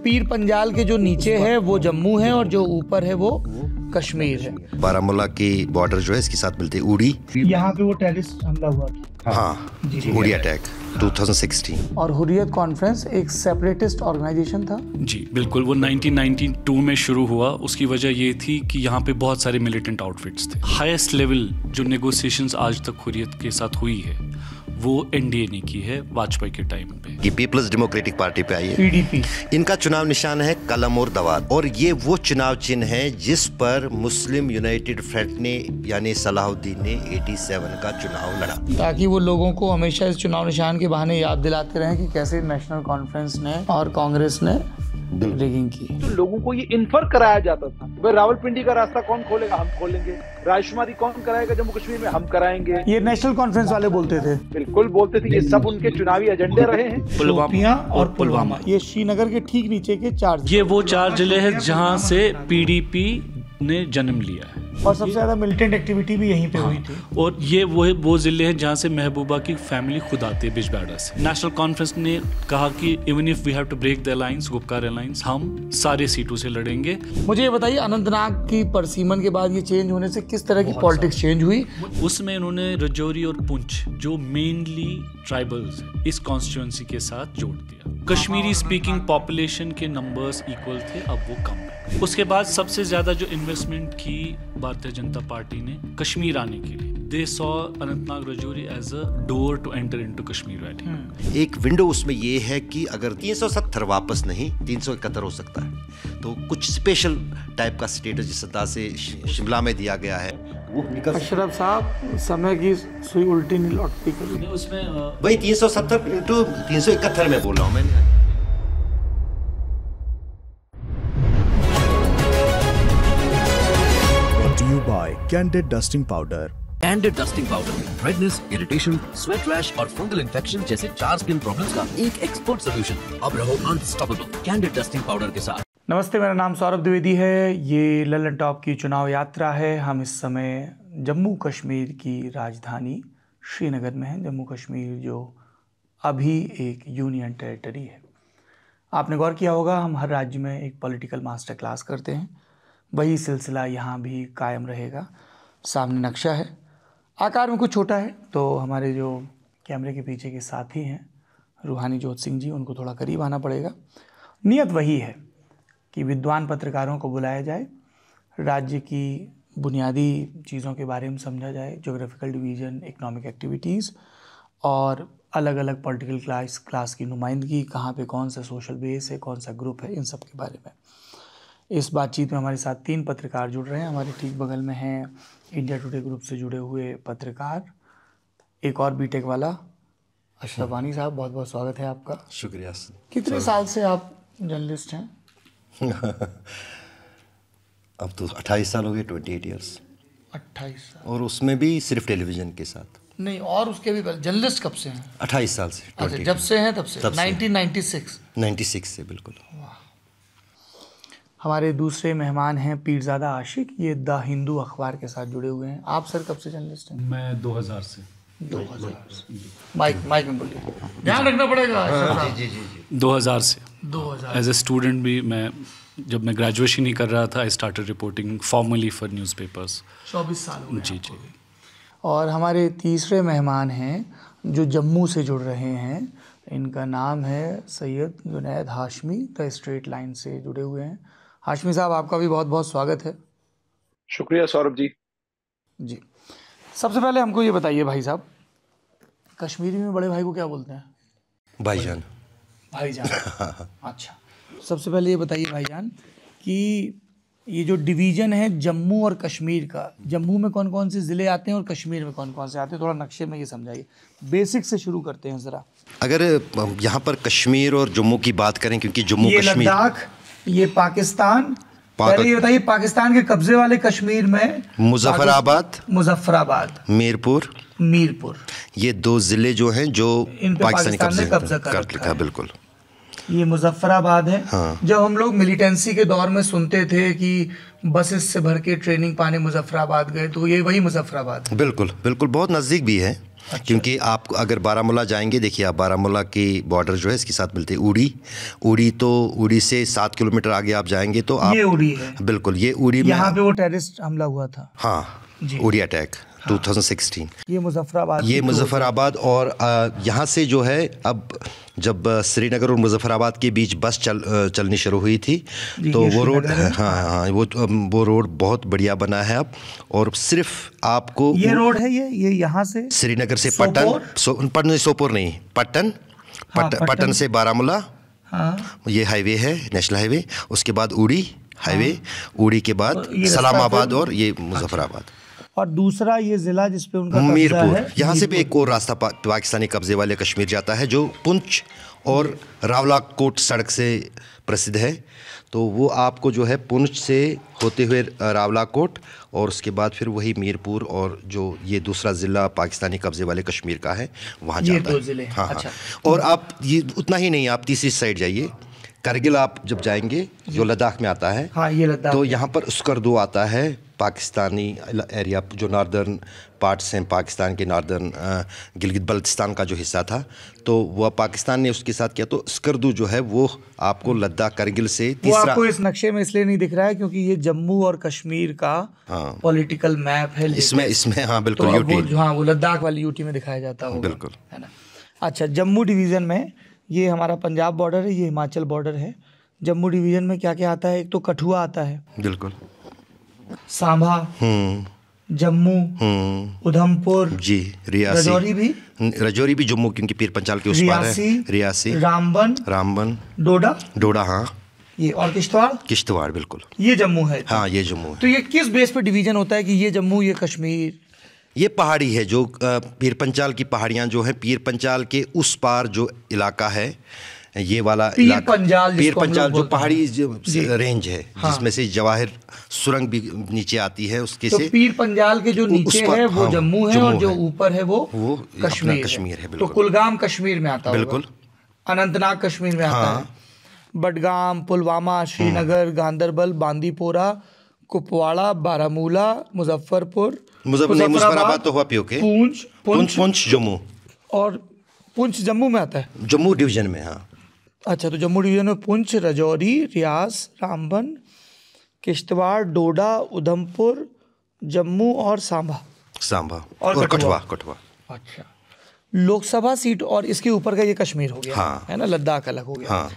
पीर पंजाल के जो नीचे है वो जम्मू है और जो ऊपर है वो कश्मीर है। बारामूला की बॉर्डर जो है इसके साथ मिलती है उड़ी। यहाँ पे वो टेररिस्ट हमला हुआ था। हाँ, उड़ी अटैक 2016। और हुर्रियत कॉन्फ्रेंस एक सेपरेटिस्ट ऑर्गेनाइजेशन था। जी बिल्कुल, वो 1992 में शुरू हुआ। उसकी वजह ये थी कि यहाँ पे बहुत सारे मिलिटेंट आउटफिट्स थे। हाईएस्ट लेवल जो नेगोशिएशंस आज तक हुर्रियत के साथ हुई है वो एनडीए ने की है वाजपेयी के टाइम पे। ये पीपल्स डेमोक्रेटिक पार्टी पे आई है, पीडीपी। इनका चुनाव निशान है कलम और दवात, और ये वो चुनाव चिन्ह है जिस पर मुस्लिम यूनाइटेड फ्रंट ने यानी सलाहुद्दीन ने 87 का चुनाव लड़ा, ताकि वो लोगों को हमेशा इस चुनाव निशान के बहाने याद दिलाते रहें कि कैसे नेशनल कॉन्फ्रेंस ने और कांग्रेस ने रिगिंग की। तो लोगों को ये इन्फर कराया जाता था, भाई रावलपिंडी का रास्ता कौन खोलेगा, हम खोलेंगे। राजकुमारी कौन कराएगा जम्मू कश्मीर में, हम कराएंगे। ये नेशनल कॉन्फ्रेंस वाले बोलते थे। बिल्कुल बोलते थे, ये सब उनके चुनावी एजेंडे रहे हैं। शोपियां और पुलवामा, ये श्रीनगर के ठीक नीचे के 4 ये वो 4 जिले हैं जहाँ से पीडीपी ने जन्म लिया है और सबसे ज्यादा मिलिटेंट एक्टिविटी भी यहीं पे हुई थी। और ये वो जिले हैं जहाँ से महबूबा की फैमिली खुद आती है बिजबाड़ा से। नेशनल कॉन्फ्रेंस ने कहा कि even if we have to break the alliance, Gupkar alliance, हम सारे सीटों से लड़ेंगे। मुझे ये बताइए, अनंतनाग की परसीमन के बाद ये चेंज होने से किस तरह की पॉलिटिक्स चेंज हुई? उसमें इन्होंने रजौरी और पुंछ जो मेनली ट्राइबल्स इस कॉन्स्टिट्यूएंसी के साथ जोड़ दिया। कश्मीरी स्पीकिंग पॉपुलेशन के नंबर्स इक्वल थे, अब वो कम है। उसके बाद सबसे ज्यादा जो इन्वेस्टमेंट की भारतीय जनता पार्टी ने कश्मीर आने के लिए, they saw Anantnag Rajouri as a door to enter into Kashmir valley. एक विंडो उसमें ये है कि अगर 370 वापस नहीं 371 हो सकता है, तो कुछ स्पेशल टाइप का स्टेटस जिस तरह से शिमला में दिया गया है वो निकल। अशरफ साहब, समय की सुई उल्टी नहीं लौटती कभी। उसमें वही 370 इंटू 371 में बोल रहा हूँ मैं। by Candid Dusting Powder। Candid Dusting Powder redness, irritation, sweat rash और फंगल इन्फेक्शन जैसे 4 स्किन प्रॉब्लम्स का एक एक्सपर्ट सॉल्यूशन। अब रहो अनस्टॉपेबल Candid Dusting Powder के साथ। नमस्ते, मेरा नाम सौरभ द्विवेदी है। ये ललन टॉप की चुनाव यात्रा है। हम इस समय जम्मू कश्मीर की राजधानी श्रीनगर में हैं। जम्मू कश्मीर जो अभी एक यूनियन टेरिटरी है। आपने गौर किया होगा, हम हर राज्य में एक पॉलिटिकल मास्टर क्लास करते हैं। वही सिलसिला यहाँ भी कायम रहेगा। सामने नक्शा है, आकार में कुछ छोटा है, तो हमारे जो कैमरे के पीछे के साथी हैं रूहानी जोत सिंह जी, उनको थोड़ा करीब आना पड़ेगा। नियत वही है कि विद्वान पत्रकारों को बुलाया जाए, राज्य की बुनियादी चीज़ों के बारे में समझा जाए, ज्योग्राफिकल डिवीज़न, इकोनॉमिक एक्टिविटीज़ और अलग अलग पॉलिटिकल क्लास की नुमाइंदगी, कहाँ पे कौन सा सोशल बेस है, कौन सा ग्रुप है, इन सब के बारे में। इस बातचीत में हमारे साथ 3 पत्रकार जुड़ रहे हैं। हमारे ठीक बगल में हैं इंडिया टुडे ग्रुप से जुड़े हुए पत्रकार, एक और बीटेक वाला अशरफ वानी साहब। बहुत बहुत स्वागत है आपका। शुक्रिया। कितने साल से आप जर्नलिस्ट हैं? अब तो 28 साल हो गए, 28 ईयर्स। 28 साल, और उसमें भी सिर्फ टेलीविजन के साथ नहीं, और उसके भी पहले। जर्नलिस्ट कब से हैं? 28 साल से। अच्छा, जब से हैं तब से 1996 से बिल्कुल। हमारे दूसरे मेहमान हैं पीरजादा आशिक, ये द हिंदू अखबार के साथ जुड़े हुए हैं। आप सर कब से जर्नलिस्ट हैं? मैं 2000 से। 2000 माइक में बोलिए, ध्यान रखना पड़ेगा। जी 2000 से। 2000 एज ए स्टूडेंट भी मैं, जब मैं ग्रेजुएशन ही कर रहा था, I started reporting formally for newspapers. 24 साल हो गए जी आपको भी। और हमारे तीसरे मेहमान हैं जो जम्मू से जुड़ रहे हैं। इनका नाम है Syed Junaid Hashmi, the straight line से जुड़े हुए हैं। हाशमी साहब, आपका भी बहुत बहुत स्वागत है। शुक्रिया सौरभ जी। जी, सबसे पहले हमको ये बताइए भाई साहब, कश्मीरी में बड़े भाई को क्या बोलते हैं? भाईजान। भाईजान। अच्छा, सबसे पहले ये बताइए भाईजान कि ये जो डिवीज़न है जम्मू और कश्मीर का, जम्मू में कौन कौन से ज़िले आते हैं और कश्मीर में कौन कौन से आते हैं, थोड़ा नक्शे में ये समझाइए। बेसिक से शुरू करते हैं ज़रा। अगर यहाँ पर कश्मीर और जम्मू की बात करें, क्योंकि जम्मू ये कश्मीर, लद्दाख, ये पाकिस्तान, पहले ये बताइए पाकिस्तान के कब्जे वाले कश्मीर में मुजफ्फराबाद, मीरपुर, ये 2 जिले जो हैं जो पाकिस्तान ने कब्जा कर रखा है। बिल्कुल, ये मुजफ्फराबाद है। हाँ। जब हम लोग मिलिटेंसी के दौर में सुनते थे कि बसेस से भर के ट्रेनिंग पाने मुजफ्फराबाद गए, तो ये वही मुजफ्फराबाद है। बिल्कुल बहुत नज़दीक भी है। क्योंकि आप अगर बारामूला जाएंगे, देखिए आप बारामूला की बॉर्डर जो है इसके साथ मिलती है उड़ी से 7 किलोमीटर आगे आप जाएंगे तो आप, ये उड़ी है बिल्कुल ये उड़ी में, यहाँ पे वो टेररिस्ट हमला हुआ था। हाँ जी। उड़ी अटैक 2016। ये मुजफ्फराबाद, ये मुजफ्फराबाद और यहाँ से जो है अब जब श्रीनगर और मुजफ्फराबाद के बीच बस चलनी शुरू हुई थी तो वो रोड, हाँ वो रोड बहुत बढ़िया बना है अब। और सिर्फ आपको ये रोड है ये यहाँ से श्रीनगर से सोपोर नहीं, पट्टन से बारामूला, ये हाईवे है, नेशनल हाईवे। उसके बाद उड़ी हाईवे, उड़ी के बाद सलामाबाद और ये मुजफ्फराबाद। और दूसरा ये जिला जिसपे उनका मीरपुर, यहाँ से भी एक और रास्ता पाकिस्तानी कब्जे वाले कश्मीर जाता है जो पुंछ और रावलाकोट सड़क से प्रसिद्ध है। तो वो आपको जो है पुंछ से होते हुए रावलाकोट और उसके बाद फिर वही मीरपुर और जो ये दूसरा ज़िला पाकिस्तानी कब्जे वाले कश्मीर का है वहाँ जाता है। जिले। हाँ अच्छा। हाँ। और आप ये उतना ही नहीं, आप तीसरी साइड जाइए, करगिल आप जब जाएंगे जो लद्दाख में आता है, हाँ ये लद्दाख, तो यहाँ पर स्कर्दू आता है, पाकिस्तानी एरिया जो नॉर्दर्न पार्ट्स हैं पाकिस्तान के, नॉर्दर्न गिलगित बल्तिस्तान का जो हिस्सा था, तो वह पाकिस्तान ने उसके साथ किया। तो स्कर्दू जो है वो आपको लद्दाख करगिल से तीसरा, वो आपको इस नक्शे में इसलिए नहीं दिख रहा है क्योंकि ये जम्मू और कश्मीर का पॉलिटिकल मैप है इसमें हाँ बिल्कुल, तो यूटी, हाँ वो लद्दाख वाली यूटी में दिखाया जाता होगा, बिल्कुल, है ना। अच्छा, जम्मू डिवीज़न में ये हमारा पंजाब बॉर्डर है, ये हिमाचल बॉर्डर है। जम्मू डिवीज़न में क्या क्या आता है? एक तो कठुआ आता है, बिल्कुल, सांभा, जम्मू, उधमपुर, जी, रजौरी भी जम्मू क्योंकि पीर पंचाल के उस पार है, रियासी, रामबन, डोडा, हाँ ये, और किश्तवाड़, बिल्कुल, ये जम्मू है। हाँ ये जम्मू है। तो ये किस बेस पे डिवीजन होता है कि ये जम्मू ये कश्मीर? ये पहाड़ी है जो पीर पंचाल की पहाड़ियाँ जो हैं, पीर पंचाल के उस पार जो इलाका है, ये वाला पीर पंजाल जो पहाड़ी रेंज है, हाँ, जिसमें से जवाहिर सुरंग भी नीचे आती है, उसके तो से पीर पंजाल के जो नीचे है वो जम्मू है और जो ऊपर है वो कश्मीर है। तो कुलगाम कश्मीर में आता है, बिल्कुल, अनंतनाग कश्मीर में आता है, बडगाम, पुलवामा, श्रीनगर, गांदरबल, बांदीपोरा, कुपवाड़ा, बारामूला, मुजफ्फराबाद तो हुआ पीओके, पुंछ जम्मू, और पुंछ जम्मू में आता है, जम्मू डिवीजन में, हाँ। अच्छा, तो जम्मू डिवीजन में पुंछ, रजौरी, रियास, रामबन, किश्तवाड़, डोडा, उधमपुर, जम्मू और सांभा और कठुआ। अच्छा, लोकसभा सीट और इसके ऊपर का ये कश्मीर हो गया, हाँ, है ना, लद्दाख अलग हो गया। हाँ।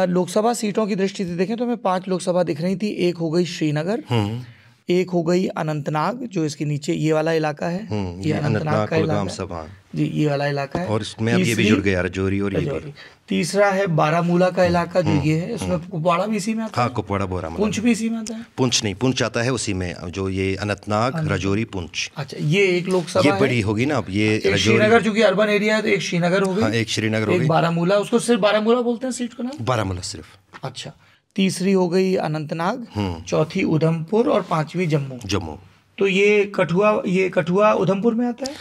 लोकसभा सीटों की दृष्टि से देखें तो हमें 5 लोकसभा दिख रही थी। एक हो गई श्रीनगर, एक हो गई अनंतनाग जो इसके नीचे ये वाला इलाका है, ये अनंतनाग का इलाका है जी, ये वाला इलाका है, और इसमें अब ये भी जुड़ गया, रजौरी और ये भी। तीसरा है बारामूला का इलाका जो ये है, इसमें कुपवाड़ा भी इसी में आता है। हाँ, कुपवाड़ा, बारामूला, पुंछ भी इसी में आता है। पुंछ नहीं, पुंछ आता है उसी में, जो ये अनंतनाग, रजौरी, पुंछ। अच्छा, ये एक लोकसभा ये बड़ी होगी ना अब, ये श्रीनगर चूंकि अर्बन एरिया है तो एक श्रीनगर हो गई, एक श्रीनगर हो गई, एक बारामूला, उसको सिर्फ बारामूला बोलते हैं सीट का नाम, बारामूला सिर्फ। अच्छा, तीसरी हो गई अनंतनाग, चौथी उधमपुर और पांचवी जम्मू। तो ये कठुआ उधमपुर में आता है,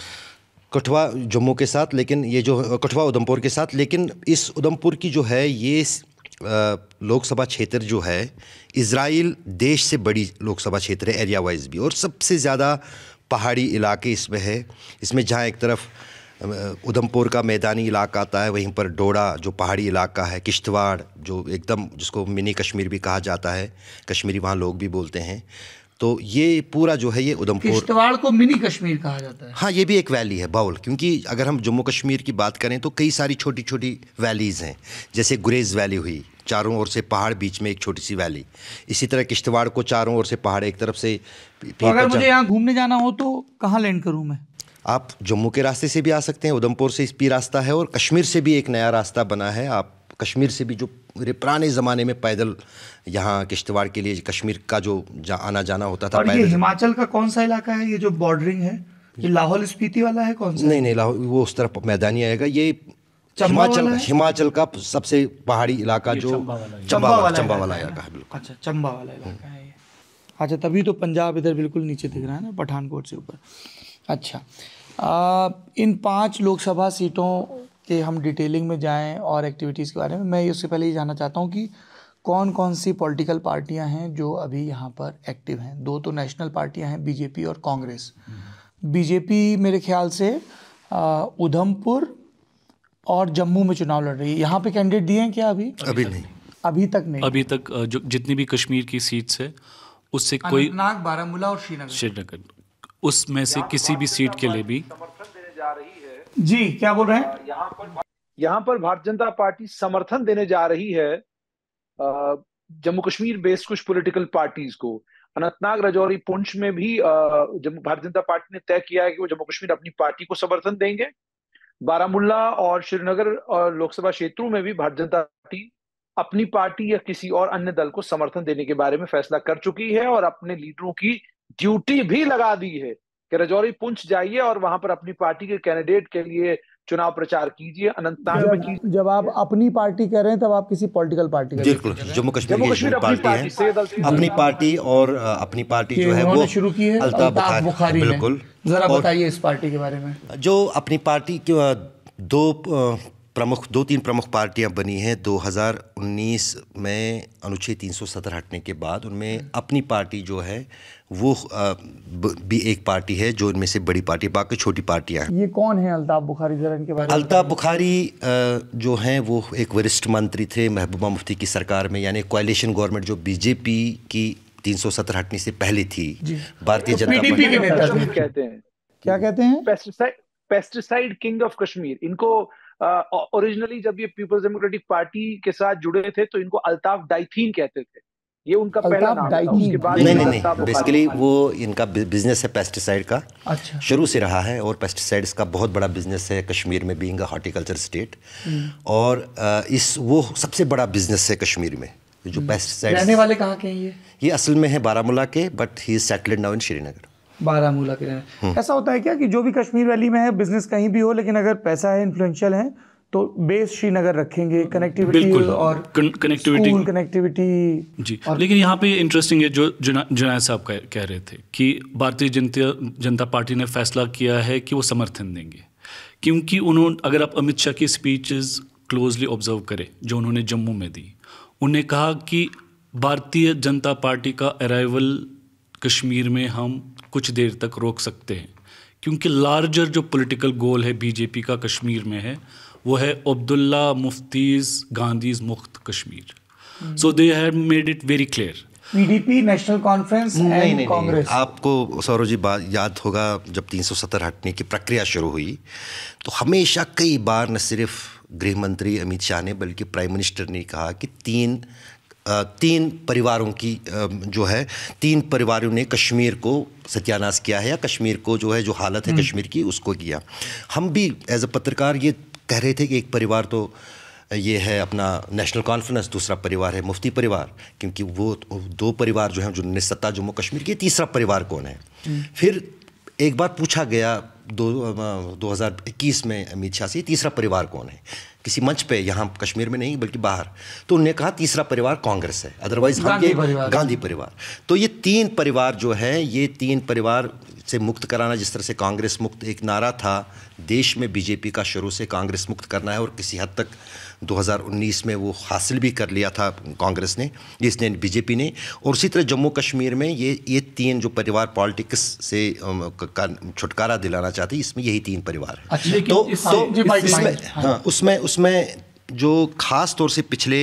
कठुआ जम्मू के साथ, लेकिन ये जो कठुआ उधमपुर के साथ, लेकिन इस उधमपुर की जो है ये लोकसभा क्षेत्र जो है इजराइल देश से बड़ी लोकसभा क्षेत्र है एरिया वाइज भी, और सबसे ज़्यादा पहाड़ी इलाके इसमें है। इसमें जहाँ एक तरफ उधमपुर का मैदानी इलाका आता है, वहीं पर डोडा जो पहाड़ी इलाका है, किश्तवाड़ जो एकदम जिसको मिनी कश्मीर भी कहा जाता है, कश्मीरी वहाँ लोग भी बोलते हैं। तो ये पूरा जो है ये उधमपुर, किश्तवाड़ को मिनी कश्मीर कहा जाता है। हाँ, ये भी एक वैली है, बाउल, क्योंकि अगर हम जम्मू कश्मीर की बात करें तो कई सारी छोटी छोटी वैलीज़ हैं, जैसे गुरेज वैली हुई, चारों ओर से पहाड़, बीच में एक छोटी सी वैली। इसी तरह किश्तवाड़ को चारों ओर से पहाड़, एक तरफ से। तो अगर मुझे यहाँ घूमने जाना हो तो कहाँ लैंड करूँ मैं? आप जम्मू के रास्ते से भी आ सकते हैं, उधमपुर से भी रास्ता है, और कश्मीर से भी एक नया रास्ता बना है। आप कश्मीर से भी, जो पुराने ज़माने में पैदल यहाँ किश्तवाड़ के लिए कश्मीर का जो आना जाना होता था, और ये हिमाचल का कौन सा इलाका है? ये जो बॉर्डरिंग है ये लाहौल स्पीति वाला है कौन सा? नहीं, लाहौल वो उस तरफ मैदानी आएगा। ये हिमाचल का सबसे पहाड़ी इलाका जो चंबा वाला इलाका है, बिल्कुल। अच्छा, चंबा वाला इलाका है ये। अच्छा, तभी तो पंजाब इधर बिल्कुल नीचे दिख रहा है ना, पठानकोट से ऊपर। अच्छा, इन 5 लोकसभा सीटों के हम डिटेलिंग में जाएं और एक्टिविटीज़ के बारे में, मैं उससे पहले ये जानना चाहता हूँ कि कौन कौन सी पॉलिटिकल पार्टियां हैं जो अभी यहाँ पर एक्टिव हैं। 2 तो नेशनल पार्टियां हैं, बीजेपी और कांग्रेस। बीजेपी मेरे ख्याल से उधमपुर और जम्मू में चुनाव लड़ रही है। यहाँ पे कैंडिडेट दिए हैं क्या अभी? अभी नहीं, अभी तक नहीं। अभी तक जो जितनी भी कश्मीर की सीट्स है उससे कोई अनंतनाग, बारामूला और श्रीनगर, उसमें से किसी भी सीट के लिए भी समर्थन देने जा रही है। जी क्या बोल रहे हैं? यहाँ पर भारतीय जनता पार्टी समर्थन देने जा रही है जम्मू कश्मीर बेस्ड कुछ पॉलिटिकल पार्टीज को। अनंतनाग, राजौरी, पुंछ में भी भारतीय जनता पार्टी ने तय किया है कि वो जम्मू कश्मीर अपनी पार्टी को समर्थन देंगे। बारामूला और श्रीनगर और लोकसभा क्षेत्रों में भी भारतीय जनता पार्टी अपनी पार्टी या किसी और अन्य दल को समर्थन देने के बारे में फैसला कर चुकी है और अपने लीडरों की ड्यूटी भी लगा दी है कि राजौरी, पुंछ जाइए और वहां पर अपनी पार्टी के कैंडिडेट के लिए चुनाव प्रचार कीजिए। अनंतनाग में कीजिए। जब आप अपनी पार्टी कह रहे हैं तब आप किसी पॉलिटिकल पार्टी का बिल्कुल जम्मू कश्मीर की जो पार्टी है, अपनी पार्टी और अपनी पार्टी जो है वो शुरू की है अल्ताफ बुखारी ने। बिल्कुल, जरा बताइए इस पार्टी के बारे में। जो अपनी पार्टी की दो तीन प्रमुख पार्टियां बनी हैं 2019 में अनुच्छेद 370 हटने के बाद, उनमें अपनी पार्टी जो है वो भी एक पार्टी है जो इनमें से बड़ी पार्टी, बाकी छोटी पार्टियां हैं। ये कौन है अल्ताफ बुखारी, जरा इनके बारे में? अल्ताफ बुखारी जो हैं वो एक वरिष्ठ मंत्री थे महबूबा मुफ्ती की सरकार में, यानी कोalition गवर्नमेंट जो बीजेपी की 370 हटने से पहले थी। भारतीय जनता PDP के नेता कहते हैं। क्या कहते हैं? Pesticide king of Kashmir. इनको ओरिजिनली जब ये पीपल्स डेमोक्रेटिक पार्टी के साथ जुड़े थे तो इनको अल्ताफ डाइथीन कहते थे। ये उनका पहला नाम था। उसके बाद नहीं, बेसिकली वो इनका बिजनेस है पेस्टिसाइड का। अच्छा। शुरू से रहा है और पेस्टिसाइड्स का बहुत बड़ा बिजनेस है कश्मीर में, बीइंग अ हॉर्टिकल्चर स्टेट। और वो सबसे बड़ा बिजनेस है कश्मीर में जो पेस्टिसाइड्स। रहने वाले कहाँ के हैं ये असल में है बारामूला के, but he is settled now in Srinagar. Baramulla के रहने। ऐसा होता है क्या कि जो भी कश्मीर वैली में है, बिजनेस कहीं भी हो, लेकिन अगर पैसा है, इन्फ्लुएंशियल है, तो बेस श्रीनगर रखेंगे, कनेक्टिविटी और कनेक्टिविटी जी। लेकिन यहाँ पे इंटरेस्टिंग है जो जुनैद साहब कह रहे थे कि भारतीय जनता पार्टी ने फैसला किया है कि वो समर्थन देंगे, क्योंकि उन्होंने, अगर आप अमित शाह की स्पीचेस क्लोजली ऑब्जर्व करें जो उन्होंने जम्मू में दी, उन्हें कहा कि भारतीय जनता पार्टी का अराइवल कश्मीर में हम कुछ देर तक रोक सकते हैं, क्योंकि लार्जर जो पॉलिटिकल गोल है बीजेपी का कश्मीर में है वो है अब्दुल्ला मुफ्तीज गांधीज मुक्त Kashmir. So they have made it very clear. PDP, national Conference and Congress. आपको सौरभ जी बात याद होगा जब 370 हटने की प्रक्रिया शुरू हुई तो हमेशा कई बार न सिर्फ गृह मंत्री अमित शाह ने बल्कि प्राइम मिनिस्टर ने कहा कि तीन परिवारों की जो है, तीन परिवारों ने कश्मीर को सत्यानाश किया है या कश्मीर को जो है, जो हालत है कश्मीर की उसको किया। हम भी एज अ पत्रकार ये कह रहे थे कि एक परिवार तो ये है अपना नेशनल कॉन्फ्रेंस, दूसरा परिवार है मुफ्ती परिवार, क्योंकि वो दो परिवार जो हैं जिन्होंने सत्ता जम्मू कश्मीर की, तीसरा परिवार कौन है। फिर एक बार पूछा गया 2021 में अमित शाह से, तीसरा परिवार कौन है, किसी मंच पे, यहाँ कश्मीर में नहीं बल्कि बाहर, तो उन्होंने कहा तीसरा परिवार कांग्रेस है, अदरवाइज हम ये गांधी परिवार। तो ये तीन परिवार जो हैं, ये तीन परिवार से मुक्त कराना, जिस तरह से कांग्रेस मुक्त एक नारा था देश में बीजेपी का शुरू से, कांग्रेस मुक्त करना है, और किसी हद तक 2019 में वो हासिल भी कर लिया था कांग्रेस ने, इसने बीजेपी ने। और उसी तरह जम्मू कश्मीर में ये तीन जो परिवार पॉलिटिक्स से छुटकारा दिलाना चाहते, इसमें यही तीन परिवार हैं। तो उसमें जो ख़ास तौर से पिछले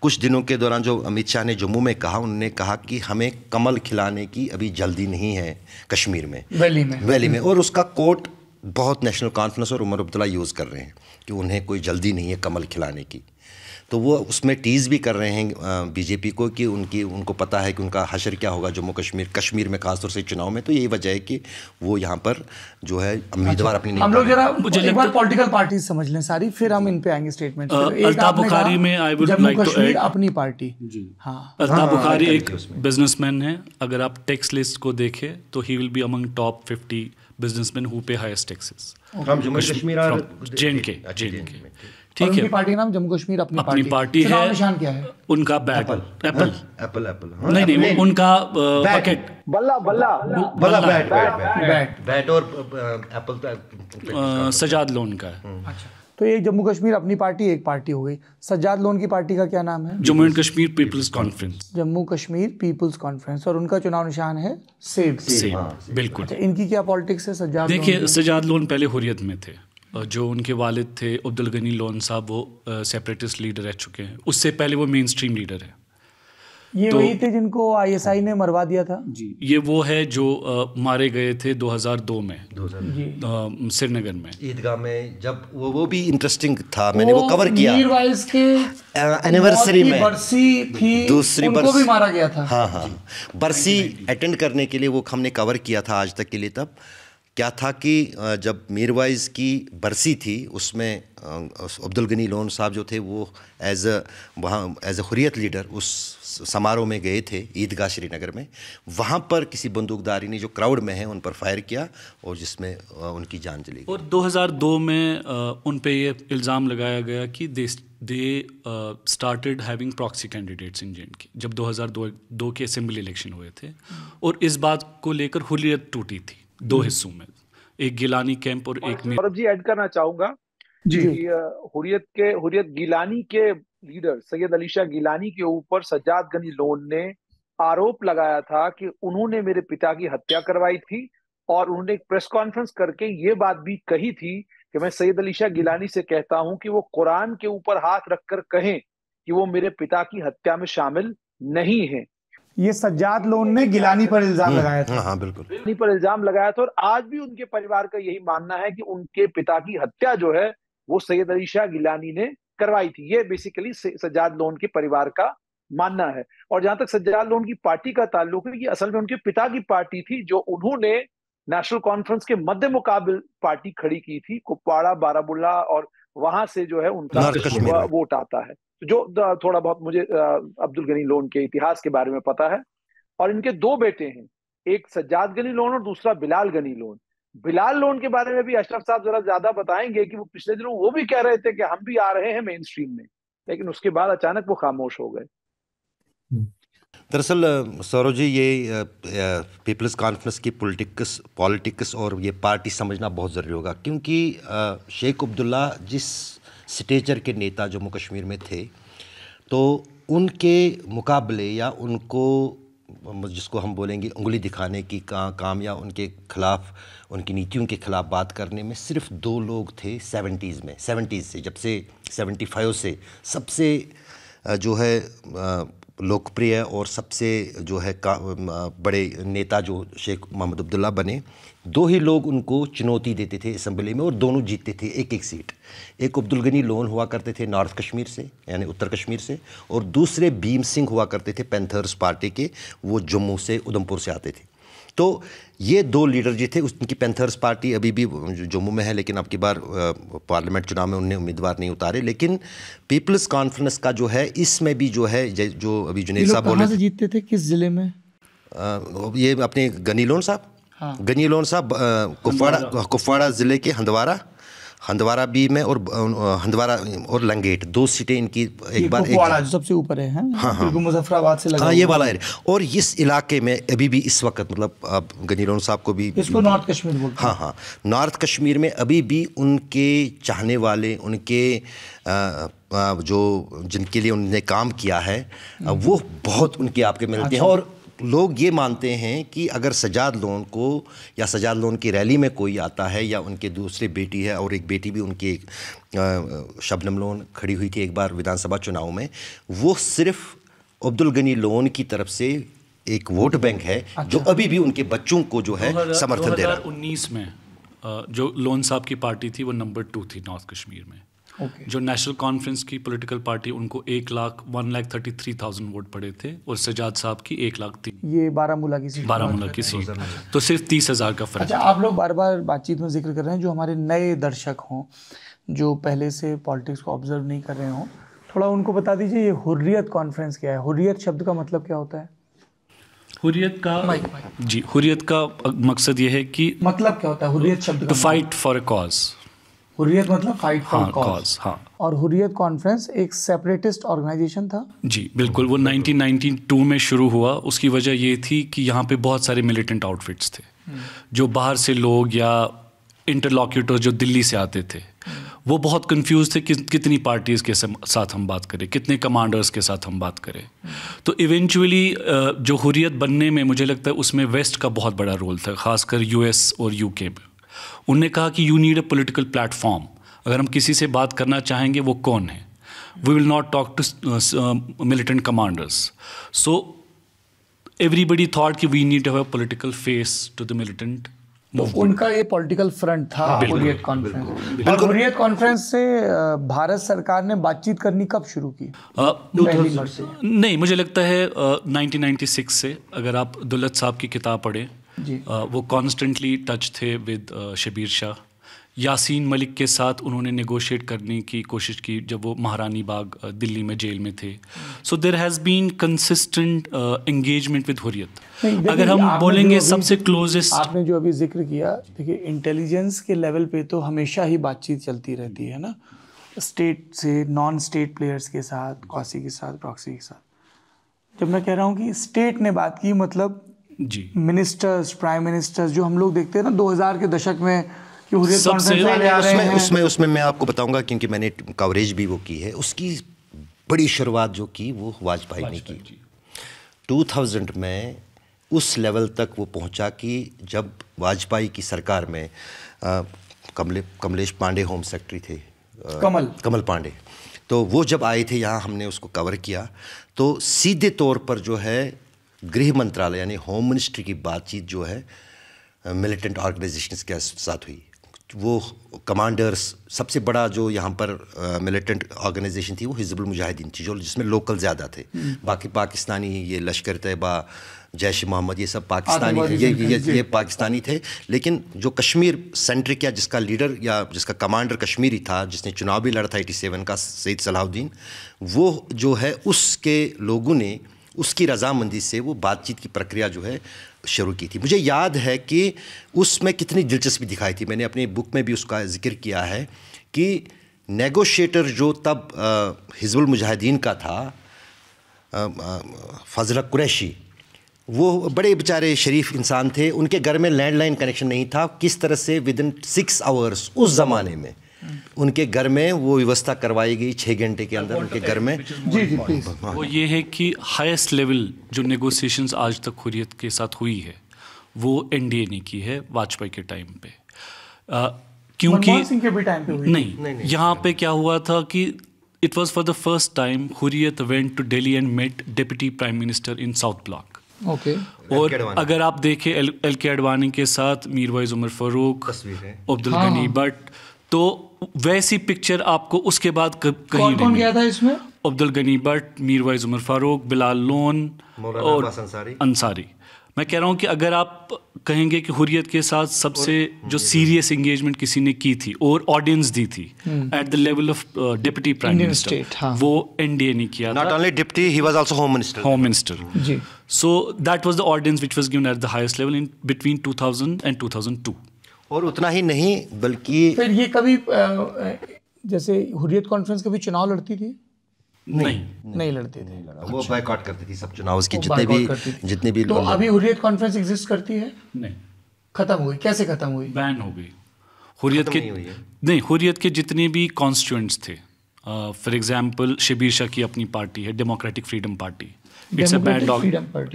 कुछ दिनों के दौरान जो अमित शाह ने जम्मू में कहा, उन्होंने कहा कि हमें कमल खिलाने की अभी जल्दी नहीं है कश्मीर में, वैली में। और उसका कोट बहुत नेशनल कॉन्फ्रेंस और उमर अब्दुल्ला यूज़ कर रहे हैं कि उन्हें कोई जल्दी नहीं है कमल खिलाने की। तो वो उसमें टीज़ भी कर रहे हैं बीजेपी को कि उनको पता है कि उनका हशर क्या होगा जम्मू कश्मीर में, खासतौर से चुनाव में। तो यही वजह है कि वो यहाँ पर जो है उम्मीदवार अपनी हम लोग जरा एक बार पॉलिटिकल पार्टी समझ लें सारी, फिर हम इन पे आएंगे स्टेटमेंट। अल्ताफ बुखारी में I would like to add Apni party. हाँ, अल्ताफ बुखारी एक बिजनेसमैन है। अगर आप टैक्स लिस्ट को देखें तो he will be among top 50 businessman who पे highest taxes from Jammu Kashmir और जे.एन.के। ठीक है, पार्टी का नाम जम्मू कश्मीर अपनी पार्टी है। निशान क्या है उनका? एप्पल नहीं, उनका बकेट, बैट और एप्पल सजाद लोन का है। अच्छा, तो एक जम्मू कश्मीर अपनी पार्टी एक पार्टी हो गई। सज्जाद लोन की पार्टी का क्या नाम है? Jammu and Kashmir people's conference. Jammu Kashmir people's conference, और उनका चुनाव निशान है सेब। बिल्कुल। अच्छा, इनकी क्या पॉलिटिक्स है सज्जाद? देखिए, सज्जाद लोन पहले हुर्रियत में थे, जो उनके वालिद थे अब्दुल गनी लोन साहब, वो सेपरेटिस्ट लीडर रह चुके हैं। उससे पहले वो मेन स्ट्रीम लीडर है। ये तो, वही थे जिनको आईएसआई ने मरवा दिया था जी। ये वो है जो मारे गए थे 2002 में श्रीनगर में ईदगाह में। जब वो भी इंटरेस्टिंग था, मैंने वो कवर किया। मीरवाइज के एनिवर्सरी में बरसी थी, दूसरी उनको भी मारा गया था। हाँ, बरसी अटेंड करने के लिए वो हमने कवर किया था आज तक के लिए। तब क्या था कि जब मीरवाइज की बरसी थी, उसमें अब्दुल गनी लोन साहब जो थे वो एज ए हुर्रियत लीडर उस समारोह में गए थे ईदगाह श्रीनगर में। वहाँ पर किसी बंदूकधारी ने जो क्राउड में है उन पर फायर किया और जिसमें उनकी जान चली गई। और 2002 में उन पे ये इल्ज़ाम लगाया गया कि they started having proxy candidates in J&K, जब 2002 के असेंबली इलेक्शन हुए थे। और इस बात को लेकर हुर्रियत टूटी थी दो हिस्सों में, एक गिलानी कैंप और एक में। जी ऐड करना चाहूंगा जी, हुर्रियत गिलानी के लीडर सैयद अली शाह गिलानी के ऊपर सज्जाद गनी लोन ने आरोप लगाया था कि उन्होंने मेरे पिता की हत्या करवाई थी, और उन्होंने एक प्रेस कॉन्फ्रेंस करके ये बात भी कही थी कि मैं सैयद अली शाह गिलानी से कहता हूं कि वो कुरान के ऊपर हाथ रखकर कहें कि वो मेरे पिता की हत्या में शामिल नहीं है। ये सज्जाद लोन ने गिलानी पर इल्जाम लगाया था। हाँ, बिल्कुल गिलानी पर इल्जाम लगाया था, और आज भी उनके परिवार का यही मानना है कि उनके पिता की हत्या जो है वो सैयद अली शाह गिलानी ने करवाई थी। ये बेसिकली सज्जाद लोन के परिवार का मानना है। और जहां तक सज्जाद लोन की पार्टी का ताल्लुक है, ये असल में उनके पिता की पार्टी थी, जो उन्होंने नेशनल कॉन्फ्रेंस के मध्य मुकाबिल पार्टी खड़ी की थी कुपवाड़ा, बारामुल्ला, और वहां से जो है उनका वोट आता है। जो थोड़ा बहुत मुझे अब्दुल गनी लोन के इतिहास के बारे में पता है। और इनके दो बेटे हैं, एक सज्जाद गनी लोन और दूसरा बिलाल गनी लोन। बिलाल लोन के बारे में भी अशरफ साहब जरा ज्यादा बताएंगे कि वो पिछले दिनों वो भी कह रहे थे कि हम भी आ रहे हैं मेन स्ट्रीम में, लेकिन उसके बाद अचानक वो खामोश हो गए। दरअसल सौरभ जी, ये पीपल्स कॉन्फ्रेंस की पॉलिटिक्स और ये पार्टी समझना बहुत ज़रूरी होगा, क्योंकि शेख अब्दुल्ला जिस स्टेचर के नेता जम्मू कश्मीर में थे, तो उनके मुकाबले या उनको जिसको हम बोलेंगे उंगली दिखाने की काम या उनके खिलाफ, उनकी नीतियों के खिलाफ बात करने में सिर्फ दो लोग थे 70s से, जब से 75 से सबसे जो है लोकप्रिय और सबसे जो है बड़े नेता जो शेख मोहम्मद अब्दुल्ला बने, दो ही लोग उनको चुनौती देते थे असेंबली में, और दोनों जीतते थे एक एक सीट। एक अब्दुल गनी लोन हुआ करते थे नॉर्थ कश्मीर से, यानी उत्तर कश्मीर से, और दूसरे भीम सिंह हुआ करते थे पैंथर्स पार्टी के, वो जम्मू से, उधमपुर से आते थे। तो ये दो लीडर जी थे। उनकी पैंथर्स पार्टी अभी भी जम्मू में है, लेकिन अब की बार पार्लियामेंट चुनाव में उन्हें उम्मीदवार नहीं उतारे। लेकिन पीपल्स कॉन्फ्रेंस का जो है, इसमें भी जो है, जो अभी जुनैद साहब बोले, कहाँ से जीतते थे, किस जिले में? ये अपने गनी लोन साहब, हाँ। गनी लोन साहब कुपवाड़ा ज़िले के हंदवारा बी में, और हंदवारा और लंगेट, दो सीटें इनकी एक बार एक सबसे ऊपर है। हाँ, मुजफ्फराबाद से लगा। हाँ, ये वाला एरिया। और इस इलाके में अभी भी इस वक्त, मतलब आप गनी लोन साहब को भी इसको नॉर्थ कश्मीर बोलते हैं। हाँ, नॉर्थ कश्मीर में अभी भी उनके चाहने वाले, उनके जो जिनके लिए उन्होंने काम किया है, वो बहुत उनके आपके मिलते हैं। और लोग ये मानते हैं कि अगर सज्जाद लोन को या सज्जाद लोन की रैली में कोई आता है, या उनके दूसरे बेटी है और एक बेटी भी उनकी शबनम लोन खड़ी हुई थी एक बार विधानसभा चुनाव में, वो सिर्फ अब्दुल गनी लोन की तरफ से एक वोट बैंक है। अच्छा। जो अभी भी उनके बच्चों को जो है समर्थन दे रहा है। 2019 में जो लोन साहब की पार्टी थी वो नंबर 2 थी नॉर्थ कश्मीर में। Okay. जो नेशनल कॉन्फ्रेंस की पॉलिटिकल पार्टी, उनको 1,33,000 वोट पड़े थे, और सज्जाद साहब की 1,03,000। ये बारामूला की सीट, तो सिर्फ 30,000 का फर्क। अच्छा, आप लोग बार बार बातचीत में जिक्र कर रहे हैं, जो हमारे नए दर्शक हों, जो पहले से पॉलिटिक्स को ऑब्जर्व नहीं कर रहे हों, थोड़ा उनको बता दीजिए ये हुर्रियत कॉन्फ्रेंस क्या है? हुर्रियत शब्द का मतलब क्या होता है? हुर्रियत का मकसद ये है कि, मतलब क्या होता है हुर्रियत शब्द का? Fight for a cause. Hurriyat मतलब फाइट फॉर कॉज। हाँ। और हुर्रियत कॉन्फ्रेंस एक सेपरेटिस्ट ऑर्गेनाइजेशन था? जी बिल्कुल, वो 1992 में शुरू हुआ। उसकी वजह ये थी कि यहाँ पे बहुत सारे मिलिटेंट आउटफिट्स थे, जो बाहर से लोग या इंटरलॉक्यूटर जो दिल्ली से आते थे वो बहुत कंफ्यूज थे कि कितनी पार्टीज़ के साथ हम बात करें, कितने कमांडर्स के साथ हम बात करें। तो इवेंचुअली जो हुर्रियत बनने में मुझे लगता है उसमें वेस्ट का बहुत बड़ा रोल था, ख़ासकर यूएस और यूके में। उनने कहा कि you need a political platform, अगर हम किसी से बात करना चाहेंगे वो कौन है, we will not talk to militant commanders. So everybody thought कि we need to have a political face to the militant. तो उनका ये पॉलिटिकल फ्रंट था हुर्रियत कॉन्फ्रेंस। और हुर्रियत कॉन्फ्रेंस से भारत सरकार ने बातचीत करनी कब शुरू की? पहली बार से? नहीं, मुझे लगता है 1996 से। अगर आप दुल्लत साहब की किताब पढ़ें, वो कॉन्स्टेंटली टच थे विद शबीर शाह। यासीन मलिक के साथ उन्होंने नेगोशिएट करने की कोशिश की जब वो महारानी बाग दिल्ली में जेल में थे। So there has been consistent engagement with Hurriyat. अगर हम बोलेंगे सबसे क्लोजेस्ट, आपने जो अभी जिक्र किया, देखिए इंटेलिजेंस के लेवल पे तो हमेशा ही बातचीत चलती रहती है ना, स्टेट से नॉन स्टेट प्लेयर्स के साथ, क्वासी के साथ, प्रॉक्सी के साथ। जब मैं कह रहा हूँ कि स्टेट ने बात की, मतलब जी मिनिस्टर्स, प्राइम मिनिस्टर्स जो हम लोग देखते हैं ना 2000 के दशक में, उसमें मैं आपको बताऊंगा, क्योंकि मैंने कवरेज भी वो की है। उसकी बड़ी शुरुआत जो की वो वाजपेयी ने की। 2000 में उस लेवल तक वो पहुंचा कि जब वाजपेयी की सरकार में कमलेश पांडे होम सेक्रेटरी थे, कमल पांडे, तो वो जब आए थे यहाँ, हमने उसको कवर किया, तो सीधे तौर पर जो है गृह मंत्रालय यानी होम मिनिस्ट्री की बातचीत जो है मिलिटेंट ऑर्गेनाइजेशंस के साथ हुई। वो कमांडर्स, सबसे बड़ा जो यहाँ पर मिलिटेंट ऑर्गेनाइजेशन थी वो हिजबुल मुजाहिदीन थी, जो जिसमें लोकल ज़्यादा थे। बाकी पाकिस्तानी, ये लश्कर तैयबा, जैश मोहम्मद, ये सब पाकिस्तानी, ये पाकिस्तानी थे। लेकिन जो कश्मीर सेंट्रिक या जिसका लीडर या जिसका कमांडर कश्मीरी था, जिसने चुनाव भी लड़ा था 87 का, सैयद सलाहुद्दीन, वो जो है उसके लोगों ने उसकी रजामंदी से वो बातचीत की प्रक्रिया जो है शुरू की थी। मुझे याद है कि उसमें कितनी दिलचस्पी दिखाई थी, मैंने अपनी बुक में भी उसका जिक्र किया है कि नेगोशिएटर जो तब हिजबुल मुजाहिदीन का था, फजल कुरैशी, वो बड़े बेचारे शरीफ इंसान थे। उनके घर में लैंडलाइन कनेक्शन नहीं था। किस तरह से विदिन 6 आवर्स उस ज़माने में उनके घर में वो व्यवस्था करवाई गई, 6 घंटे के अंदर उनके घर में। जी वो ये है कि हाईएस्ट लेवल जो नेगोशिएशंस आज तक हुर्रियत के साथ हुई है वो एनडीए ने की है वाजपेयी के टाइम पे। क्योंकि मनमोहन सिंह के भी टाइम पे हुई नहीं, यहाँ पे क्या हुआ था कि it was for the first time Hurriyat went to Delhi and met deputy prime minister in South Block. Okay. और अगर आप देखें एल के अडवाणी के साथ मीरवाइज उमर फारूक, अब्दुल गनी भट्ट, तो वैसी पिक्चर आपको उसके बाद कहीं कौन गया था इसमें? अब्दुल गनी भट्ट, मीरवाइज उमर फारूक, बिलाल लोन और अंसारी। मैं कह रहा हूँ कि अगर आप कहेंगे कि हुर्रियत के साथ सबसे जो सीरियस एंगेजमेंट किसी ने की थी और ऑडियंस दी थी at the level of deputy prime minister, वो एनडीए ने किया। Not only deputy, he was also home minister. जी। So that was the audience which was given at the highest level in between 2000 and 2002। और उतना ही नहीं बल्कि फिर ये कभी जैसे हुर्रियत कॉन्फ्रेंस कभी चुनाव लड़ती थी? नहीं लड़ते थे। वो बायकॉट करती थी सब चुनाव की, जितने भी। तो अभी हुर्रियत कॉन्फ्रेंस एग्जिस्ट करती है? नहीं, खत्म हो गई। कैसे खत्म हुई? बैन हो गई। हुर्रियत के नहीं, हुर्रियत के जितने भी कॉन्स्टिट्यूएंट्स थे, फॉर एग्जांपल शबीर शाह की अपनी पार्टी है democratic freedom party, it's a ban dog,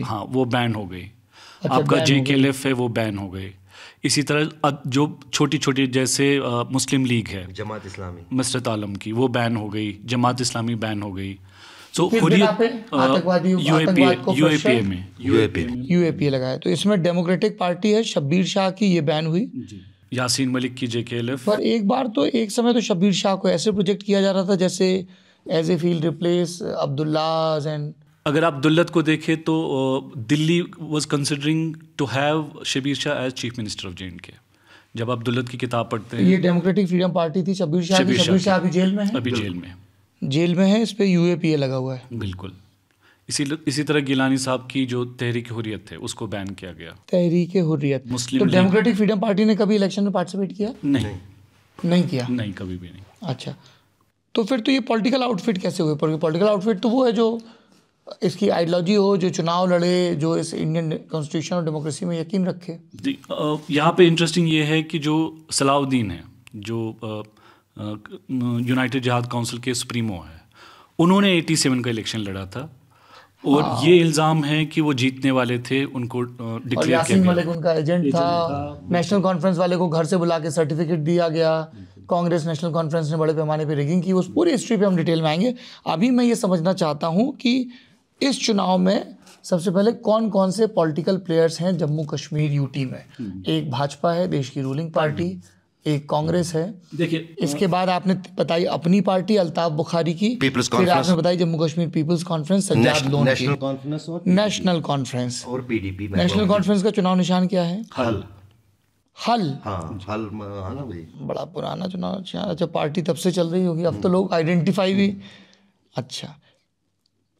हाँ वो बैन हो गई। आपका JKLF है वो बैन हो गए। इसी तरह जो छोटी छोटी जैसे मुस्लिम लीग है, जमात इस्लामी, मसरत आलम की, वो बैन हो गई। जमात इस्लामी बैन हो गई। सो यूएपीए लगाया। तो इसमें डेमोक्रेटिक पार्टी है शब्बीर शाह की, ये बैन हुई। यासीन मलिक की JKLF। पर एक बार तो एक समय तो शब्बीर शाह को ऐसे प्रोजेक्ट किया जा रहा था जैसे as a field replace Abdullah and. अगर आप दुल्लत को देखें तो Delhi was considering to have Shabir Shah as chief minister of J&K। जब आप दुल्लत की किताब पढ़ते हैं, ये डेमोक्रेटिक फ्रीडम पार्टी थी शबीर शाह की। शबीर शाह अभी जेल में है। अभी जेल में है। इस पे UAPA लगा हुआ है। बिल्कुल। इसी तरह गिलानी साहब की जो तहरीक हुर्रियत है उसको बैन किया गया। तहरीक हुर्रियत। मुस्लिम तो डेमोक्रेटिक फ्रीडम पार्टी ने कभी इलेक्शन में पार्टिसिपेट किया? नहीं किया। नहीं, कभी भी नहीं। अच्छा, तो फिर तो ये पॉलिटिकल आउटफिट कैसे हुए? पॉलिटिकल आउटफिट तो वो है जो इसकी आइडियोलॉजी हो, जो चुनाव लड़े, जो इस इंडियन कॉन्स्टिट्यूशन और डेमोक्रेसी में यकीन रखे। यहाँ पे इंटरेस्टिंग ये है कि जो सलाउद्दीन है, जो यूनाइटेड जिहाद काउंसिल के सुप्रीमो है, उन्होंने 87 का इलेक्शन लड़ा था और ये इल्ज़ाम है कि वो जीतने वाले थे, उनको डिक्लेयर किया यासीन गया। मलिक उनका एजेंट था। नेशनल कॉन्फ्रेंस वाले को घर से बुला के सर्टिफिकेट दिया गया। कांग्रेस नेशनल कॉन्फ्रेंस ने बड़े पैमाने पे रिगिंग की। उस पूरी हिस्ट्री पे हम डिटेल में आएंगे। अभी मैं ये समझना चाहता हूँ कि इस चुनाव में सबसे पहले कौन कौन से पॉलिटिकल प्लेयर्स हैं जम्मू कश्मीर यूटी में। एक भाजपा है, देश की रूलिंग पार्टी, एक कांग्रेस है। देखिए, इसके बाद आपने बताई अपनी पार्टी अल्ताफ बुखारी की, पीपल्स फिर कॉन्फ्रेंस, आपने बताई जम्मू कश्मीर पीपल्स कॉन्फ्रेंस सज्जाद लोन की, नेशनल कॉन्फ्रेंस और नेशनल कॉन्फ्रेंस और पीडीपी। नेशनल कॉन्फ्रेंस का चुनाव निशान क्या है? हल। हल। हाँ हल, हाँ ना भाई, बड़ा पुराना चुनाव निशान। अच्छा, पार्टी तब से चल रही होगी, अब तो लोग आइडेंटिफाई भी। अच्छा,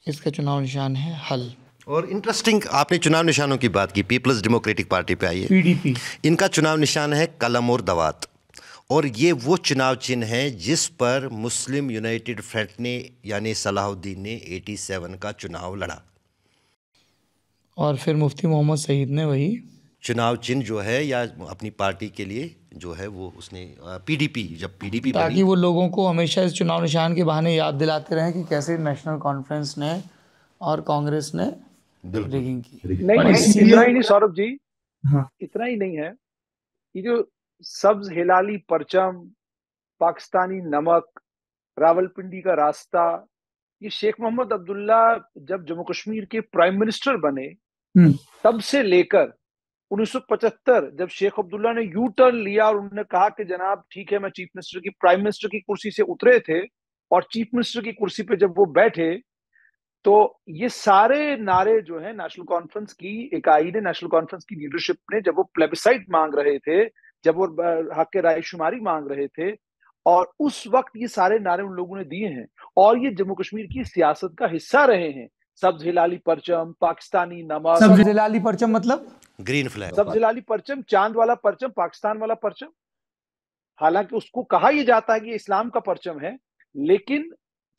इसका चुनाव निशान है हल। और इंटरेस्टिंग, आपने चुनाव निशानों की बात की, पीपल्स डेमोक्रेटिक पार्टी पे आइए। पीडीपी। इनका चुनाव निशान है कलम और दवात, और ये वो चुनाव चिन्ह है जिस पर मुस्लिम यूनाइटेड फ्रंट ने यानी सलाहुद्दीन ने 87 का चुनाव लड़ा। और फिर मुफ्ती मोहम्मद सईद ने वही चुनाव चिन्ह जो है या अपनी पार्टी के लिए जो है वो उसने पीडीपी, जब पीडीपी ताकि वो लोगों को हमेशा इस चुनाव निशान के बहाने याद दिलाते रहें कि कैसे नेशनल कॉन्फ्रेंस ने और कांग्रेस ने रिगिंग की। नहीं, इतना ही नहीं सौरभ जी, हाँ। इतना ही नहीं है। ये जो सब्ज हिलाली परचम, पाकिस्तानी नमक, रावलपिंडी का रास्ता, ये शेख मोहम्मद अब्दुल्ला जब जम्मू कश्मीर के प्राइम मिनिस्टर बने तब से लेकर 1975 जब शेख अब्दुल्ला ने यू टर्न लिया और उन्होंने कहा कि जनाब ठीक है मैं चीफ मिनिस्टर की, प्राइम मिनिस्टर की कुर्सी से उतरे थे और चीफ मिनिस्टर की कुर्सी पे जब वो बैठे, तो ये सारे नारे जो है नेशनल कॉन्फ्रेंस की इकाई ने, नेशनल कॉन्फ्रेंस की लीडरशिप ने, जब वो प्लेबिसाइट मांग रहे थे, जब वो हक के रायशुमारी मांग रहे थे, और उस वक्त ये सारे नारे उन लोगों ने दिए हैं और ये जम्मू कश्मीर की सियासत का हिस्सा रहे हैं। सब्ज हिलाली परचम, पाकिस्तानी नमक। सब्ज हिलाली परचम मतलब ग्रीन फ्लैग, सब्ज हिलाली परचम, चांद वाला परचम, पाकिस्तान वाला परचम। हालांकि उसको कहा यह जाता है कि इस्लाम का परचम है, लेकिन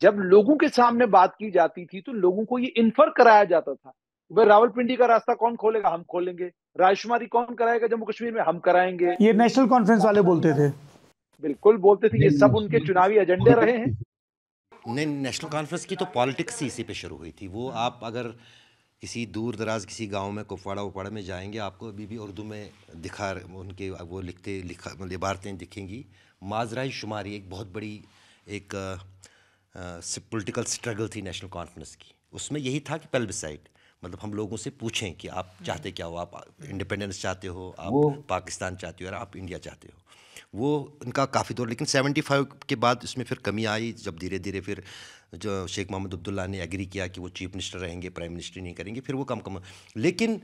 जब लोगों के सामने बात की जाती थी तो लोगों को ये इन्फर कराया जाता था, भाई रावलपिंडी का रास्ता कौन खोलेगा, हम खोलेंगे। रायशुमारी कौन कराएगा जम्मू कश्मीर में, हम कराएंगे। ये नेशनल कॉन्फ्रेंस वाले बोलते थे। बिल्कुल बोलते थे, ये सब उनके चुनावी एजेंडे रहे हैं। नहीं, नेशनल कॉन्फ्रेंस की तो पॉलिटिक्स ही इसी पे शुरू हुई थी। वो आप अगर किसी दूर दराज किसी गांव में कुपवाड़ा वपवाड़ा में जाएंगे, आपको अभी भी उर्दू में दिखा उनके वो लिखा इबारतें दिखेंगी। माजराई शुमारी एक बहुत बड़ी एक पॉलिटिकल स्ट्रगल थी नेशनल कॉन्फ्रेंस की। उसमें यही था कि प्लेबिसाइट, मतलब हम लोगों से पूछें कि आप चाहते क्या हो, आप इंडिपेंडेंस चाहते हो, आप पाकिस्तान चाहते हो, या आप इंडिया चाहते हो। वो उनका काफ़ी दौर, लेकिन 75 के बाद इसमें फिर कमी आई, जब धीरे धीरे फिर जो शेख मोहम्मद अब्दुल्ला ने एग्री किया कि वो चीफ मिनिस्टर रहेंगे, प्राइम मिनिस्टर नहीं करेंगे, फिर वो कम। लेकिन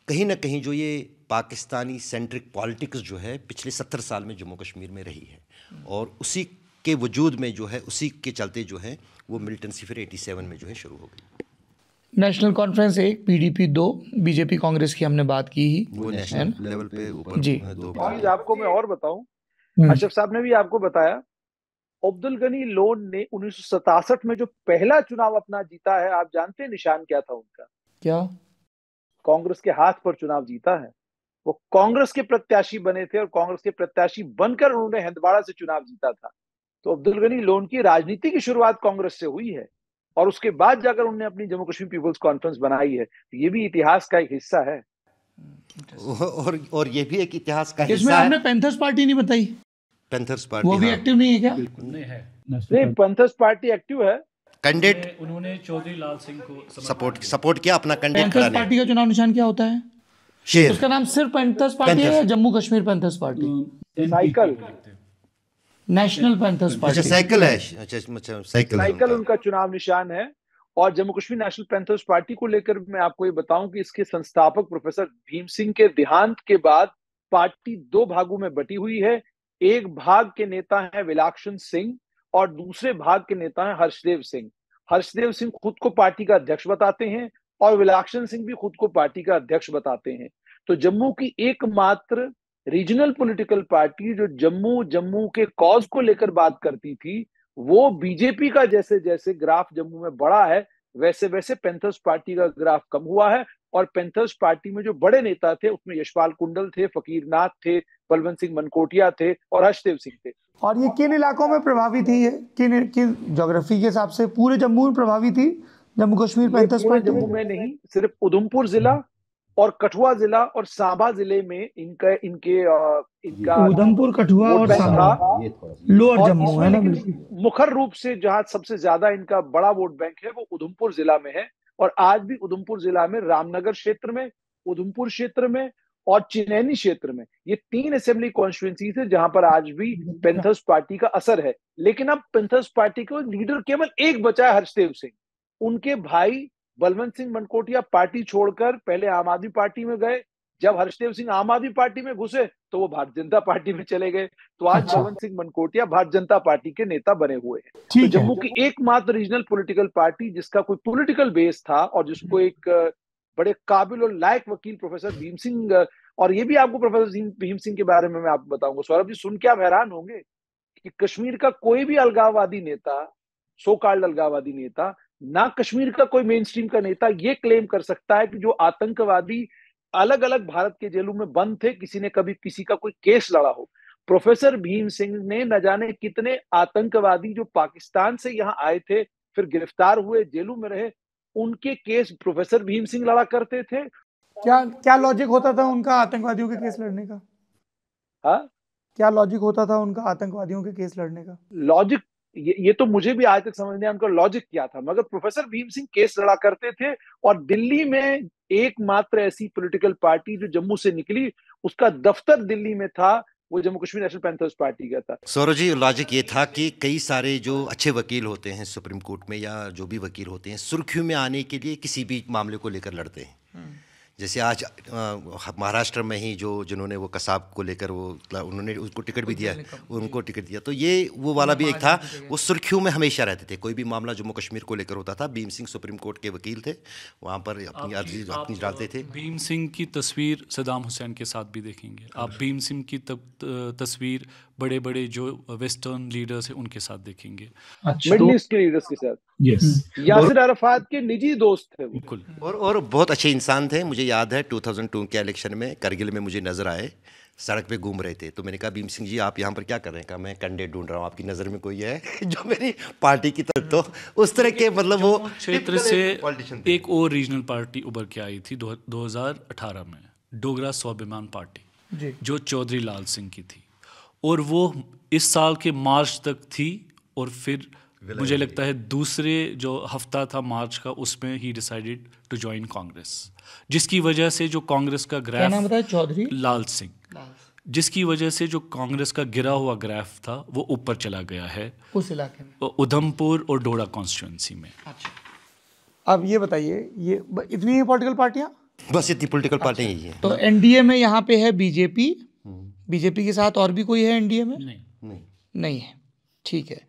कहीं ना कहीं जो ये पाकिस्तानी सेंट्रिक पॉलिटिक्स जो है पिछले 70 साल में जम्मू कश्मीर में रही है, और उसी के वजूद में जो है, उसी के चलते जो है वो मिलिटेंसी फिर 87 में जो है शुरू हो गई। National conference 1, PDP 2, BJP Congress की हमने बात की ही, वो नेशनल लेवल पे ऊपर जी। दो और आपको मैं और बताऊं, अशरफ साहब ने भी आपको बताया, अब्दुल गनी लोन ने 1967 में जो पहला चुनाव अपना जीता है, आप जानते हैं निशान क्या था उनका? क्या? कांग्रेस के हाथ पर चुनाव जीता है। वो कांग्रेस के प्रत्याशी बने थे और कांग्रेस के प्रत्याशी बनकर उन्होंने हंदवाड़ा से चुनाव जीता था। तो अब्दुल गनी लोन की राजनीति की शुरुआत कांग्रेस से हुई है और उसके बाद जाकर उन्होंने अपनी जम्मू कश्मीर पीपल्स कॉन्फ्रेंस बनाई है। ये भी इतिहास का एक हिस्सा है। और ये भी एक इतिहास का इसमें हिस्सा आपने है। पैंथर्स पार्टी नहीं बताई। पैंथर्स पार्टी वो भी हाँ। एक्टिव नहीं है क्या? नहीं है। नहीं, पैंथर्स पार्टी एक्टिव है। कैंडिडेट उन्होंने चौधरी लाल सिंह को सपोर्ट किया, अपना कैंडिडेट पैंथर्स पार्टी का चुनाव निशान क्या होता है? शेर। उसका नाम सिर्फ पैंथर्स पार्टी है या Jammu Kashmir panthers party? Cycle, national panthers अच्छा पार्टी। साइकिल है, अच्छा साइकिल उनका चुनाव निशान है। और Jammu Kashmir national panthers party को लेकर मैं आपको ये बताऊं कि इसके संस्थापक प्रोफेसर भीम सिंह के देहांत के बाद पार्टी 2 भागों में बटी हुई है। एक भाग के नेता हैं विलाक्षण सिंह और दूसरे भाग के नेता हैं हर्षदेव सिंह। हर्षदेव सिंह खुद को पार्टी का अध्यक्ष बताते हैं और विलाक्षण सिंह भी खुद को पार्टी का अध्यक्ष बताते हैं। तो जम्मू की एकमात्र रीजनल पॉलिटिकल पार्टी जो जम्मू के कॉज को लेकर बात करती थी, वो बीजेपी का जैसे जैसे ग्राफ जम्मू में बढ़ा है, वैसे वैसे पैंथर्स पार्टी का ग्राफ कम हुआ है। और पैंथर्स पार्टी में जो बड़े नेता थे उसमें यशपाल कुंडल थे, फकीर नाथ थे, बलवंत सिंह मनकोटिया थे और हर्षदेव सिंह थे। और ये किन इलाकों में प्रभावी थी, ये किन ज्योग्राफी के हिसाब से पूरे जम्मू में प्रभावी थी जम्मू कश्मीर पैंथर्स पूरे पार्टी? जम्मू में नहीं, सिर्फ उधमपुर जिला और कठुआ जिला और सांबा जिले में इनका उधमपुर, कठुआ वोट और बैंक सांबा था। लोअर और जम्मू इसमें है ना? लेकिन मुख्य रूप से जहां सबसे ज्यादा इनका बड़ा वोट बैंक है वो उधमपुर जिला में है। और आज भी उधमपुर जिला में रामनगर क्षेत्र में, उधमपुर क्षेत्र में और चिनैनी क्षेत्र में, ये 3 असेंबली कॉन्स्टिट्यूंसीज है जहां पर आज भी पैंथर्स पार्टी का असर है। लेकिन अब पैंथर्स पार्टी का लीडर केवल एक बचा है, हर्षदेव सिंह। उनके भाई बलवंत सिंह मनकोटिया पार्टी छोड़कर पहले आम आदमी पार्टी में गए। जब हर्षदेव सिंह आम आदमी पार्टी में घुसे तो वो भारतीय जनता पार्टी में चले गए। तो आज बलवंत सिंह मनकोटिया भारतीय जनता पार्टी के नेता बने हुए हैं। तो जम्मू की एकमात्र रीजनल पॉलिटिकल पार्टी जिसका कोई पॉलिटिकल बेस था और जिसको एक बड़े काबिल और लायक वकील प्रोफेसर भीम सिंह, और ये भी आपको प्रोफेसर भीम सिंह के बारे में मैं आपको बताऊंगा, सौरभ जी सुन के आप हैरान होंगे कि कश्मीर का कोई भी अलगाववादी नेता, सो कॉल्ड अलगाववादी नेता, ना कश्मीर का कोई मेन स्ट्रीम का नेता ये क्लेम कर सकता है कि जो आतंकवादी अलग अलग भारत के जेलों में बंद थे, किसी ने कभी किसी का कोई केस लड़ा हो। प्रोफेसर भीम सिंह ने न जाने कितने आतंकवादी जो पाकिस्तान से यहाँ आए थे, फिर गिरफ्तार हुए, जेलों में रहे, उनके केस प्रोफेसर भीम सिंह लड़ा करते थे। क्या लॉजिक होता था उनका आतंकवादियों के केस लड़ने का? हाँ, क्या लॉजिक होता था उनका आतंकवादियों के केस लड़ने का? लॉजिक ये तो मुझे भी आज तक समझ नहीं आया उनका लॉजिक क्या था, मगर प्रोफेसर भीम सिंह केस लड़ा करते थे। और दिल्ली में एकमात्र ऐसी पॉलिटिकल पार्टी जो जम्मू से निकली, उसका दफ्तर दिल्ली में था, वो Jammu Kashmir national panthers party का था। सौरभ जी, लॉजिक ये था कि कई सारे जो अच्छे वकील होते हैं सुप्रीम कोर्ट में या जो भी वकील होते हैं, सुर्खियों में आने के लिए किसी भी मामले को लेकर लड़ते हैं। जैसे आज महाराष्ट्र में ही जिन्होंने वो कसाब को लेकर वो उन्होंने उसको टिकट भी दिया, उनको टिकट दिया, तो ये वो वाला भी एक था। वो सुर्खियों में हमेशा रहते थे, कोई भी मामला जम्मू कश्मीर को लेकर होता था। भीम सिंह सुप्रीम कोर्ट के वकील थे, वहाँ पर अपनी डालते थे। भीम सिंह की तस्वीर सदाम हुसैन के साथ भी देखेंगे आप, भीम सिंह की तस्वीर बड़े बड़े जो वेस्टर्न लीडर्स हैं उनके साथ देखेंगे, मिडिल ईस्ट के लीडर्स के साथ। यासिर अराफात के निजी दोस्त थे बिल्कुल। और बहुत अच्छे इंसान थे। मुझे याद है 2002 के इलेक्शन में करगिल में मुझे नजर आए, सड़क पे घूम रहे थे, तो मैंने कहा भीम सिंह जी आप यहाँ पर क्या कर रहे हैं? कहा मैं कैंडिडेट ढूंढ रहा हूँ, आपकी नज़र में कोई है जो मेरी पार्टी की तरफ, तो उस तरह के मतलब वो क्षेत्र से एक और रीजनल पार्टी उभर के आई थी 2018 में, डोगरा स्वाभिमान पार्टी, जो चौधरी लाल सिंह की थी, और वो इस साल के मार्च तक थी। और फिर मुझे लगता है दूसरे जो हफ्ता था मार्च का, उसमें ही डिसाइडेड टू ज्वाइन कांग्रेस, जिसकी वजह से जो कांग्रेस का ग्राफ, क्या नाम बताया? चौधरी लाल सिंह, जिसकी वजह से जो कांग्रेस का गिरा हुआ ग्राफ था वो ऊपर चला गया है उस इलाके में, उधमपुर और डोडा कॉन्स्टिट्यूंसी में। अच्छा, अब ये बताइए, ये इतनी ही पॉलिटिकल पार्टियां? बस इतनी पॉलिटिकल पार्टी ही है। तो एनडीए में यहाँ पे है बीजेपी, बीजेपी के साथ और भी कोई है एनडीए में? नहीं है, ठीक है।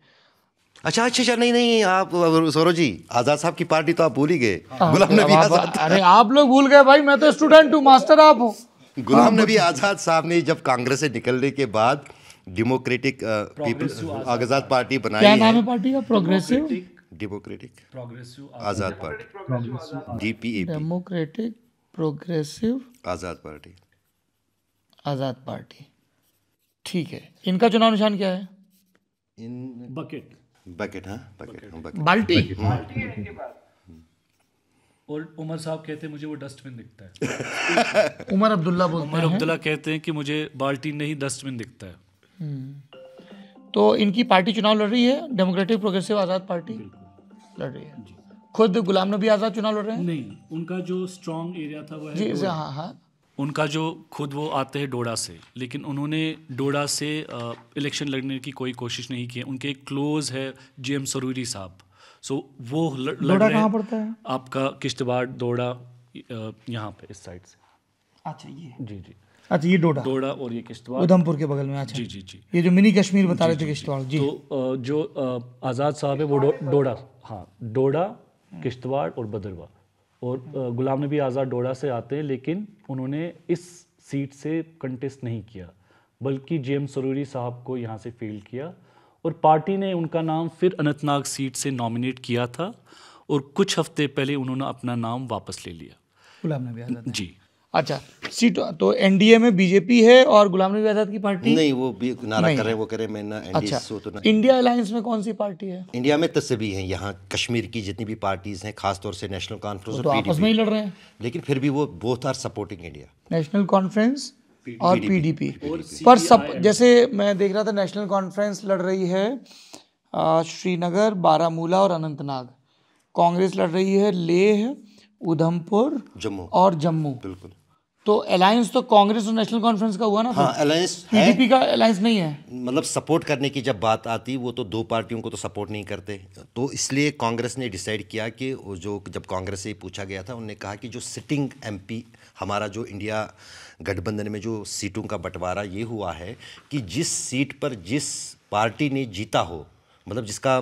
अच्छा, नहीं, आप सौरभ जी, आजाद साहब की पार्टी तो आप भूल ही गए। गुलाम नबी आजाद। अरे आप लोग भूल गए भाई, मैं तो स्टूडेंट हूँ, मास्टर आप हो। गुलाम नबी आजाद साहब ने जब कांग्रेस से निकलने के बाद डेमोक्रेटिक पीपल्स आजाद पार्टी बनाई। क्या नाम है पार्टी का? प्रोग्रेसिव डेमोक्रेटिक प्रोग्रेसिव आजाद पार्टी, डीपीएपी, डेमोक्रेटिक प्रोग्रेसिव आजाद पार्टी, ठीक है। इनका चुनाव निशान क्या है? बकेट, बाल्टी। और उमर साहब कहते हैं मुझे वो डस्टबिन दिखता है। उमर अब्दुल्ला बोलते हैं। उमर अब्दुल्ला कहते हैं कि मुझे बाल्टी नहीं डस्टबिन दिखता है। तो इनकी पार्टी चुनाव लड़ रही है, डेमोक्रेटिक प्रोग्रेसिव आजाद पार्टी लड़ रही है। खुद गुलाम नबी आजाद चुनाव लड़ रहे हैं? नहीं, उनका जो स्ट्रॉन्ग एरिया था वो है जी, हाँ, उनका जो खुद वो आते हैं डोडा से, लेकिन उन्होंने डोडा से इलेक्शन लड़ने की कोई कोशिश नहीं की है। उनके एक क्लोज है जीएम सरूरी साहब, सो वो लड़ रहे हैं। कहाँ पड़ता है आपका? किश्तवाड़, डोडा, यहाँ पे इस साइड से। अच्छा, ये जी। अच्छा, ये डोडा और ये किश्तवाड़ उधमपुर के बगल में। अच्छा, जी। ये जो मिनी कश्मीर बता रहे थे किश्तवाड़ जी। तो जो आज़ाद साहब है वो डोडा, किश्तवाड़ और भदरवा, और गुलाम नबी आज़ाद डोडा से आते हैं, लेकिन उन्होंने इस सीट से कंटेस्ट नहीं किया, बल्कि जेएम सरूरी साहब को यहाँ से फील्ड किया, और पार्टी ने उनका नाम फिर अनंतनाग सीट से नॉमिनेट किया था, और कुछ हफ्ते पहले उन्होंने अपना नाम वापस ले लिया। गुलाम नबी आज़ाद ने। जी। अच्छा, सीट तो एनडीए में बीजेपी है और गुलाम नबी आज़ाद की पार्टी नहीं, वो भी नारा नहीं कर रहे है। हैं, वो कह रहे हैं मैं ना एनडीए अच्छा, से, तो ना इंडिया अलायंस में कौन सी पार्टी है? इंडिया में तो सभी हैं, यहाँ कश्मीर की जितनी भी पार्टीज हैं, खासतौर से नेशनल कॉन्फ्रेंस वो तो और आपस में ही पीडीपी, लड़ रहे हैं, लेकिन फिर भी वो both are supporting India. National conference और पीडीपी। और पर सब जैसे मैं देख रहा था, नेशनल कॉन्फ्रेंस लड़ रही है श्रीनगर, बारामूला और अनंतनाग। कांग्रेस लड़ रही है लेह, उधमपुर जम्मू और जम्मू। बिल्कुल। तो अलायंस तो कांग्रेस और नेशनल कॉन्फ्रेंस का हुआ ना? हाँ, अलायंस है, पीडीपी का अलायंस नहीं है। मतलब सपोर्ट करने की जब बात आती, वो तो दो पार्टियों को तो सपोर्ट नहीं करते, तो इसलिए कांग्रेस ने डिसाइड किया कि वो जो जब कांग्रेस से पूछा गया था, उन्होंने कहा कि जो सिटिंग एमपी हमारा जो इंडिया गठबंधन में जो सीटों का बंटवारा ये हुआ है कि जिस सीट पर जिस पार्टी ने जीता हो, मतलब जिसका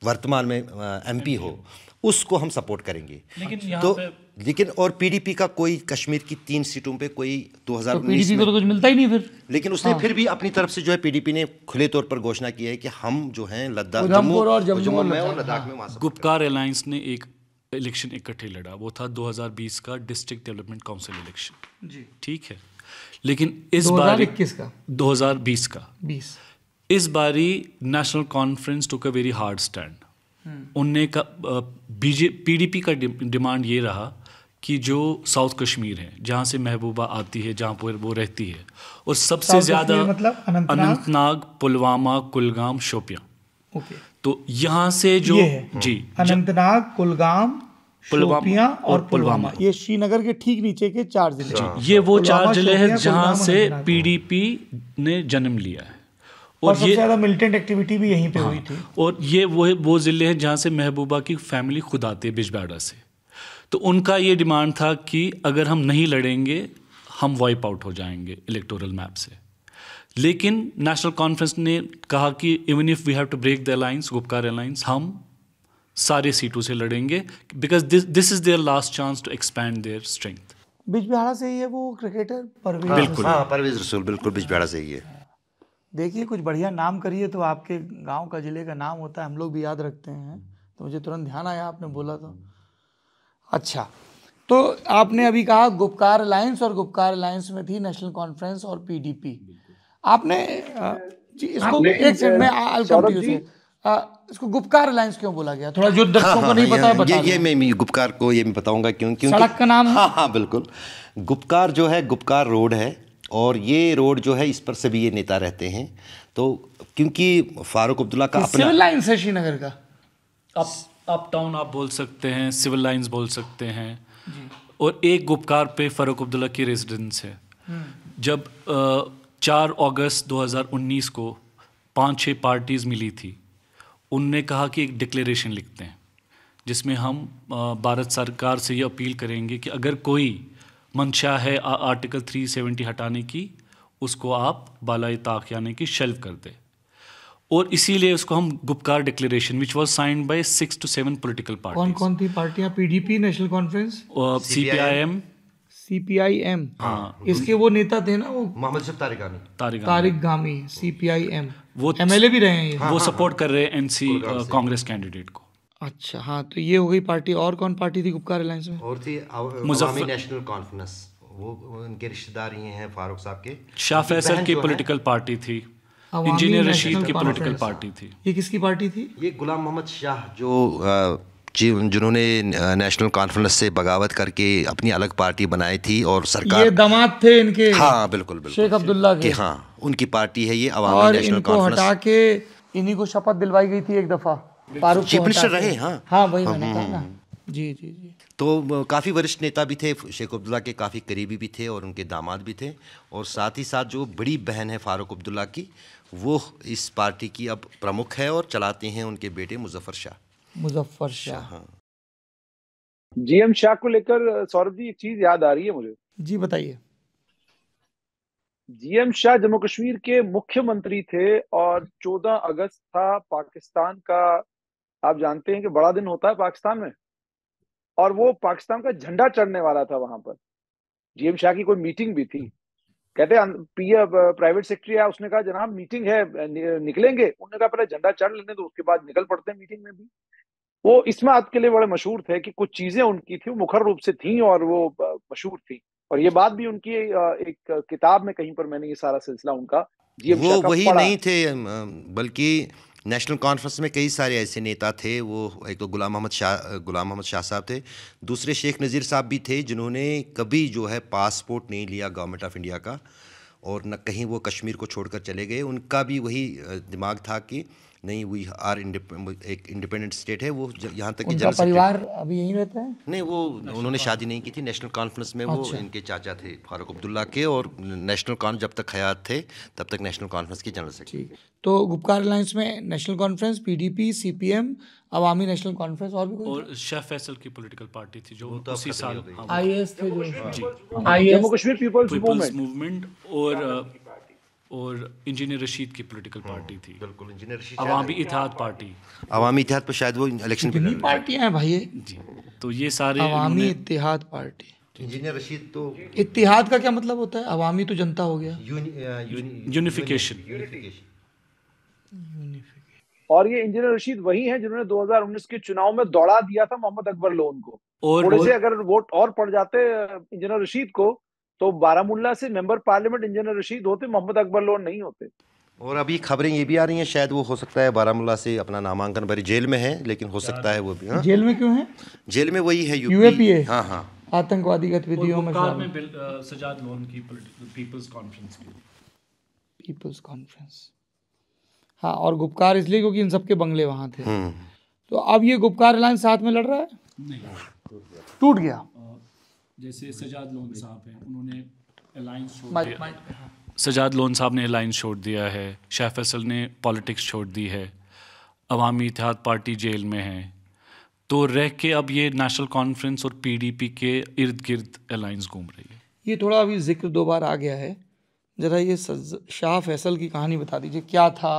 वर्तमान में एमपी हो, उसको हम सपोर्ट करेंगे। लेकिन यहाँ तो पे लेकिन और पीडीपी का कोई कश्मीर की 3 सीटों पे कोई 2019 पीडीपी को तो कुछ मिलता ही नहीं फिर। लेकिन उसने फिर भी अपनी तरफ से जो है पीडीपी ने खुले तौर पर घोषणा की है कि हम जो हैं लद्दाख, उधमपुर और जम्मू में और लद्दाख में वहाँ गुपकार अलायंस ने एक इलेक्शन इकट्ठे लड़ा, वो था 2020 का डिस्ट्रिक्ट डेवलपमेंट काउंसिल इलेक्शन। जी। ठीक है, लेकिन इस बार 2021 का 2020 का 20 इस बारी national conference took a very hard stand. उनने का पीडीपी का डिमांड ये रहा कि जो साउथ कश्मीर है, जहाँ से महबूबा आती है, जहाँ पर वो रहती है, और सबसे ज़्यादा मतलब अनंतनाग, पुलवामा, कुलगाम, शोपियां, ओके, तो यहाँ से जो ये है। जी अनंतनाग, कुलगाम, पुलवामा शोपियां और और पुलवामा, ये श्रीनगर के ठीक नीचे के 4 जिले हैं। ये वो पुलवामा, 4 जिले हैं शोपियां, जहाँ कुलगाम, से अनंतनाग। पीडीपी ने जन्म लिया है, और और सबसे ये ज्यादा मिलिटेंट एक्टिविटी भी यहीं पे हुई थी। और ये वो ज़िले हैं जहाँ से महबूबा की फैमिली खुद आती है बिजबाड़ा से। तो उनका ये डिमांड था कि अगर हम नहीं लड़ेंगे हम वाइप आउट हो जाएंगे इलेक्टोरल मैप से। लेकिन नेशनल कॉन्फ्रेंस ने कहा कि even if we have to break the alliance, Gupkar alliance, हम सारे सीटों से लड़ेंगे, because this is their last chance to expand their strength. Bijbehara से ही है वो क्रिकेटर परवेज। बिल्कुल। हाँ, परवेज रसूल बिल्कुल बिजबिहाड़ा से ही है। देखिए, कुछ बढ़िया नाम करिए तो आपके गांव का, जिले का नाम होता है, हम लोग भी याद रखते हैं। तो मुझे तुरंत ध्यान आया, आपने बोला तो। अच्छा, तो आपने अभी कहा गुपकार अलायंस, और गुपकार अलायंस में थी नेशनल कॉन्फ्रेंस और पीडीपी। आपने जी इसको एक सेकंड में सौरभ जी, इसको गुपकार अलायंस क्यों बोला गया? थोड़ा जो दर्शकों को नहीं पता है बता ये दें। मैं गुपकार को ये मैं बताऊंगा क्योंकि सड़क का नाम है? हाँ हाँ बिल्कुल। गुपकार जो है, गुपकार रोड है, और ये रोड जो है इस पर सभी ये नेता रहते हैं। तो क्योंकि फारूक अब्दुल्ला का अपना सिविल लाइन्स है श्रीनगर का। अप टाउन आप बोल सकते हैं, सिविल लाइंस बोल सकते हैं, और एक गुपकार पे फारूक अब्दुल्ला की रेजिडेंस है। जब 4 अगस्त 2019 को 5-6 पार्टीज़ मिली थी, उनने कहा कि एक डिक्लेरेशन लिखते हैं जिसमें हम भारत सरकार से ये अपील करेंगे कि अगर कोई मंशा है आर्टिकल 370 हटाने की, उसको आप बालाई ताक यानी कि शेल्फ कर दे। और इसीलिए उसको हम Gupkar declaration, which was signed by 6 to 7 political कौन पार्टीज, कौन थी पार्टियां? PDP, national conference, CPIM, CPIM. हाँ, इसके वो नेता थे ना, वो मोहम्मद शफ तारिकानी। तारिक गामी, सीपीआईएम, वो एमएलए भी रहे हैं ये। वो सपोर्ट कर रहे हैं एनसी कांग्रेस कैंडिडेट को। अच्छा, हाँ, तो ये हो गई पार्टी। और कौन पार्टी थी गुपकार अलायंस में? और थी अवामी नेशनल कॉन्फ्रेंस, वो उनके रिश्तेदार ये हैं फारूक साहब के। शाह फैसल की पॉलिटिकल पार्टी थी, इंजीनियर रशीद की पॉलिटिकल पार्टी थी। ये किसकी पार्टी थी? ये गुलाम मोहम्मद शाह जो जिन्होंने नेशनल कॉन्फ्रेंस से बगावत करके अपनी अलग पार्टी बनाई थी, और सरकार, ये दामाद थे इनके, हाँ बिल्कुल बिल्कुल, शेख अब्दुल्ला के। हाँ, उनकी पार्टी है ये अवामी और नेशनल इनको हटा कॉन्फ्रेंस। के इन्हीं को शपथ दिलवाई गई थी एक दफा, फारूक को चीफ हटा मिनिस्टर के। रहे, हाँ हाँ, वही मैंने कहा ना। जी जी जी। तो काफ़ी वरिष्ठ नेता भी थे, शेख अब्दुल्ला के काफ़ी करीबी भी थे, और उनके दामाद भी थे, और साथ ही साथ जो बड़ी बहन है फारूक अब्दुल्ला की, वो इस पार्टी की अब प्रमुख है, और चलाते हैं उनके बेटे मुजफ्फर शाह। मुजफ्फर शाह, हाँ। जीएम शाह को लेकर सौरभ जी एक चीज याद आ रही है मुझे। जी बताइए। जीएम शाह जम्मू कश्मीर के मुख्यमंत्री थे, और 14 अगस्त था पाकिस्तान का, आप जानते हैं कि बड़ा दिन होता है पाकिस्तान में, और वो पाकिस्तान का झंडा चढ़ने वाला था वहां पर। जीएम शाह की कोई मीटिंग भी थी, कहते प्राइवेट सेक्रेटरी आया, उसने कहा जनाब मीटिंग है, निकलेंगे? उन्होंने कहा पहले झंडा चढ़ लेने दो, उसके बाद निकल पड़ते हैं मीटिंग में भी। वो इस बात के लिए बड़े मशहूर थे कि कुछ चीजें उनकी थी वो मुखर रूप से थी और वो मशहूर थी। और ये बात भी उनकी एक किताब में कहीं पर मैंने ये सारा सिलसिला उनका जीवन वो का वही पढ़ा। नहीं थे, बल्कि नेशनल कॉन्फ्रेंस में कई सारे ऐसे नेता थे। वो एक तो गुलाम मोहम्मद शाह साहब थे, दूसरे शेख नज़ीर साहब भी थे, जिन्होंने कभी जो है पासपोर्ट नहीं लिया गवर्नमेंट ऑफ इंडिया का, और न कहीं वो कश्मीर को छोड़कर चले गए। उनका भी वही दिमाग था कि नहीं, वी आर एक इंडिपेंडेंट स्टेट है। वो यहाँ तक कि उनका परिवार अभी यहीं रहता है? नहीं, वो उन्होंने शादी नहीं की थी। नेशनल कॉन्फ्रेंस में वो इनके चाचा थे फारूक अब्दुल्ला के, और नेशनल कॉन्फ्रेंस जब तक हयात थे तब तक नेशनल कॉन्फ्रेंस के जनरल सेक्रेटरी। तो गुपकार अलायंस में नेशनल कॉन्फ्रेंस, पीडीपी, सीपीएम, अवामी नेशनल कॉन्फ्रेंस और भी कोई? और शाह फैसल की पॉलिटिकल पार्टी थी जो उसी साल आईएएस थे जो जम्मू कश्मीर पीपल्स मूवमेंट और इंजीनियर रशीद की पॉलिटिकल पार्टी थी। बिल्कुल, इंजीनियर रशीद अवामी इत्तेहाद पार्टी। अवामी इत्तेहाद पर शायद वो इलेक्शन कितनी पार्टियां हैं भाई ये? जी, तो ये सारे अवामी इत्तेहाद पार्टी। इंजीनियर रशीद तो इत्तेहाद का क्या मतलब होता है? अवामी तो जनता हो गया। यूनिफिकेशन। और ये इंजीनियर रशीद वही हैं जिन्होंने 2019 के चुनाव में दौड़ा दिया था मोहम्मद अकबर लोन को। और थोड़े से अगर वोट और पड़ जाते इंजीनियर रशीद को तो बारामूला से मेंबर पार्लियामेंट इंजीनियर रशीद होते, मोहम्मद अकबर लोन नहीं होते। और अभी खबरें ये भी आ रही हैं शायद वो हो सकता है बारामूला से अपना नामांकन भरे, जेल में है, लेकिन हो सकता है वो भी। हाँ, जेल में क्यों है? जेल में वही है यूएपीए। हाँ हाँ, आतंकवादी गतिविधियों में सजाद लोन की पीपल्स कॉन्फ्रेंस की। पीपल्स कॉन्फ्रेंस, हाँ। और गुपकार इसलिए क्योंकि इन सबके बंगले वहाँ थे। तो अब ये गुपकार अलायंस साथ में लड़ रहा है? नहीं, टूट गया। जैसे सजाद लोन साहब हैं, उन्होंने अलायंस छोड़ दिया। सजाद लोन साहब ने अलायंस छोड़ दिया है, शाह फैसल ने पॉलिटिक्स छोड़ दी है, अवामी इत्तेहाद पार्टी जेल में है, तो रह के अब ये नेशनल कॉन्फ्रेंस और पीडीपी के इर्द गिर्द अलायंस घूम रही है। ये थोड़ा अभी जिक्र 2 बार आ गया है, ज़रा ये शाह फैसल की कहानी बता दीजिए। क्या था,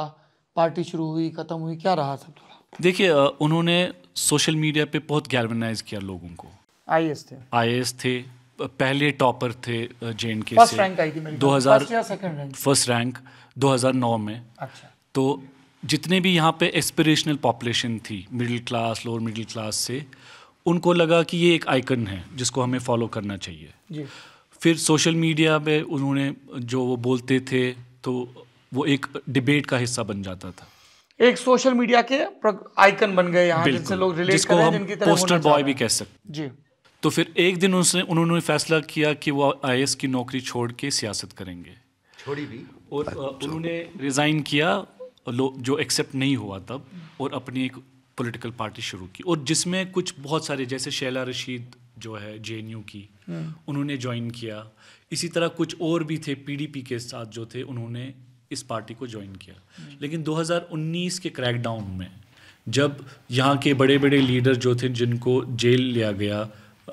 पार्टी शुरू हुई, ख़त्म हुई, क्या रहा सब थोड़ा? देखिए, उन्होंने सोशल मीडिया पे बहुत गैल्वेनाइज किया लोगों को। आईएएस थे, पहले टॉपर थे जेएनके से। फर्स्ट रैंक आई थी मेरी, 2000 फर्स्ट या सेकंड रैंक? फर्स्ट रैंक 2009 में। अच्छा। तो जितने भी यहाँ पे एस्पिरेशनल पॉपुलेशन थी, middle class, lower middle class से, उनको लगा कि ये एक आइकन है जिसको हमें फॉलो करना चाहिए जी। फिर सोशल मीडिया पे उन्होंने जो वो बोलते थे तो वो एक डिबेट का हिस्सा बन जाता था। एक सोशल मीडिया के आइकन बन गए यहाँ, जिनसे लोग रिलेट कर रहे हैं, जिनकी तरह पोस्टर बॉय भी कह सकते जी। तो फिर एक दिन उन्होंने फैसला किया कि वो आईएएस की नौकरी छोड़ के सियासत करेंगे। छोड़ी भी, और उन्होंने रिज़ाइन किया, जो एक्सेप्ट नहीं हुआ तब, और अपनी एक पॉलिटिकल पार्टी शुरू की, और जिसमें कुछ बहुत सारे जैसे शैला रशीद जो है जेएनयू की, उन्होंने ज्वाइन किया। इसी तरह कुछ और भी थे पीडीपी के साथ जो थे, उन्होंने इस पार्टी को ज्वाइन किया। लेकिन 2019 के क्रैकडाउन में जब यहाँ के बड़े बड़े लीडर जो थे जिनको जेल लिया गया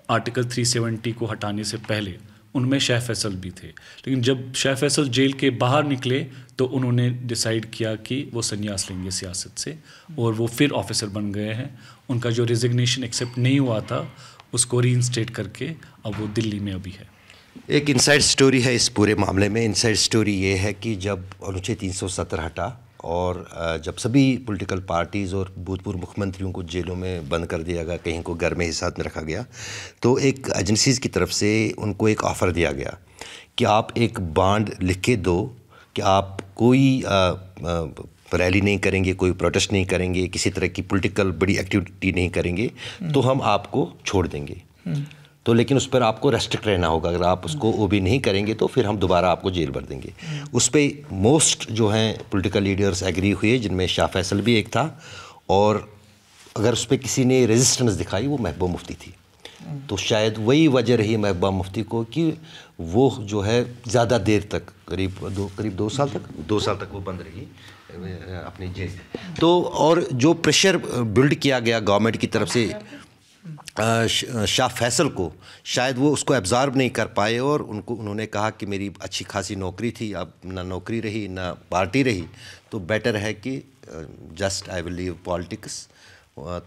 आर्टिकल 370 को हटाने से पहले, उनमें शाह फैसल भी थे। लेकिन जब शाह फैसल जेल के बाहर निकले तो उन्होंने डिसाइड किया कि वो संन्यास लेंगे सियासत से, और वो फिर ऑफिसर बन गए हैं। उनका जो रिजिग्नेशन एक्सेप्ट नहीं हुआ था उसको रीइंस्टेट करके अब वो दिल्ली में अभी है। एक इनसाइड स्टोरी है इस पूरे मामले में। इनसाइड स्टोरी ये है कि जब अनुच्छेद 370 हटा और जब सभी पॉलिटिकल पार्टीज़ और भूतपूर्व मुख्यमंत्रियों को जेलों में बंद कर दिया गया, कहीं को घर में हिसाब में रखा गया, तो एक एजेंसीज़ की तरफ से उनको एक ऑफ़र दिया गया कि आप एक बॉन्ड लिख के दो कि आप कोई रैली नहीं करेंगे, कोई प्रोटेस्ट नहीं करेंगे, किसी तरह की पॉलिटिकल बड़ी एक्टिविटी नहीं करेंगे, तो हम आपको छोड़ देंगे। तो लेकिन उस पर आपको रेस्ट्रिक्ट रहना होगा। अगर आप उसको वो भी नहीं करेंगे तो फिर हम दोबारा आपको जेल भर देंगे। उस पर मोस्ट जो हैं पॉलिटिकल लीडर्स एग्री हुए, जिनमें शाह फैसल भी एक था, और अगर उस पर किसी ने रेजिस्टेंस दिखाई वो महबूबा मुफ्ती थी। तो शायद वही वजह रही महबूबा मुफ्ती को कि वो जो है ज़्यादा देर तक, करीब 2 साल तक वो बंद रही अपनी जेल। तो और जो प्रेशर बिल्ड किया गया गवर्नमेंट की तरफ से शाह फैसल को, शायद वो उसको एब्जॉर्ब नहीं कर पाए, और उन्होंने कहा कि मेरी अच्छी खासी नौकरी थी, अब ना नौकरी रही ना पार्टी रही, तो बेटर है कि just I will leave politics.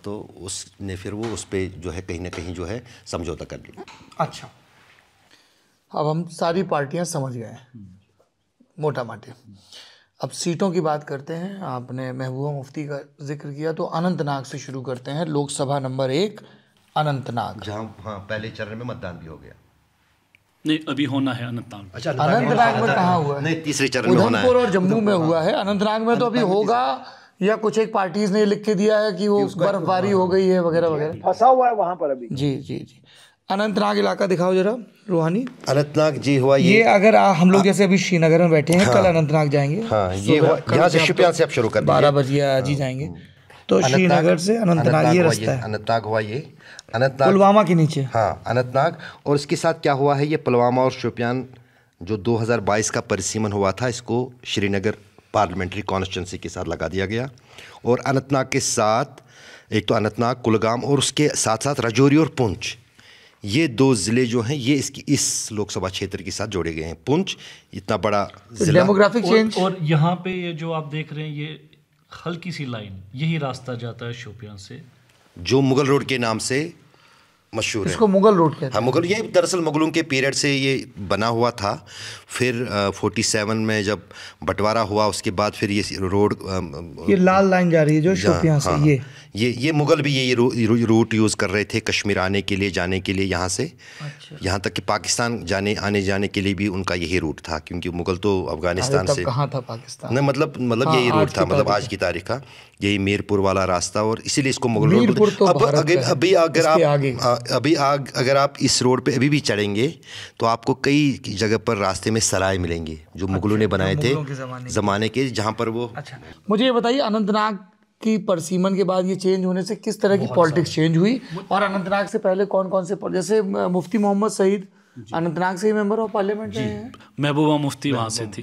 तो उसने फिर वो उस पर जो है कहीं ना कहीं जो है समझौता कर लिया। अच्छा, अब हम सारी पार्टियां समझ गए मोटा माटी। अब सीटों की बात करते हैं। आपने महबूबा मुफ्ती का जिक्र किया, तो अनंतनाग से शुरू करते हैं। लोकसभा नंबर 1 अनंतनाग, जहाँ पहले चरण में मतदान भी हो गया। नहीं, अभी होना है अनंतनाग। अच्छा, अनंतनाग में कहाँ हुआ है? नहीं, तीसरे चरण में होना है। उधमपुर और जम्मू में हुआ है। अनंतनाग में तो अभी होगा, या कुछ एक पार्टीज ने लिख के दिया है कि वो बर्फबारी हो गई है वगैरह वगैरह, फंसा हुआ है वहां पर अभी। जी जी जी। अनंतनाग इलाका दिखाओ जरा रूहानी। अनंतनाग जी हुआ ये अगर हम लोग जैसे अभी श्रीनगर में बैठे हैं, कल अनंतनाग जाएंगे। हाँ, ये हुआ यहाँ से शोपियां से आप शुरू कर 12 बजे आज ही जाएंगे, तो श्रीनगर से अनंतनाग ये रास्ता है। अनंतनाग हुआ ये, अनंतनाग पुलवामा के नीचे। हाँ, अनंतनाग। और इसके साथ क्या हुआ है, ये पुलवामा और शोपियान जो 2022 का परिसीमन हुआ था, इसको श्रीनगर पार्लियामेंट्री कॉन्स्टिट्यूंसी के साथ लगा दिया गया। और अनंतनाग के साथ एक तो अनंतनाग, कुलगाम और उसके साथ साथ राजौरी और पुंछ, ये 2 ज़िले जो हैं ये इस लोकसभा क्षेत्र के साथ जोड़े गए हैं। पुंछ इतना बड़ा ज़िला। Demographic change. और यहाँ पे ये जो आप देख रहे हैं, ये हल्की सी लाइन, यही रास्ता जाता है शोपियां से, जो मुगल रोड के नाम से मशहूर है। इसको मुगल रोड कहते हैं। हाँ, मुगल, ये दरअसल मुगलों के पीरियड से ये बना हुआ था। फिर 47 में जब बंटवारा हुआ, उसके बाद फिर ये रोड, ये लाल लाइन जा रही है जो शोपियां से। हाँ, ये मुगल भी ये रूट यूज़ कर रहे थे कश्मीर आने के लिए, जाने के लिए यहाँ से। अच्छा। यहाँ तक कि पाकिस्तान आने जाने के लिए भी उनका यही रूट था, क्योंकि मुगल तो अफगानिस्तान से। कहाँ था पाकिस्तान? नहीं, मतलब हाँ, यही रूट था, मतलब आज की तारीख का यही मीरपुर वाला रास्ता, और इसीलिए इसको मुगल रोड। अगर आप इस रोड पे अभी भी चढ़ेंगे तो आपको कई जगह पर रास्ते में सराय मिलेंगे जो मुगलों ने बनाए थे ज़माने के, जहाँ पर वो। अच्छा, मुझे ये बताइए, अनंतनाग की परसीमन के बाद ये चेंज होने से किस तरह की पॉलिटिक्स चेंज हुई, और अनंतनाग से पहले कौन कौन से, जैसे मुफ्ती मोहम्मद सईद अनंतनाग से ही मेंबर ऑफ पार्लियामेंट रहे हैं। महबूबा मुफ्ती वहाँ से थी,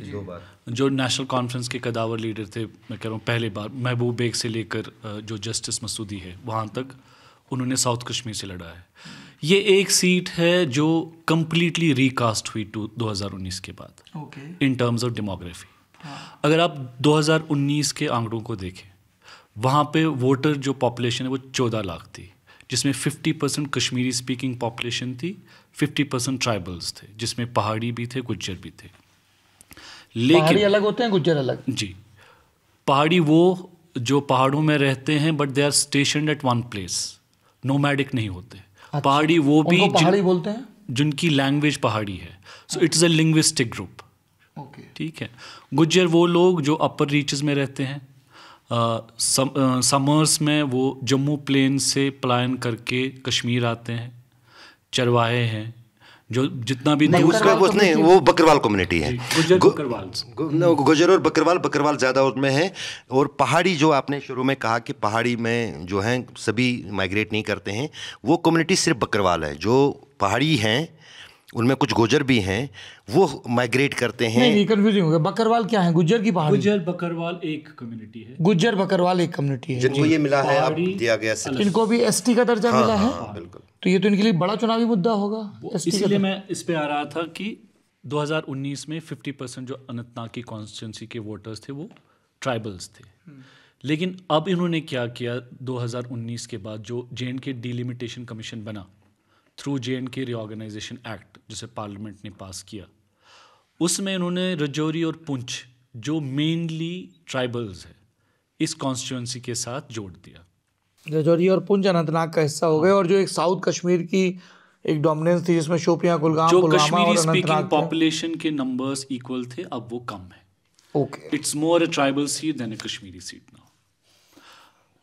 जो नेशनल कॉन्फ्रेंस के कदावर लीडर थे। मैं कह रहा हूँ पहले बार महबूब बेग से लेकर जो जस्टिस मसूदी है वहाँ तक उन्होंने साउथ कश्मीर से लड़ा है। ये एक सीट है जो कम्प्लीटली रिकास्ट हुई 2019 के बाद इन टर्म्स ऑफ डेमोग्राफी। अगर आप 2019 के आंकड़ों को देखें, वहाँ पे वोटर जो पॉपुलेशन है वो 14 लाख थी, जिसमें 50% कश्मीरी स्पीकिंग पॉपुलेशन थी, 50% ट्राइबल्स थे, जिसमें पहाड़ी भी थे, गुज्जर भी थे। लेकिन पहाड़ी अलग होते हैं, गुज्जर अलग। जी, पहाड़ी वो जो पहाड़ों में रहते हैं but they are stationed at one place, nomadic नहीं होते। अच्छा, पहाड़ी वो भी पहाड़ी बोलते हैं जिनकी लैंग्वेज पहाड़ी है, so it is a linguistic group. ठीक है। गुज्जर वो लोग जो अपर रीचेस में रहते हैं, समर्स में वो जम्मू प्लेन से पलायन करके कश्मीर आते हैं, चरवाहे हैं, जो जितना भी वो बकरवाल कम्युनिटी है, गुजर और बकरवाल ज़्यादा उसमें है। और पहाड़ी जो आपने शुरू में कहा कि पहाड़ी में जो हैं सभी माइग्रेट नहीं करते हैं, वो कम्युनिटी सिर्फ बकरवाल है। जो पहाड़ी हैं उनमें कुछ गुजर भी हैं, वो माइग्रेट करते हैं। नहीं, कंफ्यूजिंग हो गया। बकरवाल क्या है? गुज्जर की पहाड़ी? गुज्जर बकरवाल एक कम्युनिटी है। गुज्जर बकरवाल एक कम्युनिटी है जिनको ये मिला है, अब दिया गया। इनको भी एसटी का दर्जा मिला है। बिल्कुल। तो ये तो इनके लिए बड़ा चुनावी मुद्दा होगा। इसलिए मैं इस पे आ रहा था कि 2019 में 50% जो अनंतनाग की कॉन्स्टिट्यूंसी के वोटर्स थे वो ट्राइबल्स थे। लेकिन अब इन्होंने क्या किया, 2019 के बाद जो J&K डिलिमिटेशन कमीशन बना थ्रू J&K रीऑर्गेनाइजेशन एक्ट, जिसे पार्लियामेंट ने पास किया, उसमें इन्होंने राजौरी और पुंछ जो मेनली ट्राइबल्स है इस कॉन्स्टिट्यूंसी के साथ जोड़ दिया। राजौरी और पुंछ अनंतनाग का हिस्सा हो गए, और जो एक साउथ कश्मीर की एक डोमिनेंस थी जिसमें शोपियां, कुलगाम, जो पुलवामा कश्मीरी और स्पीकिंग पॉपुलेशन के नंबर्स इक्वल थे, अब वो कम है। Okay, it's more a tribal seat than a Kashmiri seat now.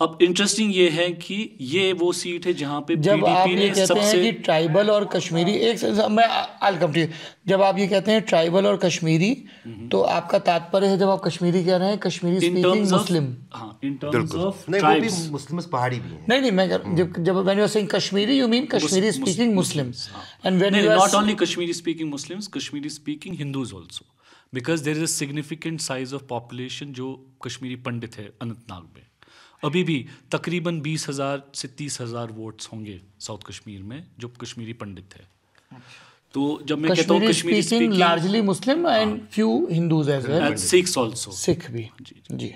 अब इंटरेस्टिंग ये है कि ये वो सीट है जहां पे जब आप PDP ये ने कहते हैं सबसे कि ट्राइबल और कश्मीरी, मैं I'll come to you। जब आप ये कहते हैं ट्राइबल और कश्मीरी, तो आपका तात्पर्य है, जब आप कश्मीरी कह रहे हैं, कश्मीरी स्पीकिंग मुस्लिम? हाँ, इन टर्म्स ऑफ नहीं, वो भी मुस्लिम पहाड़ी भी हैं। नहीं, मैं जब when you are saying Kashmiri, you mean Kashmiri speaking Muslims, and when you are not only Kashmiri speaking Muslims, Kashmiri speaking Hindus also, because there is a significant size of population जो कश्मीरी पंडित है अनंतनाग में। अभी भी तकरीबन 20,000 से 30,000 वोट्स होंगे साउथ कश्मीर में जो कश्मीरी पंडित है। तो जब मैं कहता हूँ Kashmiri speaking largely Muslim and few Hindus as well, Sikhs also, Sikh भी। जी,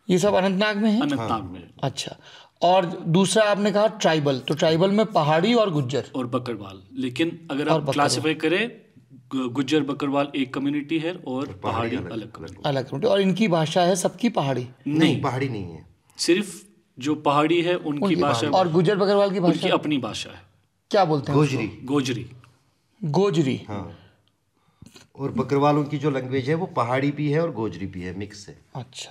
ये सब अनंतनाग में है। अनंतनाग में। अच्छा, और दूसरा आपने कहा ट्राइबल, तो ट्राइबल में पहाड़ी और गुज्जर और बकरवाल। लेकिन अगर आप क्लासिफाई करें गुज्जर बकरवाल एक कम्युनिटी है और पहाड़ी अलग कम्युनिटी। अलग कम्युनिटी। और इनकी भाषा है सबकी पहाड़ी? नहीं, पहाड़ी नहीं है, सिर्फ जो पहाड़ी है उनकी भाषा। और गुज्जर बकरवाल की भाषा उनकी अपनी भाषा है। क्या बोलते हैं? गोजरी। गोजरी। गोजरी, हाँ। और बकरवालों की जो लैंग्वेज है वो पहाड़ी भी है और गोजरी भी है, मिक्स है। अच्छा,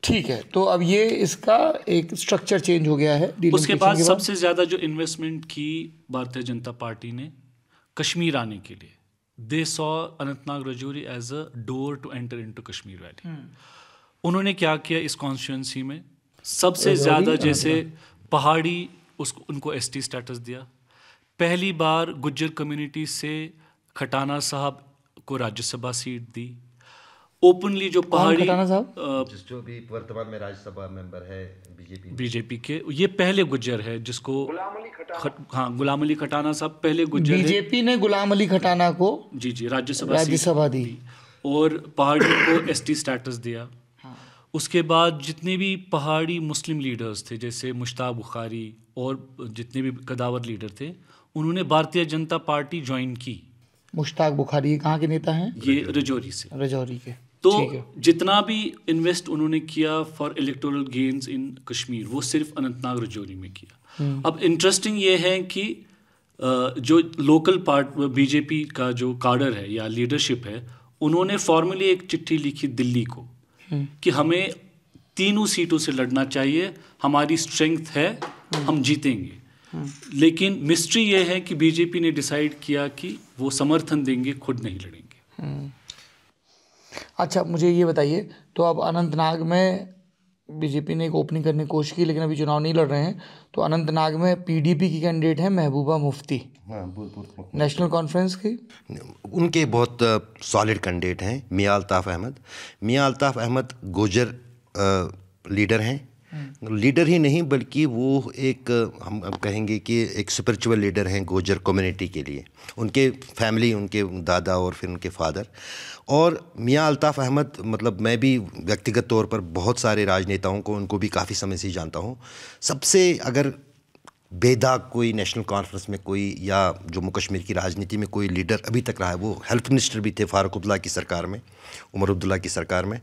ठीक है। तो अब ये इसका एक स्ट्रक्चर चेंज हो गया है। उसके बाद सबसे ज्यादा जो इन्वेस्टमेंट की भारतीय जनता पार्टी ने कश्मीर आने के लिए, they saw Anantnag Rajouri as a door to enter into Kashmir valley. उन्होंने क्या किया इस कॉन्स्टिट्यूंसी में, सबसे ज्यादा जैसे पहाड़ी उनको एसटी स्टेटस दिया। पहली बार गुज्जर कम्युनिटी से खटाना साहब को राज्यसभा सीट दी। ओपनली जो पहाड़ी खटाना साहब जो भी वर्तमान में राज्यसभा मेंबर है बीजेपी के, ये पहले गुज्जर है जिसको गुलाम अली खटाना साहब पहले गुज्जर। बीजेपी ने गुलाम अली खटाना को जी राज्यसभा दी और पहाड़ी को एसटी स्टेटस दिया। उसके बाद जितने भी पहाड़ी मुस्लिम लीडर्स थे जैसे मुश्ताक बुखारी और जितने भी कदावर लीडर थे, उन्होंने भारतीय जनता पार्टी ज्वाइन की। मुश्ताक बुखारी कहाँ के नेता हैं? ये रजौरी से, रजौरी के। तो जितना भी इन्वेस्ट उन्होंने किया फॉर इलेक्टोरल गेन्स इन कश्मीर, वो सिर्फ अनंतनाग रजौरी में किया। अब इंटरेस्टिंग ये है कि जो लोकल बीजेपी का जो काडर है या लीडरशिप है, उन्होंने फॉर्मली एक चिट्ठी लिखी दिल्ली को कि हमें तीनों सीटों से लड़ना चाहिए, हमारी स्ट्रेंथ है, हम जीतेंगे। लेकिन मिस्ट्री ये है कि बीजेपी ने डिसाइड किया कि वो समर्थन देंगे, खुद नहीं लड़ेंगे। अच्छा, मुझे ये बताइए, तो अब अनंतनाग में बीजेपी ने एक ओपनिंग करने की कोशिश की लेकिन अभी चुनाव नहीं लड़ रहे हैं, तो अनंतनाग में पीडीपी की कैंडिडेट है महबूबा मुफ्ती। हाँ, नेशनल कॉन्फ्रेंस की उनके बहुत सॉलिड कैंडिडेट हैं मियां अल्ताफ़ अहमद। मियां अल्ताफ़ अहमद गुजर लीडर हैं, लीडर ही नहीं बल्कि वो एक हम कहेंगे कि एक स्पिरिचुअल लीडर हैं गुजर कम्युनिटी के लिए। उनके फैमिली, उनके दादा और फिर उनके फादर। और मियां अल्ताफ़ अहमद, मतलब मैं भी व्यक्तिगत तौर पर बहुत सारे राजनेताओं को, उनको भी काफ़ी समय से जानता हूँ। सबसे अगर बेदाग कोई नेशनल कॉन्फ्रेंस में कोई या जम्मू कश्मीर की राजनीति में कोई लीडर अभी तक रहा है, वो हेल्थ मिनिस्टर भी थे फारूक अब्दुल्ला की सरकार में, उमर अब्दुल्ला की सरकार में।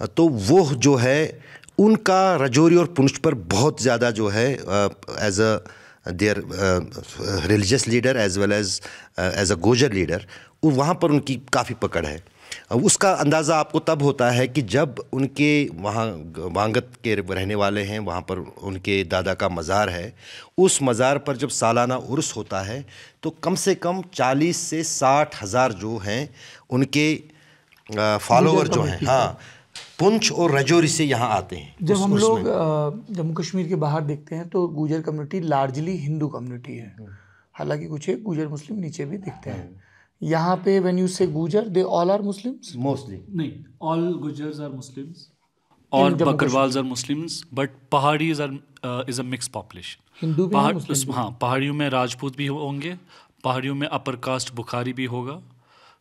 तो वो जो है उनका रजौरी और पुंछ पर बहुत ज़्यादा जो है as a their religious leader as well as a Gujjar leader, वहाँ पर उनकी काफ़ी पकड़ है। उसका अंदाज़ा आपको तब होता है कि जब उनके वहाँ वांगत के रहने वाले हैं, वहाँ पर उनके दादा का मज़ार है। उस मज़ार पर जब सालाना उर्स होता है तो कम से कम 40 से 60 हज़ार जो हैं उनके फॉलोवर जो हैं, हाँ, पुंछ और रजौरी से यहाँ आते हैं। जब हम लोग जम्मू कश्मीर के बाहर देखते हैं तो गुजर कम्युनिटी लार्जली हिंदू कम्युनिटी है, हालांकि कुछ एक गुजर मुस्लिम नीचे भी दिखते हैं। यहाँ पे when you say Gujjar, they all are Muslims? Mostly नहीं, ऑल गुजर्स आर मुस्लिम्स और Bakarwals are Muslims, but Paharis are is a mix population. हिंदू भी हैं, मुस्लिम भी? हाँ, पहाड़ियों में राजपूत भी होंगे, पहाड़ियों में अपर कास्ट बुखारी भी होगा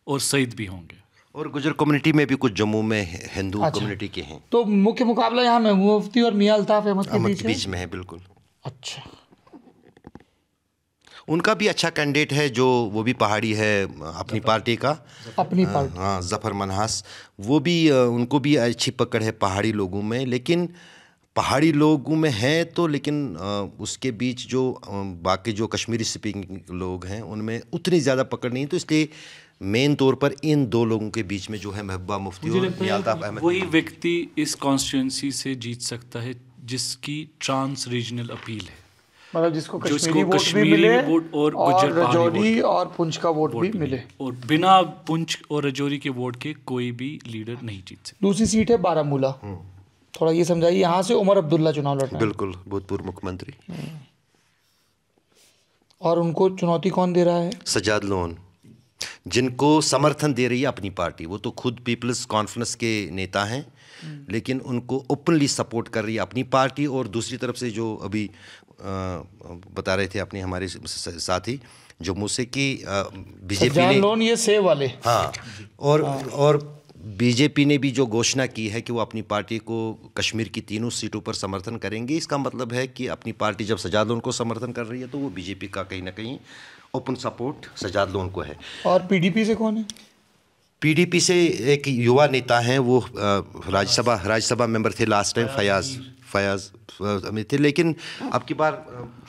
और सईद भी होंगे। और गुजर कम्युनिटी में भी कुछ जम्मू में हिंदू कम्युनिटी के हैं। तो मुख्य मुकाबला यहाँ महबूबा मुफ्ती और मियां अल्ताफ़ अहमद के बीच में है। बिल्कुल। अच्छा, उनका भी अच्छा कैंडिडेट है जो वो भी पहाड़ी है, अपनी पार्टी का, अपनी पार्टी, हाँ, जफ़र मनहास। वो भी उनको भी अच्छी पकड़ है पहाड़ी लोगों में, लेकिन पहाड़ी लोगों में है तो, लेकिन उसके बीच जो बाकी जो कश्मीरी स्पीकिंग लोग हैं उनमें उतनी ज़्यादा पकड़ नहीं, तो इसलिए मेन तौर पर इन दो लोगों के बीच में जो है महबूबा मुफ्ती और मियां अल्ताफ़ अहमद, वही व्यक्ति इस कॉन्स्टिट्यूंसी से जीत सकता है जिसकी ट्रांस रीजनल अपील है, मतलब जिसको कश्मीरी वोट भी मिले और रजौरी और पुंछ का वोट भी मिले, और बिना पुंछ और रजौरी के वोट के कोई भी लीडर नहीं जीत सकता। दूसरी सीट है बारामूला, थोड़ा ये समझाइए। यहाँ से उमर अब्दुल्ला चुनाव लड़ रहे हैं। बिल्कुल, भूतपूर्व मुख्यमंत्री। और उनको चुनौती कौन दे रहा है? सजाद लोन, जिनको समर्थन दे रही है अपनी पार्टी। वो तो खुद पीपल्स कॉन्फ्रेंस के नेता हैं, लेकिन उनको ओपनली सपोर्ट कर रही है अपनी पार्टी। और दूसरी तरफ से जो अभी बता रहे थे अपने हमारे साथी जम्मू से कि बीजेपी ने लोन, ये सेव वाले, हाँ, और बीजेपी ने भी जो घोषणा की है कि वो अपनी पार्टी को कश्मीर की तीनों सीटों पर समर्थन करेंगे, इसका मतलब है कि अपनी पार्टी जब सजाद लोन को समर्थन कर रही है तो वो बीजेपी का कहीं ना कहीं ओपन सपोर्ट सजाद लोन को है। और पीडीपी से कौन है? पीडीपी से एक युवा नेता हैं, वो राज्यसभा मेंबर थे लास्ट टाइम, फयाज में थे, लेकिन अब की बार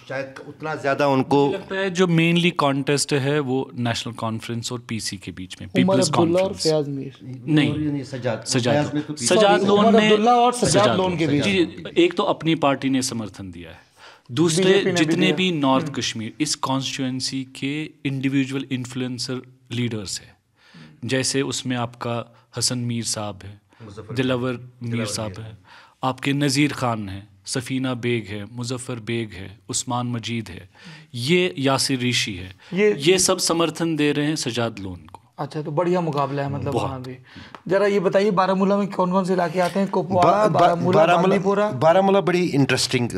शायद उतना ज़्यादा उनको लगता है जो मेनली कॉन्टेस्ट है वो नेशनल कॉन्फ्रेंस और पीसी के बीच में, उमर पीपल्स अब्दुल्ला और कॉन्फ्रेंस। फयाज मीर। नहीं, सजाद सजाद लोन उमर ने, अब्दुल्ला और सजाद लोन के बीच। जी, एक तो अपनी पार्टी ने समर्थन दिया है, दूसरे बीजेपी ने भी जितने दिया। भी नॉर्थ कश्मीर इस कॉन्स्टिट्यूएंसी के इंडिविजुअल इन्फ्लुएंसर लीडर्स है, जैसे उसमें आपका हसन मीर साहब है, दिलवर मीर साहब है, आपके नज़ीर खान है, सफ़ीना बेग है, मुजफ्फर बेग है, उस्मान मजीद है, ये यासिर ऋषि है, ये सब समर्थन दे रहे हैं सजाद लोन को। अच्छा, तो बढ़िया मुकाबला है मतलब वहाँ भी। जरा ये बताइए बारामूला में कौन कौन से इलाके आते हैं? कुपवाड़ा, बारामूला, बारामूला बड़ी इंटरेस्टिंग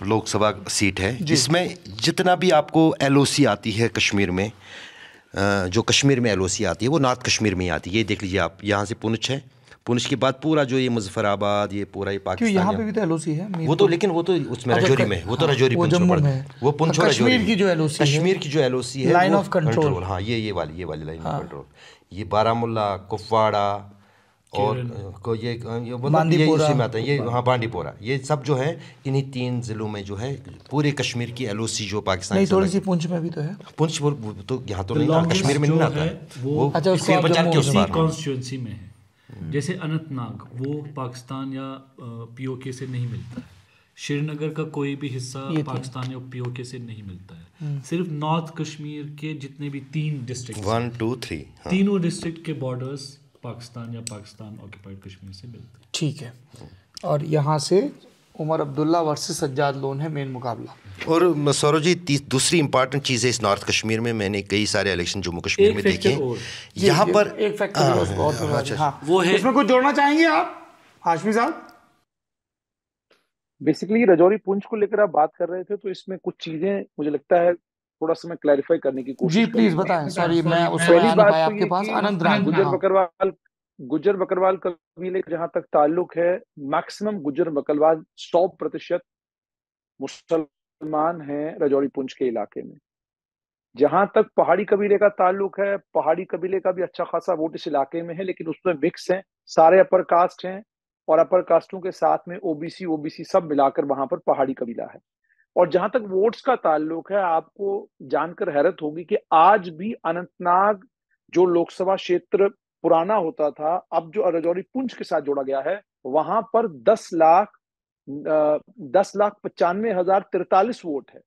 लोकसभा सीट है, जिसमें जितना भी आपको एलओसी आती है कश्मीर में, जो कश्मीर में एलओसी आती है वो नॉर्थ कश्मीर में ही आती है। ये देख लीजिए आप, यहाँ से पुंछ है, पुंछ के बाद पूरा जो ये मुजफ्फराबाद, ये पूरा ये पाकिस्तान, यहाँ पे भी तो एलओसी है वो तो, लेकिन वो तो उसमें रजौरी में, वो तो रजौरी पुंछ में पड़ता है, वो पुंछ और रजौरी। कश्मीर की जो एलओसी है, कश्मीर की जो एलओसी है, लाइन ऑफ कंट्रोल, हाँ, ये वाली लाइन ऑफ कंट्रोल, ये बारामूला, कुपवाड़ा और ये इसी में आता है, ये हाँ बांडीपोरा, ये सब जो है इन्हीं 3 जिलों में जो है पूरे कश्मीर की एलओसी जो पाकिस्तान नहीं, थोड़ी सी पुंछ में भी तो है। पुंछ तो यहाँ तो नहीं, कश्मीर में नहीं आता है वो। अच्छा, उसको आप जम्मू कॉन्स्टिट्यूएंसी में है। जैसे अनंतनाग वो पाकिस्तान या पीओके से नहीं मिलता है, श्रीनगर का कोई भी हिस्सा पाकिस्तान या पीओके से नहीं मिलता है, सिर्फ नॉर्थ कश्मीर के जितने भी 3 डिस्ट्रिक्ट, 1 2 3 तीनों डिस्ट्रिक्ट के बॉर्डर्स पाकिस्तान या पाकिस्तान ऑक्यूपाइड कश्मीर से मिलते हैं। ठीक है, और यहाँ से उमर अब्दुल्ला वर्सेस सज्जाद लोन है मेन मुकाबला। और सौरभ जी, दूसरी इंपॉर्टेंट चीज़ है इस नॉर्थ कश्मीर में, मैंने कई सारे इलेक्शन जम्मू कश्मीर में देखे, यहाँ पर एक फैक्टर वो है, इसमें कुछ जोड़ना चाहेंगे आप हाशमी साहब? बेसिकली रजौरी पुंछ को लेकर आप बात कर रहे थे, तो इसमें कुछ चीजें मुझे लगता है थोड़ा सा मैं क्लैरिफाई करने की कोशिश। जी प्लीज बताएं, सॉरी मैं उस समय आ नहीं पाया आपके पास। अनंतनाग गुज्जर बकरवाल कबीले का जहां तक ताल्लुक है, मैक्सिमम गुज्जर बकरवाल 100% मुसलमान हैं रजौरी पुंछ के इलाके में। जहां तक पहाड़ी कबीले का ताल्लुक है, पहाड़ी कबीले का भी अच्छा खासा वोट इस इलाके में है, लेकिन उसमें मिक्स है, सारे अपर कास्ट हैं और अपर कास्टों के साथ में ओबीसी सब मिलाकर वहां पर पहाड़ी कबीला है। और जहां तक वोट्स का ताल्लुक है, आपको जानकर हैरत होगी कि आज भी अनंतनाग जो लोकसभा क्षेत्र पुराना होता था, अब जो रजौरी पुंछ के साथ जोड़ा गया है, वहां पर 10,95,043 वोट है,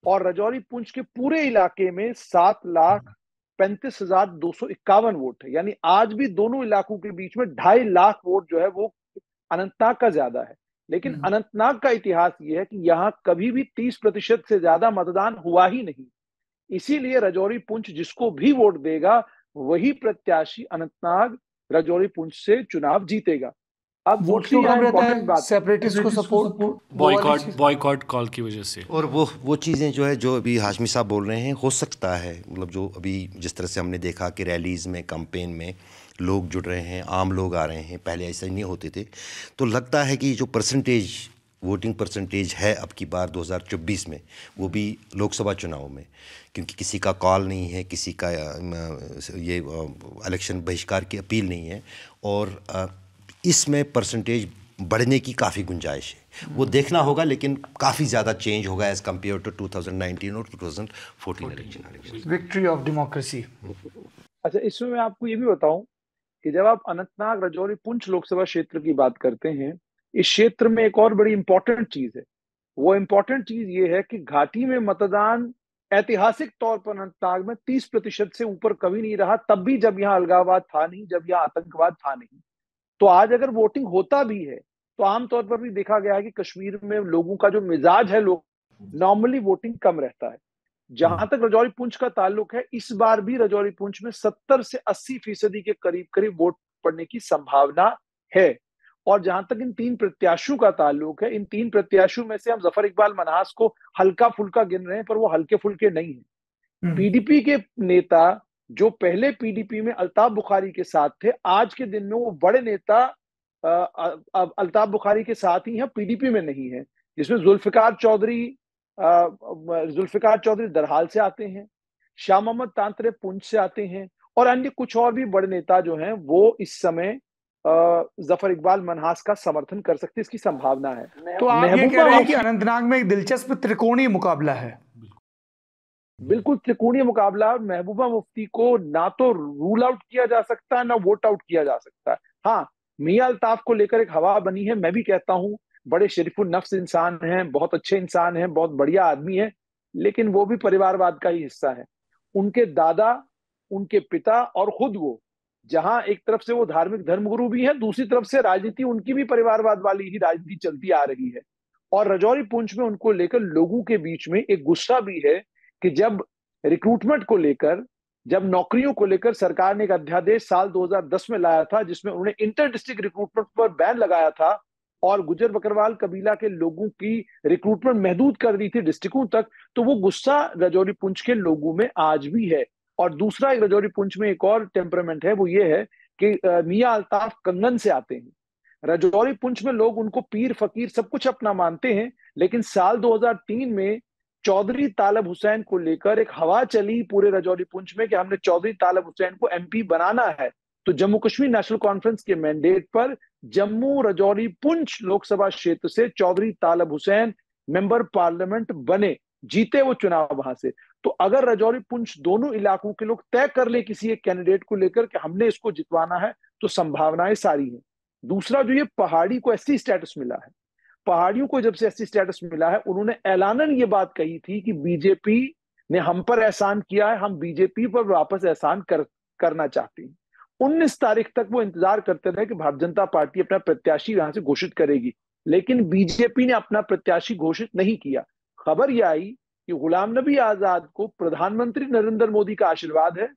और रजौरी पुंछ के पूरे इलाके में 7,35,251 वोट है। यानी आज भी दोनों इलाकों के बीच में 2.5 लाख वोट जो है वो अनंतनाग का ज्यादा है। लेकिन अनंतनाग का इतिहास ये है कि यहां कभी भी 30% से ज्यादा मतदान हुआ ही नहीं। इसीलिए रजौरी पुंछ जिसको भी वोट देगा वही प्रत्याशी अनंतनाग रजौरी पुंछ से चुनाव जीतेगा। अब वोट क्यों कम रहता है? सेपरेटिस्ट को सपोर्ट, बॉयकॉट कॉल की वजह से। और वो चीज़ें जो है, जो अभी हाशमी साहब बोल रहे हैं, हो सकता है मतलब जो अभी जिस तरह से हमने देखा कि रैलीज़ में, कैंपेन में लोग जुड़ रहे हैं, आम लोग आ रहे हैं, पहले ऐसा नहीं होते थे, तो लगता है कि जो वोटिंग परसेंटेज है अब की बार 2024 में, वो भी लोकसभा चुनाव में, क्योंकि किसी का कॉल नहीं है, किसी का ये इलेक्शन बहिष्कार की अपील नहीं है, और इसमें परसेंटेज बढ़ने की काफ़ी गुंजाइश है। वो देखना होगा, लेकिन काफ़ी ज़्यादा चेंज होगा एज़ कम्पेयर टू 2019 और 2014 इलेक्शन। Victory of democracy. अच्छा, इसमें मैं आपको ये भी बताऊं कि जब आप अनंतनाग रजौरी पुंछ लोकसभा क्षेत्र की बात करते हैं, इस क्षेत्र में एक और बड़ी इंपॉर्टेंट चीज है। वो इंपॉर्टेंट चीज ये है कि घाटी में मतदान ऐतिहासिक तौर पर अनंतनाग में 30% से ऊपर कभी नहीं रहा, तब भी जब यहाँ अलगाववाद था नहीं, जब यहाँ आतंकवाद था नहीं। तो आज अगर वोटिंग होता भी है तो आमतौर पर भी देखा गया है कि कश्मीर में लोगों का जो मिजाज है, लोग नॉर्मली वोटिंग कम रहता है। जहां तक रजौरी पुंछ का ताल्लुक है, इस बार भी रजौरी पुंछ में 70 से 80% के करीब वोट पड़ने की संभावना है। और जहां तक इन 3 प्रत्याशियों का ताल्लुक है, इन 3 प्रत्याशियों में से हम जफर इकबाल मन्हास को हल्का फुल्का गिन रहे हैं, पर वो हल्के फुल्के नहीं है। पीडीपी के नेता जो पहले पीडीपी में अल्ताफ बुखारी के साथ थे, आज के दिन में वो बड़े नेता अल्ताफ बुखारी के साथ ही हैं, पीडीपी में नहीं है। जिसमें जुल्फिकार चौधरी दरहाल से आते हैं, शाह मोहम्मद तांतरे पुंछ से आते हैं, और अन्य कुछ और भी बड़े नेता जो हैं वो इस समय जफर इकबाल मनहास का समर्थन कर सकते, इसकी संभावना है। तो आप ये कह रहे हैं कि अनंतनाग में एक दिलचस्प त्रिकोणीय मुकाबला है। बिल्कुल त्रिकोणीय मुकाबला। महबूबा मुफ्ती को ना तो रूल आउट किया जा सकता है, ना वोट आउट किया जा सकता है। हाँ, मियां अल्ताफ को लेकर एक हवा बनी है। मैं भी कहता हूं बड़े शरीफुल नफ्स इंसान हैं, बहुत अच्छे इंसान हैं, बहुत बढ़िया आदमी है, लेकिन वो भी परिवारवाद का ही हिस्सा है। उनके दादा, उनके पिता और खुद वो, जहां एक तरफ से वो धार्मिक धर्मगुरु भी हैं, दूसरी तरफ से राजनीति उनकी भी परिवारवाद वाली ही राजनीति चलती आ रही है। और रजौरी पुंछ में उनको लेकर लोगों के बीच में एक गुस्सा भी है कि जब रिक्रूटमेंट को लेकर, जब नौकरियों को लेकर सरकार ने एक अध्यादेश साल 2010 में लाया था जिसमें उन्होंने इंटर डिस्ट्रिक्ट रिक्रूटमेंट पर बैन लगाया था और गुज्जर बकरवाल कबीला के लोगों की रिक्रूटमेंट महदूद कर दी थी डिस्ट्रिक्टों तक, तो वो गुस्सा रजौरी पुंछ के लोगों में आज भी है। और दूसरा एक रजौरी पुंछ में एक और टेम्परामेंट है, वो ये है कि मियां अल्ताफ कंगन से आते हैं। रजौरी पुंछ में लोग उनको पीर फकीर सब कुछ अपना मानते हैं, लेकिन साल 2003 में चौधरी तालब हुसैन को लेकर एक हवा चली पूरे रजौरी पुंछ में कि हमने चौधरी तालब हुसैन को एमपी बनाना है। तो जम्मू कश्मीर नेशनल कॉन्फ्रेंस के मैंडेट पर जम्मू रजौरी पुंछ लोकसभा क्षेत्र से चौधरी तालब हुसैन मेंबर पार्लियामेंट बने, जीते वो चुनाव वहां से। तो अगर रजौरी पुंछ दोनों इलाकों के लोग तय कर ले किसी एक कैंडिडेट को लेकर कि हमने इसको जितवाना है, तो संभावनाएं सारी हैं। दूसरा, जो ये पहाड़ी को एससी स्टेटस मिला है, पहाड़ियों को जब से एससी स्टेटस मिला है, उन्होंने ऐलानन ये बात कही थी कि बीजेपी ने हम पर एहसान किया है, हम बीजेपी पर वापस एहसान करना चाहते हैं। 19 तारीख तक वो इंतजार करते रहे कि भारतीय जनता पार्टी अपना प्रत्याशी यहां से घोषित करेगी, लेकिन बीजेपी ने अपना प्रत्याशी घोषित नहीं किया। खबर यह आई कि गुलाम नबी आजाद को प्रधानमंत्री नरेंद्र मोदी का आशीर्वाद है,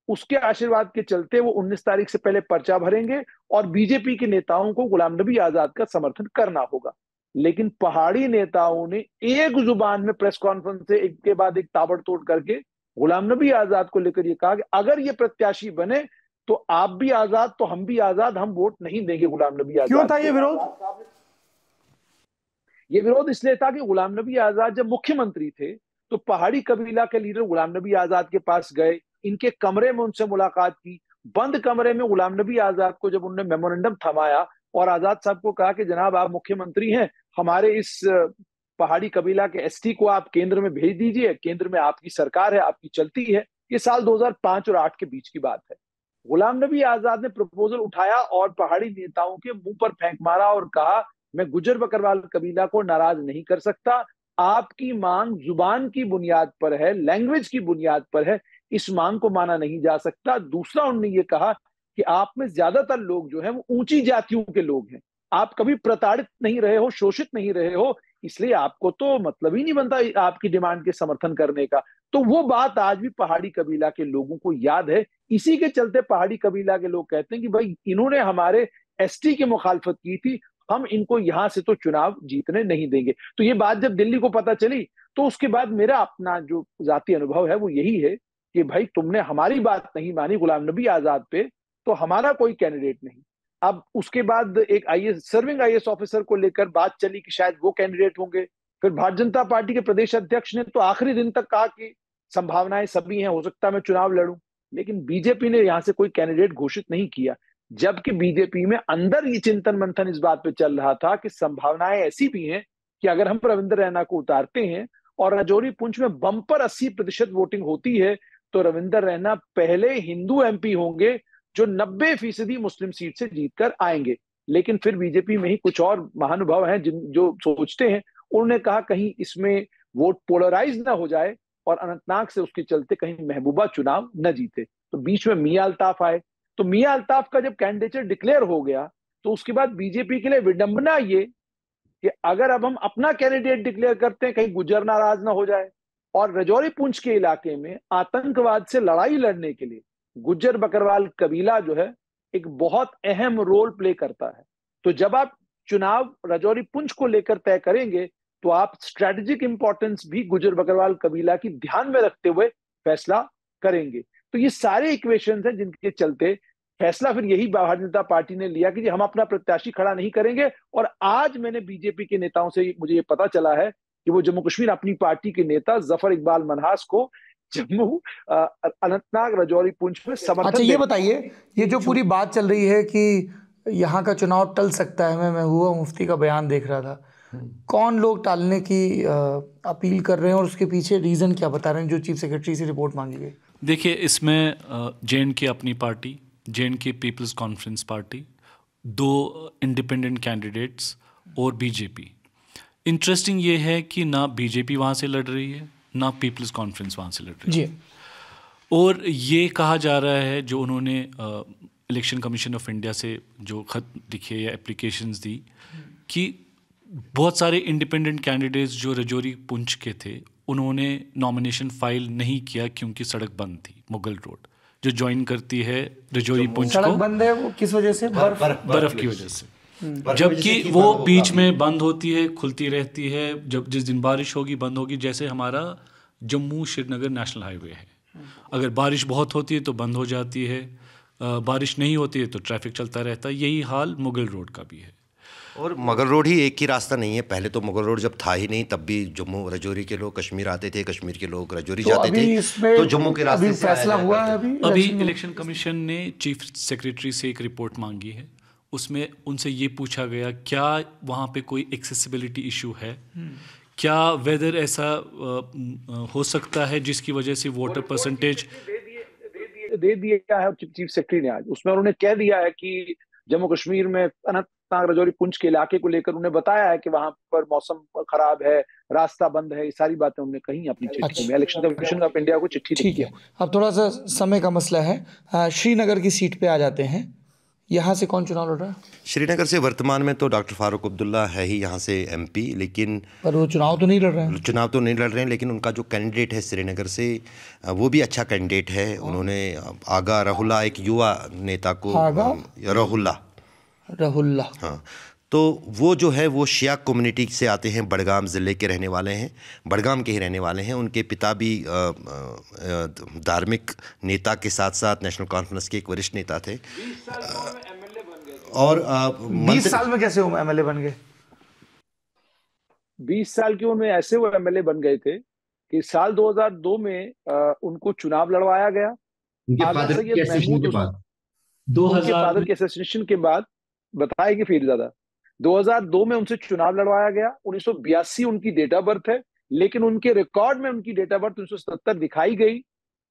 उसके आशीर्वाद के चलते वो 19 तारीख से पहले पर्चा भरेंगे और बीजेपी के नेताओं को गुलाम नबी आजाद का समर्थन करना होगा। लेकिन पहाड़ी नेताओं ने एक जुबान में प्रेस कॉन्फ्रेंस से एक के बाद एक ताबड़तोड़ करके गुलाम नबी आजाद को लेकर ये कहा कि अगर ये प्रत्याशी बने तो आप भी आजाद तो हम भी आजाद, हम वोट नहीं देंगे गुलाम नबी आजाद। क्यों था ये विरोध? ये विरोध इसलिए था कि गुलाम नबी आजाद जब मुख्यमंत्री थे तो पहाड़ी कबीला के लीडर गुलाम नबी आजाद के पास गए, इनके कमरे में उनसे मुलाकात की। बंद कमरे में गुलाम नबी आजाद को जब उन्होंने मेमोरेंडम थमाया और आजाद साहब को कहा कि जनाब आप मुख्यमंत्री हैं, हमारे इस पहाड़ी कबीला के एसटी को आप केंद्र में भेज दीजिए, केंद्र में आपकी सरकार है, आपकी चलती है। ये साल 2005 और 8 के बीच की बात है। गुलाम नबी आजाद ने प्रपोजल उठाया और पहाड़ी नेताओं के मुंह पर फेंक मारा और कहा मैं गुज्जर बकरवाल कबीला को नाराज नहीं कर सकता, आपकी मांग जुबान की बुनियाद पर है, लैंग्वेज की बुनियाद पर है, इस मांग को माना नहीं जा सकता। दूसरा, उन्होंने ये कहा कि आप में ज्यादातर लोग जो हैं वो ऊंची जातियों के लोग हैं, आप कभी प्रताड़ित नहीं रहे हो, शोषित नहीं रहे हो, इसलिए आपको तो मतलब ही नहीं बनता आपकी डिमांड के समर्थन करने का। तो वो बात आज भी पहाड़ी कबीला के लोगों को याद है। इसी के चलते पहाड़ी कबीला के लोग कहते हैं कि भाई इन्होंने हमारे एसटी की मुखालफत की थी, हम इनको यहां से तो चुनाव जीतने नहीं देंगे। तो ये बात जब दिल्ली को पता चली तो उसके बाद मेरा अपना जो जाती अनुभव है वो यही है कि भाई तुमने हमारी बात नहीं मानी गुलाम नबी आजाद पे, तो हमारा कोई कैंडिडेट नहीं। अब उसके बाद एक सर्विंग आईएएस ऑफिसर को लेकर बात चली कि शायद वो कैंडिडेट होंगे। फिर भारतीय जनता पार्टी के प्रदेश अध्यक्ष ने तो आखिरी दिन तक कहा कि संभावनाएं सभी हैं, हो सकता है मैं चुनाव लड़ूं, लेकिन बीजेपी ने यहां से कोई कैंडिडेट घोषित नहीं किया। जबकि बीजेपी में अंदर ये चिंतन मंथन इस बात पे चल रहा था कि संभावनाएं ऐसी भी हैं कि अगर हम रविंद्र रैना को उतारते हैं और रजौरी पुंछ में बम्पर 80% वोटिंग होती है तो रविंद्र रैना पहले हिंदू एमपी होंगे जो 90% मुस्लिम सीट से जीतकर आएंगे। लेकिन फिर बीजेपी में ही कुछ और महानुभाव हैं जो सोचते हैं, उन्होंने कहा कहीं इसमें वोट पोलराइज ना हो जाए और अनंतनाग से उसके चलते कहीं महबूबा चुनाव न जीते। तो बीच में मियां अल्ताफ आए। तो मियां अल्ताफ का जब कैंडिडेचर डिक्लेयर हो गया तो उसके बाद बीजेपी के लिए विडंबना ये कि अगर अब हम अपना कैंडिडेट डिक्लेयर करते हैं कहीं गुज्जर नाराज ना हो जाए। और रजौरी पुंछ के इलाके में आतंकवाद से लड़ाई लड़ने के लिए गुज्जर बकरवाल कबीला जो है एक बहुत अहम रोल प्ले करता है। तो जब आप चुनाव रजौरी पुंछ को लेकर तय करेंगे तो आप स्ट्रेटेजिक इंपॉर्टेंस भी गुज्जर बकरवाल कबीला की ध्यान में रखते हुए फैसला करेंगे। तो ये सारे इक्वेशंस हैं जिनके चलते फैसला फिर यही भारतीय जनता पार्टी ने लिया कि जी हम अपना प्रत्याशी खड़ा नहीं करेंगे। और आज मैंने बीजेपी के नेताओं से मुझे ये पता चला है कि वो जम्मू कश्मीर अपनी पार्टी के नेता जफर इकबाल मनहास को जम्मू, अनंतनाग, राजौरी, पुंछ में समर्थन। अच्छा ये बताइए, ये जो पूरी बात चल रही है कि यहाँ का चुनाव टल सकता है, मैं महबूबा मुफ्ती का बयान देख रहा था, कौन लोग टालने की अपील कर रहे हैं और उसके पीछे रीज़न क्या बता रहे हैं जो चीफ सेक्रेटरी से रिपोर्ट मांगी गई? देखिए, इसमें J and K Apni party, J and K people's conference party, 2 independent candidates और बीजेपी। इंटरेस्टिंग ये है कि ना बीजेपी वहाँ से लड़ रही है, ना पीपल्स कॉन्फ्रेंस वहाँ से लड़ रही है जी। और ये कहा जा रहा है, जो उन्होंने इलेक्शन कमीशन ऑफ इंडिया से जो खत लिखे या एप्लीकेशंस दी, कि बहुत सारे इंडिपेंडेंट कैंडिडेट्स जो राजौरी पुंछ के थे उन्होंने नॉमिनेशन फाइल नहीं किया क्योंकि सड़क बंद थी। मुगल रोड जो ज्वाइन करती है राजौरी पुंछ सड़क को, बंद है वो किस वजह से? बर्फ की वजह से। जबकि वो बीच में बंद होती है, खुलती रहती है, जब जिस दिन बारिश होगी बंद होगी। जैसे हमारा जम्मू श्रीनगर नेशनल हाईवे है, अगर बारिश बहुत होती है तो बंद हो जाती है, बारिश नहीं होती है तो ट्रैफिक चलता रहता है। यही हाल मुगल रोड का भी है। और मुगल रोड ही एक ही रास्ता नहीं है। पहले तो मुगल रोड जब था ही नहीं, तब भी जम्मू राजौरी के लोग कश्मीर आते थे, कश्मीर के लोग राजौरी जाते थे, तो जम्मू के रास्ते से फैसला हुआ है। अभी इलेक्शन कमिशन ने चीफ सेक्रेटरी से एक रिपोर्ट मांगी है, उसमें उनसे ये पूछा गया क्या वहाँ पे कोई एक्सेसिबिलिटी इशू है, क्या वेदर ऐसा हो सकता है जिसकी वजह से वोटर परसेंटेज दे दिया है चीफ सेक्रेटरी ने आज। उसमें उन्होंने कह दिया है कि जम्मू कश्मीर में अनंतनाग, राजौरी, पुंछ के इलाके को लेकर उन्हें बताया है कि वहां पर मौसम खराब है, रास्ता बंद है, ये सारी बातें उन्होंने कही अपनी चिट्ठी में। इलेक्शन कमीशन ऑफ इंडिया को चिट्ठी ठीक है। अब थोड़ा सा समय का मसला है, श्रीनगर की सीट पे आ जाते हैं। यहाँ से कौन चुनाव लड़ रहा है? श्रीनगर से वर्तमान में तो डॉक्टर फारूक अब्दुल्ला है ही यहाँ से एमपी, लेकिन पर वो चुनाव तो नहीं लड़ रहे हैं। चुनाव तो नहीं लड़ रहे हैं, लेकिन उनका जो कैंडिडेट है श्रीनगर से वो भी अच्छा कैंडिडेट है। उन्होंने आगा रहुल्ला, एक युवा नेता को, रहुल्ला, हाँ, तो वो जो है वो शिया कम्युनिटी से आते हैं, बड़गाम ज़िले के रहने वाले हैं, बड़गाम के ही रहने वाले हैं। उनके पिता भी धार्मिक नेता के साथ साथ नेशनल कॉन्फ्रेंस के एक वरिष्ठ नेता थे। और 20 साल में कैसे वो एमएलए बन गए? 20 साल की उम्र में ऐसे वो एमएलए बन गए थे कि साल 2002 में उनको चुनाव लड़वाया गया। उनके फादर के असैसिनेशन के बाद, 2000 के असैसिनेशन के बाद बताएगी फिर ज्यादा। 2002 में उनसे चुनाव लड़वाया गया। 1982 उनकी डेट ऑफ बर्थ है, लेकिन उनके रिकॉर्ड में उनकी डेट ऑफ बर्थ 1977 दिखाई गई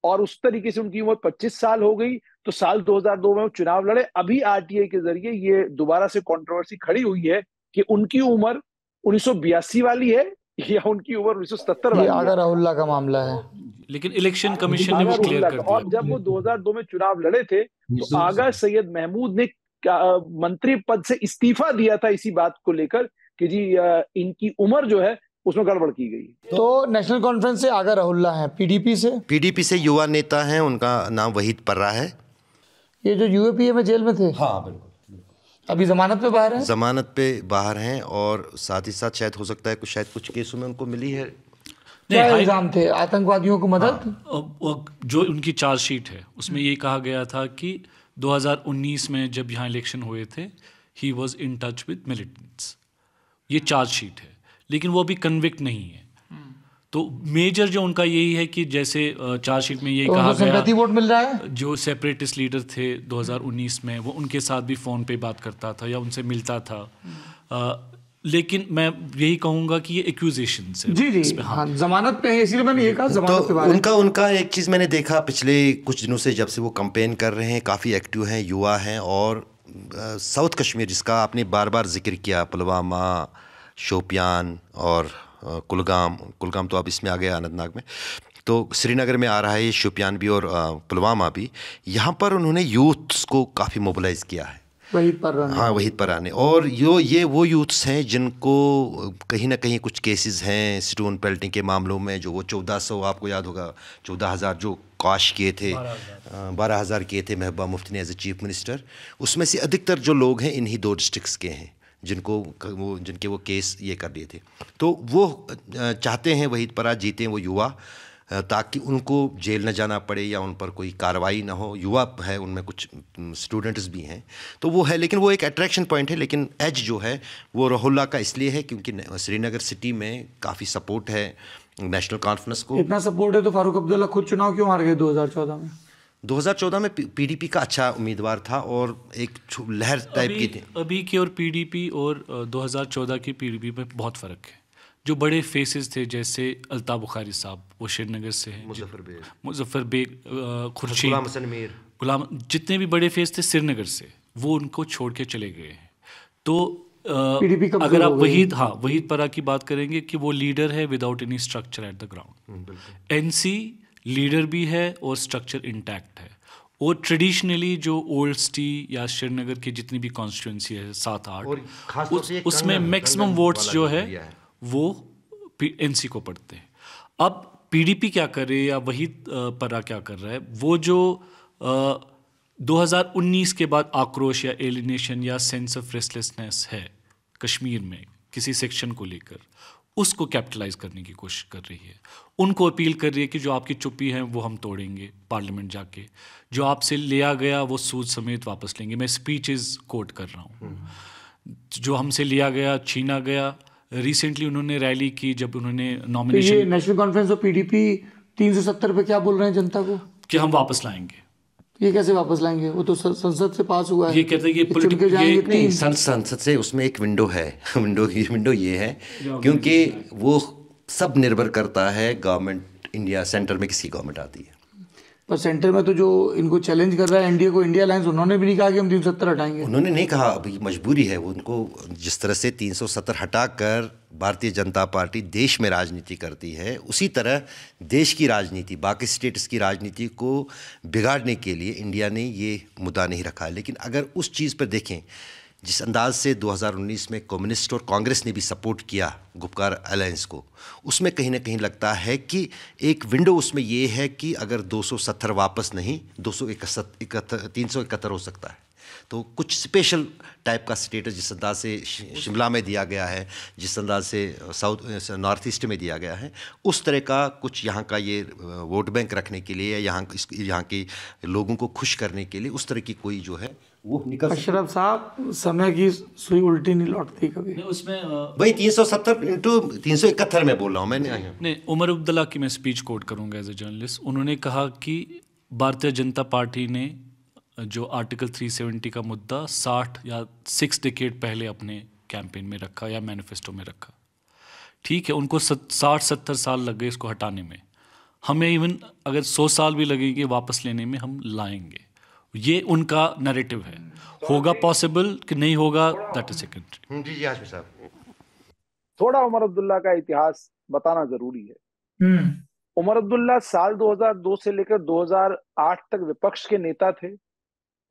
और उस तरीके से उनकी उम्र 25 साल हो गई। तो साल 2002 में वो चुनाव लड़े। अभी आरटीआई के जरिए ये दोबारा से कंट्रोवर्सी खड़ी हुई है कि उनकी उम्र 1982 वाली है या उनकी उम्र 1977 वाली है। आगा रहुल्ला का मामला है, लेकिन इलेक्शन कमीशन ने वो क्लियर कर दिया। और जब वो 2002 में चुनाव लड़े थे तो आगा सैयद महमूद ने मंत्री पद से इस्तीफा दिया था इसी बात को लेकर कि जी इनकी उम्र जो है उसमें गड़बड़ की गई। तो नेशनल कॉन्फ्रेंस से आगा रहुल्ला है, पीडीपी से युवा नेता हैं, उनका नाम वहीद पर्रा है। ये जो यूएपीए में जेल में थे, हाँ बिल्कुल, अभी जमानत पे बाहर हैं। जमानत पे बाहर हैं और साथ ही साथ शायद हो सकता है कुछ केसों में उनको मिली है। क्या इल्जाम थे? आतंकवादियों को मदद। जो उनकी चार्जशीट है उसमें ये कहा गया था कि 2019 में जब यहाँ इलेक्शन हुए थे he was in touch with militants. ये चार्जशीट है, लेकिन वो अभी कन्विक्ट नहीं है। तो मेजर जो उनका यही है कि जैसे चार्जशीट में यही तो कहा गया, वोट मिल रहा है। जो सेपरेटिस्ट लीडर थे 2019 में, वो उनके साथ भी फ़ोन पे बात करता था या उनसे मिलता था। लेकिन मैं यही कहूँगा कि ये एक्यूजेशन है। जी हाँ, जमानत पे है, इसीलिए मैंने ये कहा जमानत पे बात है। उनका एक चीज़ मैंने देखा पिछले कुछ दिनों से, जब से वो कैंपेन कर रहे हैं, काफ़ी एक्टिव हैं, युवा हैं। और साउथ कश्मीर जिसका आपने बार बार जिक्र किया, पुलवामा, शोपियान और कुलगाम तो अब इसमें आ गया अनंतनाग में, तो श्रीनगर में आ रहा है ये शोपियान भी और पुलवामा भी। यहाँ पर उन्होंने यूथ्स को काफ़ी मोबिलाइज़ किया है, वहीद पर्रा ने। और ये वो यूथ्स हैं जिनको कहीं ना कहीं कुछ केसेस हैं स्टोन पेल्टिंग के मामलों में, जो वो 1400, आपको याद होगा 14,000 जो काश किए थे, 12,000 किए थे महबूबा मुफ्ती ने एज ए चीफ मिनिस्टर। उसमें से अधिकतर जो लोग हैं इन्हीं 2 डिस्ट्रिक्ट्स के हैं जिनके वो केस ये कर दिए थे। तो वो चाहते हैं वहीद पर्रा जीते, वो युवा ताकि उनको जेल न जाना पड़े या उन पर कोई कार्रवाई ना हो। युवा है, उनमें कुछ स्टूडेंट्स भी हैं, तो वो है, लेकिन वो एक अट्रैक्शन पॉइंट है। लेकिन एज जो है वो रोहिल्ला का इसलिए है क्योंकि श्रीनगर सिटी में काफ़ी सपोर्ट है नेशनल कॉन्फ्रेंस को। इतना सपोर्ट है तो फारूक अब्दुल्ला खुद चुनाव क्यों हार गए 2014 में? 2014 में पीडीपी का अच्छा उम्मीदवार था और एक लहर टाइप की थी। अभी की और पीडीपी और 2014 की पीडीपी में बहुत फ़र्क है। जो बड़े फेसेस थे जैसे अल्ताफ़ बुखारी साहब, वो श्रीनगर से हैं, मुजफ्फर बेग, खुर्शीद, गुलाम हसन मीर, गुलाम, जितने भी बड़े फेस थे श्रीनगर से, वो उनको छोड़ के चले गए हैं। तो अगर आप वहीद परा की बात करेंगे कि वो लीडर है without any structure at the ground. NC leader भी है और स्ट्रक्चर इंटैक्ट है। और ट्रेडिशनली जो ओल्ड सिटी या श्रीनगर की जितनी भी कॉन्स्टिट्यूंसी है 7-8, उसमें मैक्सिमम वोट्स जो है वो एनसी को पड़ते हैं। अब पीडीपी क्या कर रही है या वहीद परा क्या कर रहा है, वो जो 2019 के बाद आक्रोश या एलिनेशन या सेंस ऑफ रेस्टलेसनेस है कश्मीर में किसी सेक्शन को लेकर, उसको कैपिटलाइज करने की कोशिश कर रही है। उनको अपील कर रही है कि जो आपकी चुप्पी है वो हम तोड़ेंगे पार्लियामेंट जाके, जो आपसे लिया गया वो सूद समेत वापस लेंगे। मैं स्पीचेस कोट कर रहा हूँ। जो हमसे लिया गया, छीना गया। रिसेंटली उन्होंने रैली की जब उन्होंने नॉमिनेशन। ये नेशनल कॉन्फ्रेंस और पीडीपी 370 पे क्या बोल रहे हैं जनता को? कि हम वापस लाएंगे। ये कैसे वापस लाएंगे? वो तो संसद से पास हुआ है। ये कहते हैं ये संसद से उसमें एक विंडो है। विंडो ये है क्योंकि वो सब निर्भर करता है गवर्नमेंट इंडिया, सेंटर में किसी गवर्नमेंट आती है। पर सेंटर में तो जो इनको चैलेंज कर रहा है एनडीए को, इंडिया अलायंस, उन्होंने भी नहीं कहा कि हम 370 हटाएंगे। उन्होंने नहीं कहा, अभी मजबूरी है उनको। जिस तरह से 370 हटाकर भारतीय जनता पार्टी देश में राजनीति करती है, उसी तरह देश की राजनीति, बाकी स्टेट्स की राजनीति को बिगाड़ने के लिए इंडिया ने ये मुद्दा नहीं रखा। लेकिन अगर उस चीज़ पर देखें जिस अंदाज से 2019 में कम्युनिस्ट और कांग्रेस ने भी सपोर्ट किया गुपकार अलायंस को, उसमें कहीं ना कहीं लगता है कि एक विंडो उसमें ये है कि अगर 270 वापस नहीं 371 हो सकता है। तो कुछ स्पेशल टाइप का स्टेटस जिस अंदाज से शिमला में दिया गया है, जिस अंदाज से नॉर्थ ईस्ट में दिया गया है, उस तरह का कुछ यहाँ का ये वोट बैंक रखने के लिए या यहाँ के लोगों को खुश करने के लिए उस तरह की कोई जो है वो निकल। अशरफ साहब, समय की सुई उल्टी नहीं लौटती कभी। उसमें भाई 370 इंटू 371 में बोल रहा हूँ मैंने। नहीं, उमर अब्दुल्ला की मैं स्पीच कोट करूँगा एज ए जर्नलिस्ट। उन्होंने कहा कि भारतीय जनता पार्टी ने जो आर्टिकल 370 का मुद्दा 60 या 6 डिकेड पहले अपने कैंपेन में रखा या मैनिफेस्टो में रखा। ठीक है, उनको 60-70 साल लग गए इसको हटाने में। हमें इवन अगर 100 साल भी लगेंगे वापस लेने में, हम लाएंगे। ये उनका नैरेटिव है। होगा पॉसिबल कि नहीं होगा, दैट इज सेकेंडरी। जी आशमी साहब, थोड़ा उमर अब्दुल्ला का इतिहास बताना जरूरी है। उमर अब्दुल्ला साल 2002 से लेकर 2008 तक विपक्ष के नेता थे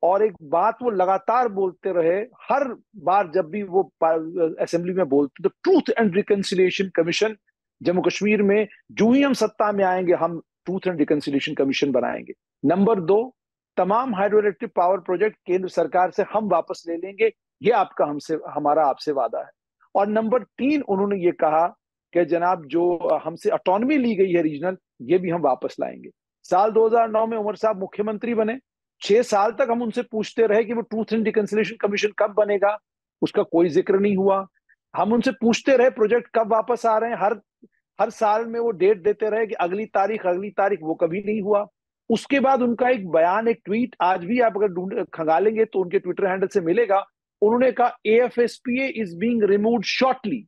और एक बात वो लगातार बोलते रहे, हर बार जब भी वो असेंबली में बोलते, तो truth and reconciliation commission Jammu Kashmir में, जो ही हम सत्ता में आएंगे हम ट्रूथ एंड रिकंसिलिएशन कमीशन बनाएंगे। नंबर 2, तमाम हाइड्रो इलेक्ट्रिक पावर प्रोजेक्ट केंद्र सरकार से हम वापस ले लेंगे, ये हमारा आपसे वादा है। और नंबर 3, उन्होंने ये कहा कि जनाब जो हमसे ऑटोनॉमी ली गई है रीजनल, ये भी हम वापस लाएंगे। साल 2009 में उमर साहब मुख्यमंत्री बने। 6 साल तक हम उनसे पूछते रहे कि वो ट्रूथ एंड रिकंसिलिएशन कमीशन कब बनेगा, उसका कोई जिक्र नहीं हुआ। हम उनसे पूछते रहे प्रोजेक्ट कब वापस आ रहे हैं, हर साल में वो डेट देते रहे कि अगली तारीख, वो कभी नहीं हुआ। उसके बाद उनका एक बयान, एक ट्वीट, आज भी आप अगर खंगालेंगे तो उनके ट्विटर हैंडल से मिलेगा। उन्होंने कहा AFSPA is being removed shortly.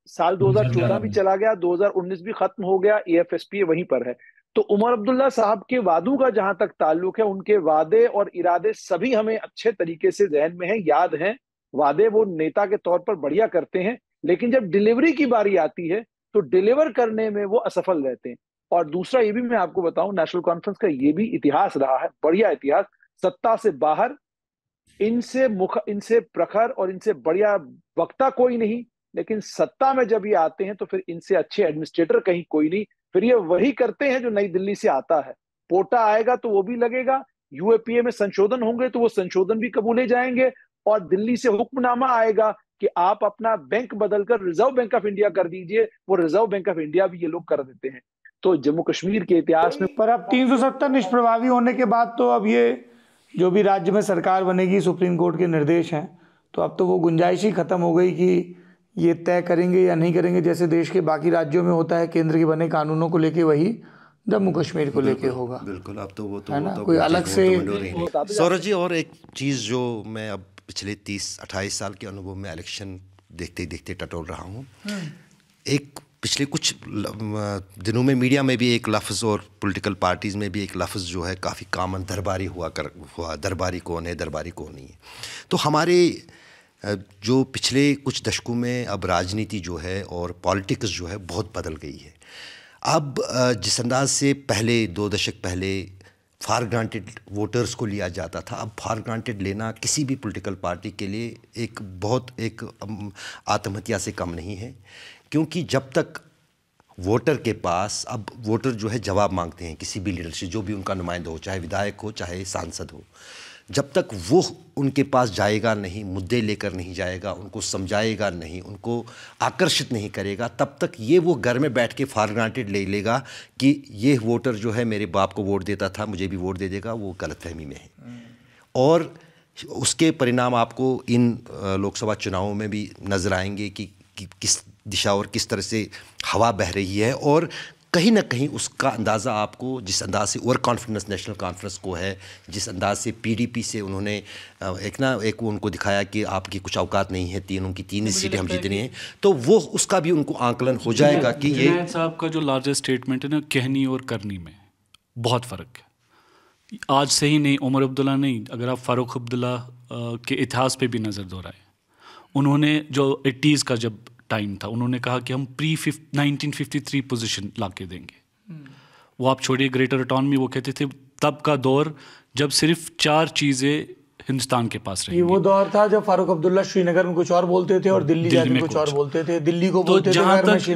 साल 2014 भी चला गया, 2019 भी खत्म हो गया, AFSPA वहीं पर है। तो उमर अब्दुल्ला साहब के वादों का जहां तक ताल्लुक है, उनके वादे और इरादे सभी हमें अच्छे तरीके से जहन में हैं, याद हैं। वादे वो नेता के तौर पर बढ़िया करते हैं, लेकिन जब डिलीवरी की बारी आती है तो डिलीवर करने में वो असफल रहते हैं। और दूसरा ये भी मैं आपको बताऊं, नेशनल कॉन्फ्रेंस का ये भी इतिहास रहा है, बढ़िया इतिहास। सत्ता से बाहर इनसे प्रखर और इनसे बढ़िया वक्ता कोई नहीं, लेकिन सत्ता में जब ये आते हैं तो फिर इनसे अच्छे एडमिनिस्ट्रेटर कहीं कोई नहीं। फिर ये वही करते हैं जो नई दिल्ली से आता है। पोटा आएगा तो वो भी लगेगा, UAPA में संशोधन होंगे तो वो संशोधन भी कबूले जाएंगे, और दिल्ली से हुक्मनामा आएगा कि आप अपना बैंक बदलकर रिजर्व बैंक ऑफ इंडिया कर दीजिए, वो रिजर्व बैंक ऑफ इंडिया भी ये लोग कर देते हैं। तो जम्मू कश्मीर के इतिहास में पर अब 370 निष्प्रभावी होने के बाद तो अब ये जो भी राज्य में सरकार बनेगी, सुप्रीम कोर्ट के निर्देश हैं, तो अब तो वो गुंजाइश ही खत्म हो गई कि ये तय करेंगे या नहीं करेंगे। जैसे देश के बाकी राज्यों में होता है, केंद्र के बने कानूनों को लेके वही जम्मू कश्मीर को लेके होगा। बिल्कुल, अब तो वो तो है ना, तो कोई अलग से। सौरभ जी, और एक चीज़ जो मैं अब पिछले 30-28 साल के अनुभव में इलेक्शन देखते देखते टटोल रहा हूँ, एक पिछले कुछ दिनों में मीडिया में भी एक लफ्ज़ और पॉलिटिकल पार्टीज़ में भी एक लफ्ज़ जो है काफ़ी कॉमन, दरबारी हुआ दरबारी कौन है, दरबारी कौन नहीं है। तो हमारे जो पिछले कुछ दशकों में अब राजनीति जो है और पॉलिटिक्स जो है बहुत बदल गई है। अब जिस अंदाज से पहले 2 दशक पहले फॉर ग्रांटेड वोटर्स को लिया जाता था, अब फॉर ग्रांटेड लेना किसी भी पॉलिटिकल पार्टी के लिए एक आत्महत्या से कम नहीं है। क्योंकि जब तक वोटर के पास, अब वोटर जो है जवाब मांगते हैं किसी भी लीडर से, जो भी उनका नुमाइंदा हो, चाहे विधायक हो चाहे सांसद हो, जब तक वो उनके पास जाएगा नहीं, मुद्दे लेकर नहीं जाएगा, उनको समझाएगा नहीं, उनको आकर्षित नहीं करेगा, तब तक ये वो घर में बैठ के फॉर ग्रांटेड ले लेगा कि ये वोटर जो है मेरे बाप को वोट देता था, मुझे भी वोट दे देगा, वो गलतफहमी में है। और उसके परिणाम आपको इन लोकसभा चुनावों में भी नज़र आएंगे कि किस दिशा और किस तरह से हवा बह रही है। और कहीं ना कहीं उसका अंदाज़ा आपको, जिस अंदाज से ओवर कॉन्फिडेंस नेशनल कॉन्फ्रेंस को है, जिस अंदाज से पीडीपी से उन्होंने एक उनको दिखाया कि आपकी कुछ औकात नहीं है, उनकी 3 सीटें हम जीतनी हैं, तो वो उसका भी उनको आंकलन हो जाएगा कि ये साहब का जो लार्जेस्ट स्टेटमेंट है ना, कहनी और करनी में बहुत फ़र्क है। आज से ही नहीं, उमर अब्दुल्ला नहीं, अगर आप फ़ारूक अब्दुल्ला के इतिहास पे भी नज़र दोहराएं, उन्होंने जो 80s का जब टाइम था, उन्होंने कहा कि हम 1953 पोजीशन ला के देंगे। वो आप छोड़िए ग्रेटर ऑटोनॉमी, वो कहते थे तब का दौर जब सिर्फ 4 चीज़ें हिंदुस्तान के पास रही। ये वो दौर था जब फारूक अब्दुल्ला श्रीनगर में कुछ और बोलते थे और दिल्ली जाके कुछ और बोलते थे। दिल्ली को बोलते थे जहाँ तक ये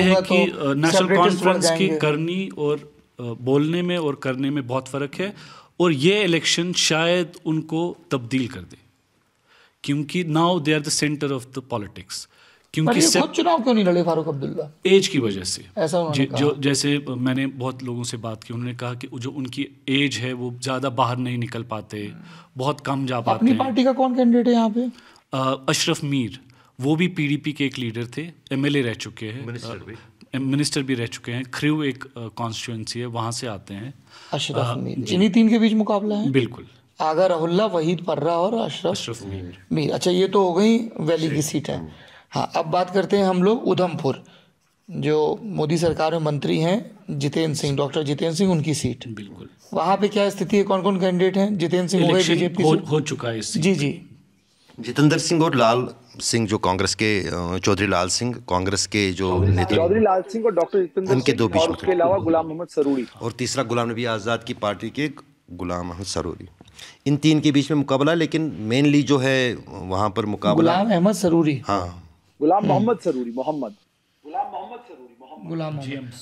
है कि तो नेशनल कॉन्फ्रेंस की करनी और बोलने में और करने में बहुत फ़र्क है। और ये इलेक्शन शायद उनको तब्दील कर दे, क्योंकि now they are the centre of the politics. क्योंकि खुद चुनाव क्यों नहीं लड़े फारूक अब्दुल्ला? एज की वजह से। ऐसा जो जैसे मैंने बहुत लोगों से बात की, उन्होंने कहा कि जो उनकी एज है वो ज़्यादा बाहर नहीं निकल पाते, बहुत कम जा पाते। अपनी पार्टी का कौन कैंडिडेट है यहाँ पे? अशरफ मीर, वो भी पीडीपी के एक लीडर थे, एमएलए रह चुके हैं, मिनिस्टर भी रह चुके हैं। खरीव एक कॉन्स्टिट्यूंसी है, वहाँ से आते हैं अशरफ मीर। इन्हीं 3 के बीच मुकाबला है? बिल्कुल। आगा रहुल्ला, वहीद पर्रा और अशरफ मीर। अच्छा, ये तो हो गई वैली की सीट है। हाँ, अब बात करते हैं हम लोग उधमपुर, जो मोदी सरकार में मंत्री हैं जितेंद्र सिंह, डॉक्टर जितेंद्र सिंह, उनकी सीट। बिल्कुल। वहाँ पे क्या स्थिति है, कौन कौन कैंडिडेट हैं? जितेंद्र सिंह हो गए बीजेपी से, हो चुका है इस जी जी। जितेंद्र सिंह और लाल सिंह जो कांग्रेस के, चौधरी लाल सिंह कांग्रेस के जो नेता, चौधरी लाल सिंह और डॉक्टर जितेंद्र उनके 2 बीच और में, उसके अलावा गुलाम मोहम्मद सरूरी, और तीसरा गुलाम नबी आज़ाद की पार्टी के गुलाम अहमद सरूरी। इन 3 के बीच में मुकाबला, लेकिन मेनली जो है वहाँ पर मुकाबला गुलाम अहमद सरूरी, हाँ, गुलाम मोहम्मद सरूरी, गुलाम।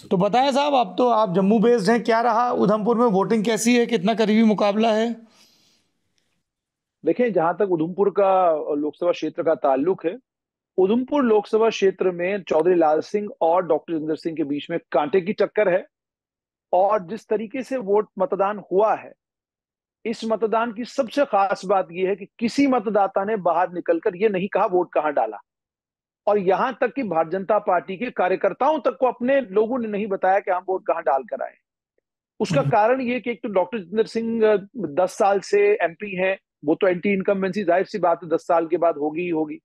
तो बताएं साहब, अब तो आप जम्मू बेस्ड हैं, क्या रहा उधमपुर में वोटिंग कैसी है, कितना करीबी मुकाबला है? देखिए, जहां तक उधमपुर का लोकसभा क्षेत्र का ताल्लुक है, उधमपुर लोकसभा क्षेत्र में चौधरी लाल सिंह और डॉक्टर जितेंद्र सिंह के बीच में कांटे की टक्कर है। और जिस तरीके से वोट मतदान हुआ है, इस मतदान की सबसे खास बात यह है कि किसी मतदाता ने बाहर निकलकर यह नहीं कहा वोट कहां डाला, और यहां तक कि भारतीय जनता पार्टी के कार्यकर्ताओं तक को अपने लोगों ने नहीं बताया कि हम वोट कहां डालकर आए। उसका कारण यह कि एक तो डॉक्टर जितेंद्र सिंह 10 साल से एमपी हैं, वो तो एंटी इनकम्बेंसी, जाहिर सी बात है 10 साल के बाद होगी ही होगी।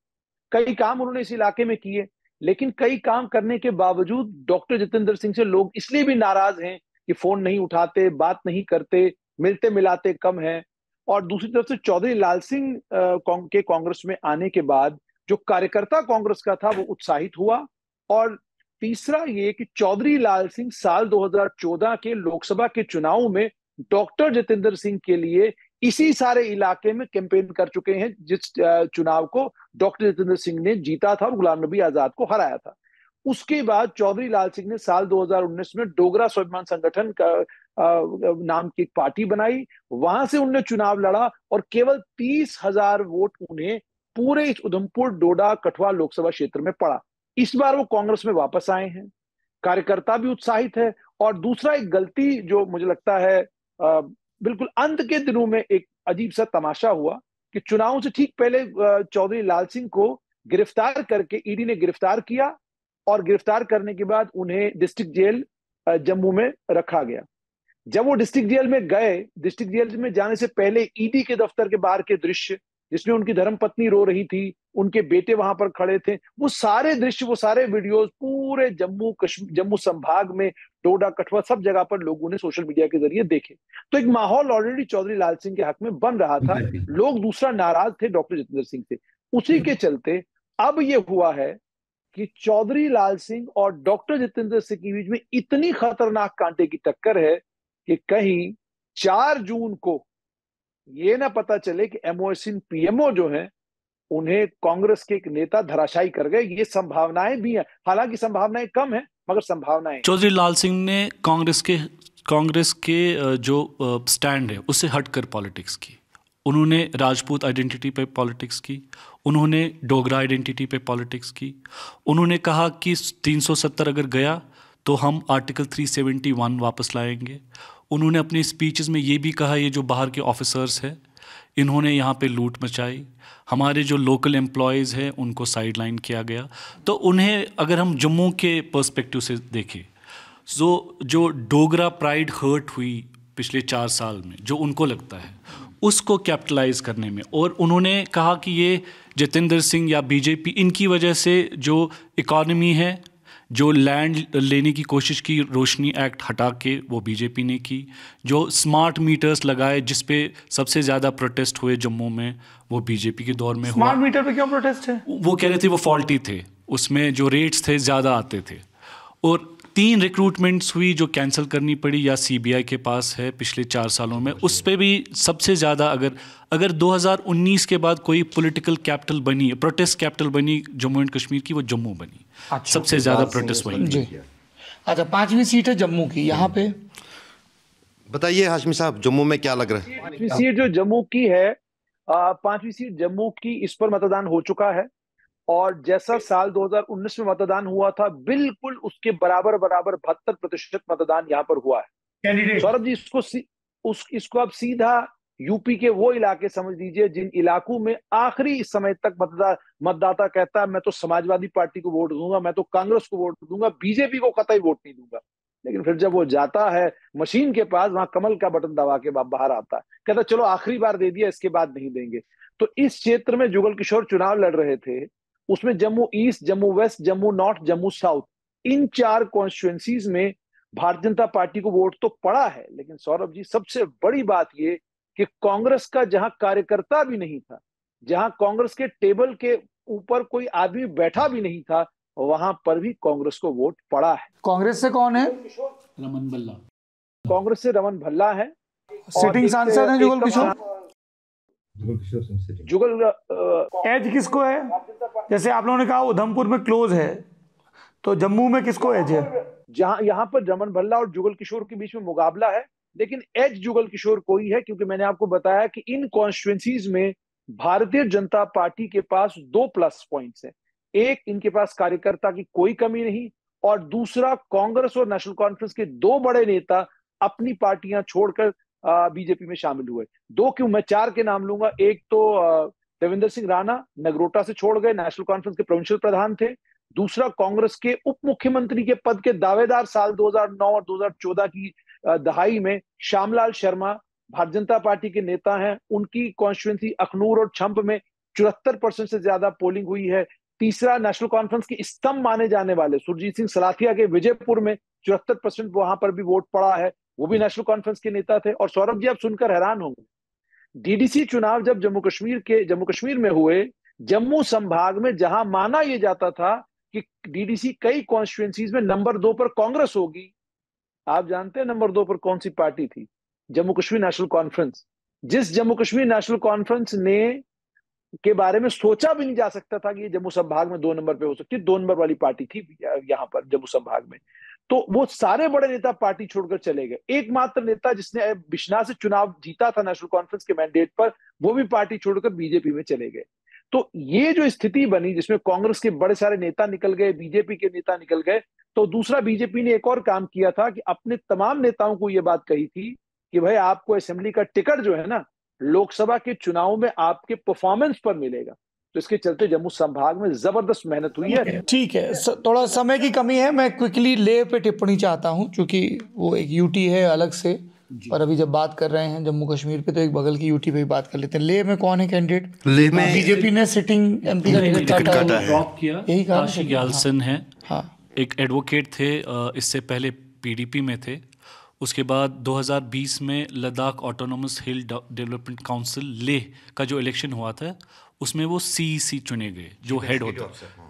कई काम उन्होंने इस इलाके में किए, लेकिन कई काम करने के बावजूद डॉक्टर जितेंद्र सिंह से लोग इसलिए भी नाराज हैं कि फोन नहीं उठाते, बात नहीं करते, मिलते मिलाते कम है। और दूसरी तरफ से चौधरी लाल सिंह के कांग्रेस में आने के बाद जो कार्यकर्ता कांग्रेस का था वो उत्साहित हुआ। और तीसरा ये कि चौधरी लाल सिंह साल 2014 के लोकसभा के चुनाव में डॉक्टर जितेंद्र सिंह के लिए इसी सारे इलाके में कैंपेन कर चुके हैं, जिस चुनाव को डॉक्टर जितेंद्र सिंह ने जीता था और गुलाम नबी आजाद को हराया था। उसके बाद चौधरी लाल सिंह ने साल 2019 में डोगरा स्वाभिमान संगठन का नाम की एक पार्टी बनाई, वहां से उन्होंने चुनाव लड़ा और केवल 30,000 वोट उन्हें पूरे इस उधमपुर डोडा कठुआ लोकसभा क्षेत्र में पड़ा। इस बार वो कांग्रेस में वापस आए हैं, कार्यकर्ता भी उत्साहित है। और दूसरा एक गलती जो मुझे लगता है बिल्कुल अंत के दिनों में एक अजीब सा तमाशा हुआ कि चुनाव से ठीक पहले चौधरी लाल सिंह को गिरफ्तार करके ईडी ने गिरफ्तार किया और गिरफ्तार करने के बाद उन्हें डिस्ट्रिक्ट जेल जम्मू में रखा गया। जब वो डिस्ट्रिक्ट जेल में गए, डिस्ट्रिक्ट जेल में जाने से पहले ईडी के दफ्तर के बाहर के दृश्य जिसमें उनकी धर्मपत्नी रो रही थी, उनके बेटे वहां पर खड़े थे, वो सारे दृश्य, वो सारे वीडियोस पूरे जम्मू संभाग में डोडा कठुआ सब जगह पर लोगों ने सोशल मीडिया के जरिए देखे। तो एक माहौल ऑलरेडी चौधरी लाल सिंह के हक में बन रहा था। लोग दूसरा नाराज थे डॉक्टर जितेंद्र सिंह से। उसी के चलते अब ये हुआ है कि चौधरी लाल सिंह और डॉक्टर जितेंद्र सिंह के बीच में इतनी खतरनाक कांटे की टक्कर है कि कहीं 4 जून को ये ना पता चले कि एमओएसिन पीएमओ जो है उन्हें कांग्रेस के एक नेता धराशायी कर गए। ये संभावनाएं भी हैं, हालांकि संभावनाएं कम है मगर संभावनाएं। चौधरी लाल सिंह ने कांग्रेस के जो स्टैंड है उससे हटकर पॉलिटिक्स की। उन्होंने राजपूत आइडेंटिटी पे पॉलिटिक्स की, उन्होंने डोगरा आइडेंटिटी पे पॉलिटिक्स की। उन्होंने कहा कि 370 अगर गया तो हम आर्टिकल 371 वापस लाएंगे। उन्होंने अपनी स्पीचेस में ये भी कहा ये जो बाहर के ऑफिसर्स हैं इन्होंने यहाँ पे लूट मचाई, हमारे जो लोकल एम्प्लॉयज़ हैं उनको साइडलाइन किया गया। तो उन्हें अगर हम जम्मू के पर्सपेक्टिव से देखें, जो डोगरा प्राइड हर्ट हुई पिछले 4 साल में, जो उनको लगता है उसको कैपिटलाइज करने में, और उन्होंने कहा कि ये जितेंद्र सिंह या बीजेपी इनकी वजह से जो इकॉनमी है, जो लैंड लेने की कोशिश की, रोशनी एक्ट हटा के वो बीजेपी ने की, जो स्मार्ट मीटर्स लगाए जिस पे सबसे ज़्यादा प्रोटेस्ट हुए जम्मू में वो बीजेपी के दौर में हुआ। स्मार्ट मीटर पे क्यों प्रोटेस्ट है? वो कह रहे थे वो फॉल्टी थे, उसमें जो रेट्स थे ज़्यादा आते थे। और 3 रिक्रूटमेंट्स हुई जो कैंसिल करनी पड़ी या सीबीआई के पास है पिछले 4 सालों में। उस पर भी सबसे ज़्यादा अगर 2019 के बाद कोई पॉलिटिकल कैपिटल बनी, प्रोटेस्ट कैपिटल बनी जम्मू एंड कश्मीर की, वो जम्मू बनी। अच्छा, सबसे ज़्यादा प्रोटेस्ट वही जी। अच्छा, 5वीं सीट है जम्मू की, यहाँ पे बताइए हाशमी साहब, जम्मू में क्या लग रहा है? 5वीं सीट जो जम्मू की है, 5वीं सीट जम्मू की, इस पर मतदान हो चुका है और जैसा साल 2019 में मतदान हुआ था बिल्कुल उसके बराबर 72% मतदान यहाँ पर हुआ है। कैंडिडेट सौरभ जी, इसको आप सीधा यूपी के वो इलाके समझ लीजिए जिन इलाकों में आखिरी इस समय तक मतदाता कहता है मैं तो समाजवादी पार्टी को वोट दूंगा, मैं तो कांग्रेस को वोट दूंगा, बीजेपी को कतई वोट नहीं दूंगा। लेकिन फिर जब वो जाता है मशीन के पास, वहां कमल का बटन दबा के बाहर आता है, कहता चलो आखिरी बार दे दिया, इसके बाद नहीं देंगे। तो इस क्षेत्र में जुगल किशोर चुनाव लड़ रहे थे, उसमें Jammu East, Jammu West, Jammu North, Jammu South, इन 4 कॉन्स्टिट्यूएंसीज में भारतीय जनता पार्टी को वोट तो पड़ा है। लेकिन सौरभ जी, सबसे बड़ी बात ये कि कांग्रेस का जहां कार्यकर्ता भी नहीं था, जहां कांग्रेस के टेबल के ऊपर कोई आदमी बैठा भी नहीं था, वहां पर भी कांग्रेस को वोट पड़ा है। कांग्रेस से कौन है? रमन भल्ला। कांग्रेस से रमन भल्ला है, सिटिंग सांसद है जुगल किशोर। एज किसको है? जैसे आप लोगों ने कहा उधमपुर में क्लोज है, तो जम्मू में किसको एज है? जहां यहाँ पर रमन भल्ला और जुगल किशोर के बीच में मुकाबला है, लेकिन एज जुगल किशोर को ही है, क्योंकि मैंने आपको बताया कि इन कॉन्स्टिट्यूएंसीज में भारतीय जनता पार्टी के पास 2 प्लस पॉइंट्स है। एक, इनके पास कार्यकर्ता की कोई कमी नहीं, और दूसरा, कांग्रेस और नेशनल कॉन्फ्रेंस के 2 बड़े नेता अपनी पार्टियां छोड़कर बीजेपी में शामिल हुए। 2 क्यों, मैं 4 के नाम लूंगा। एक तो देवेंद्र सिंह राणा नगरोटा से छोड़ गए, नेशनल कॉन्फ्रेंस के प्रोविंशियल प्रधान थे। दूसरा, कांग्रेस के उप मुख्यमंत्री के पद के दावेदार साल 2009 और 2014 की दहाई में श्यामलाल शर्मा भारतीय जनता पार्टी के नेता हैं। उनकी कॉन्स्टिट्यूएंसी अखनूर और छंप में 74% से ज्यादा पोलिंग हुई है। तीसरा, नेशनल कॉन्फ्रेंस के स्तंभ माने जाने वाले सुरजीत सिंह सलाथिया के विजयपुर में 74% वहां पर भी वोट पड़ा है, वो भी नेशनल कॉन्फ्रेंस के नेता थे। और सौरभ जी, आप सुनकर हैरान होंगे, डीडीसी चुनाव जब जम्मू कश्मीर में हुए, जम्मू संभाग में जहां माना यह जाता था कि डीडीसी कई कॉन्स्टिट्यूएंसीज में नंबर 2 पर कांग्रेस होगी, आप जानते हैं नंबर 2 पर कौन सी पार्टी थी? Jammu Kashmir national conference. जिस जम्मू कश्मीर नेशनल कॉन्फ्रेंस ने के बारे में सोचा भी नहीं जा सकता था कि ये जम्मू संभाग में 2 नंबर पे हो सकती है, 2 नंबर वाली पार्टी थी यहाँ पर जम्मू संभाग में। तो वो सारे बड़े नेता पार्टी छोड़कर चले गए। एकमात्र नेता जिसने बिश्नाह से चुनाव जीता था नेशनल कॉन्फ्रेंस के मैंडेट पर, वो भी पार्टी छोड़कर बीजेपी में चले गए। तो ये जो स्थिति बनी जिसमें कांग्रेस के बड़े सारे नेता निकल गए, बीजेपी के नेता निकल गए, तो दूसरा बीजेपी ने एक और काम किया था कि अपने तमाम नेताओं को यह बात कही थी कि भाई आपको असेंबली का टिकट जो है ना लोकसभा के चुनाव में आपके परफॉर्मेंस पर मिलेगा। तो इसके चलते जम्मू संभाग में जबरदस्त मेहनत हुई है। ठीक है, थोड़ा समय की कमी है, मैं क्विकली लेह पे टिप्पणी चाहता हूं क्योंकि वो एक यूटी है अलग से, और अभी जब बात कर रहे हैं जम्मू कश्मीर पे तो एक बगल की यूटी पे भी बात कर लेते हैं। लेह में कौन है कैंडिडेट? लेह में बीजेपी ने सिटिंग एमपी का टिकट काटा है, ड्रॉप किया। यही कहा आशिक याल्सन है, हाँ। एक एडवोकेट थे, इससे पहले पीडीपी में थे। उसके बाद 2020 में लद्दाख ऑटोनोमस हिल डेवलपमेंट काउंसिल लेह का जो इलेक्शन हुआ था उसमें वो सीईसी चुने गए, जो हेड होता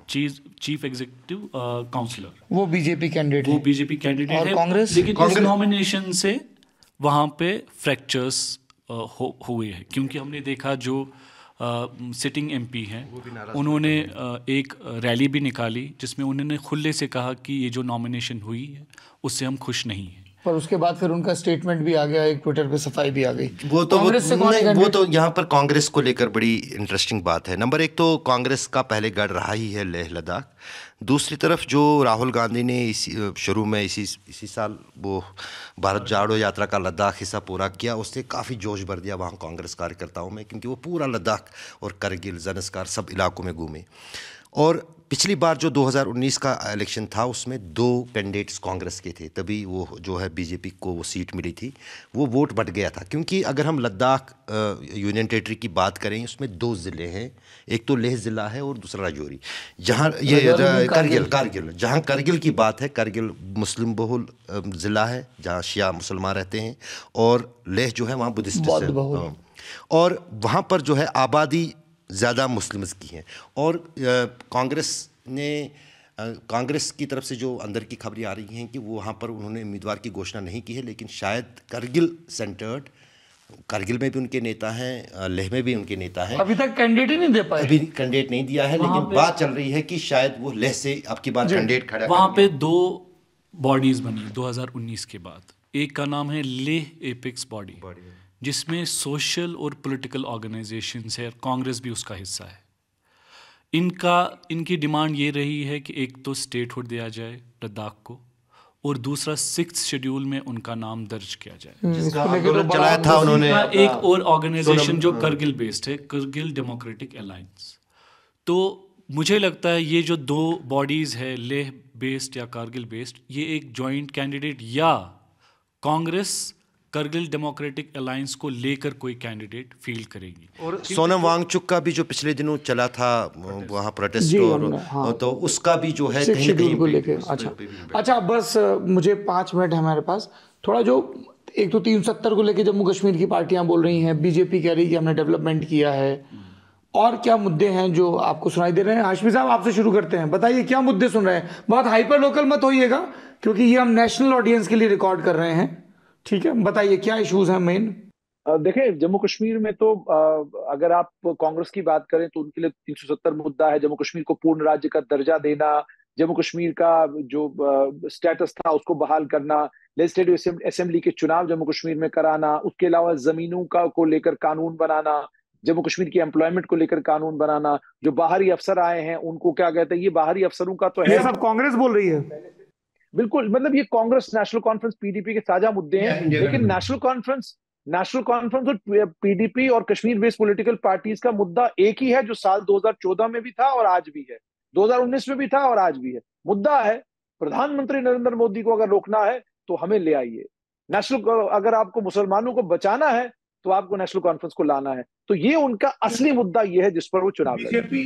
चीफ एग्जीक्यूटिव काउंसिलर, वो बीजेपी कैंडिडेट वो बीजेपी कैंडिडेट और है। कांग्रेस, लेकिन इस नॉमिनेशन से वहाँ पे फ्रैक्चर्स हुए हैं, क्योंकि हमने देखा जो सिटिंग एमपी हैं उन्होंने एक रैली भी निकाली जिसमें उन्होंने खुले से कहा कि ये जो नॉमिनेशन हुई है उससे हम खुश नहीं हैं। पर उसके बाद फिर उनका स्टेटमेंट भी आ गया, एक ट्विटर पे सफाई भी आ गई। वो तो यहाँ पर कांग्रेस को लेकर बड़ी इंटरेस्टिंग बात है। नंबर एक तो कांग्रेस का पहले गढ़ रहा ही है लेह लद्दाख। दूसरी तरफ जो राहुल गांधी ने शुरू में इसी साल वो भारत जोड़ो यात्रा का लद्दाख हिस्सा पूरा किया, उससे काफ़ी जोश भर दिया वहाँ कांग्रेस कार्यकर्ताओं में, क्योंकि वो पूरा लद्दाख और करगिल ज़नस्कार सब इलाकों में घूमे। और पिछली बार जो 2019 का इलेक्शन था उसमें 2 कैंडिडेट्स कांग्रेस के थे, तभी वो जो है बीजेपी को वो सीट मिली थी, वो वोट बढ़ गया था। क्योंकि अगर हम लद्दाख यूनियन टेरिटरी की बात करें उसमें 2 ज़िले हैं, एक तो लेह ज़िला है और दूसरा राजौरी। जहाँ ये कारगिल जहाँ करगिल की बात है, करगिल मुस्लिम बहुल ज़िला है जहाँ शिया मुसलमान रहते हैं, और लेह जो है वहाँ बुद्धिस्ट है, और वहाँ पर जो है आबादी ज़्यादा मुस्लिम्स की हैं। और कांग्रेस की तरफ से जो अंदर की खबरें आ रही हैं कि वो वहाँ पर उन्होंने उम्मीदवार की घोषणा नहीं की है, लेकिन शायद करगिल में भी उनके नेता हैं, लेह में भी उनके नेता हैं। अभी तक कैंडिडेट ही नहीं दे पाए, अभी कैंडिडेट नहीं दिया है, लेकिन बात चल रही है कि शायद वो लेह से आपकी बात कैंडिडेट खड़ा। वहाँ पे 2 बॉडीज बनी 2019 के बाद। एक का नाम है लेह एपेक्स बॉडी, जिसमें सोशल और पॉलिटिकल ऑर्गेनाइजेशंस है, कांग्रेस भी उसका हिस्सा है। इनकी डिमांड ये रही है कि एक तो स्टेटहुड दिया जाए लद्दाख को, और दूसरा 6th शेड्यूल में उनका नाम दर्ज किया जाए। जिसका आंदोलन चलाया था उन्होंने। एक और ऑर्गेनाइजेशन जो करगिल बेस्ड है, करगिल डेमोक्रेटिक अलायंस। तो मुझे लगता है ये जो 2 बॉडीज़ है, लेह बेस्ड या कारगिल बेस्ड, ये एक जॉइंट कैंडिडेट या कांग्रेस करगिल डेमोक्रेटिक अलायंस को लेकर कोई कैंडिडेट फील्ड करेगी। और सोनम वांगचुक का भी जो पिछले दिनों चला था वहाँ प्रोटेस्ट, और तो उसका भी जो है कहीं शेड्यूल को लेकर। अच्छा बस मुझे 5 मिनट है हमारे पास। थोड़ा जो एक तो 370 को लेकर जम्मू कश्मीर की पार्टियां बोल रही हैं, बीजेपी कह रही है कि हमने डेवलपमेंट किया है, और क्या मुद्दे हैं जो आपको सुनाई दे रहे हैं? हाशमी साहब आपसे शुरू करते हैं, बताइए क्या मुद्दे सुन रहे हैं। बहुत हाइपर लोकल मत होइएगा क्योंकि ये हम नेशनल ऑडियंस के लिए रिकॉर्ड कर रहे हैं, ठीक है? बताइए क्या इश्यूज हैं मेन। देखें, जम्मू कश्मीर में तो अगर आप कांग्रेस की बात करें तो उनके लिए 370 मुद्दा है। जम्मू कश्मीर को पूर्ण राज्य का दर्जा देना, जम्मू कश्मीर का जो स्टेटस था उसको बहाल करना, लेजिस्लेटिव असेंबली के चुनाव जम्मू कश्मीर में कराना, उसके अलावा जमीनों का को लेकर कानून बनाना, जम्मू कश्मीर की एम्प्लॉयमेंट को लेकर कानून बनाना, जो बाहरी अफसर आए हैं उनको क्या कहते हैं, ये बाहरी अफसरों का तो है। ये सब कांग्रेस बोल रही है। बिल्कुल, मतलब ये कांग्रेस, नेशनल कॉन्फ्रेंस, पीडीपी के साझा मुद्दे हैं। लेकिन नेशनल कॉन्फ्रेंस और पीडीपी और कश्मीर बेस्ड पॉलिटिकल पार्टीज का मुद्दा एक ही है, जो साल 2014 में भी था और आज भी है, 2019 में भी था और आज भी है। मुद्दा है प्रधानमंत्री नरेंद्र मोदी को अगर रोकना है तो हमें ले आइए। अगर आपको मुसलमानों को बचाना है तो आपको नेशनल कॉन्फ्रेंस को लाना है। तो ये उनका असली मुद्दा ये है जिस पर वो चुनाव लड़ेंगे।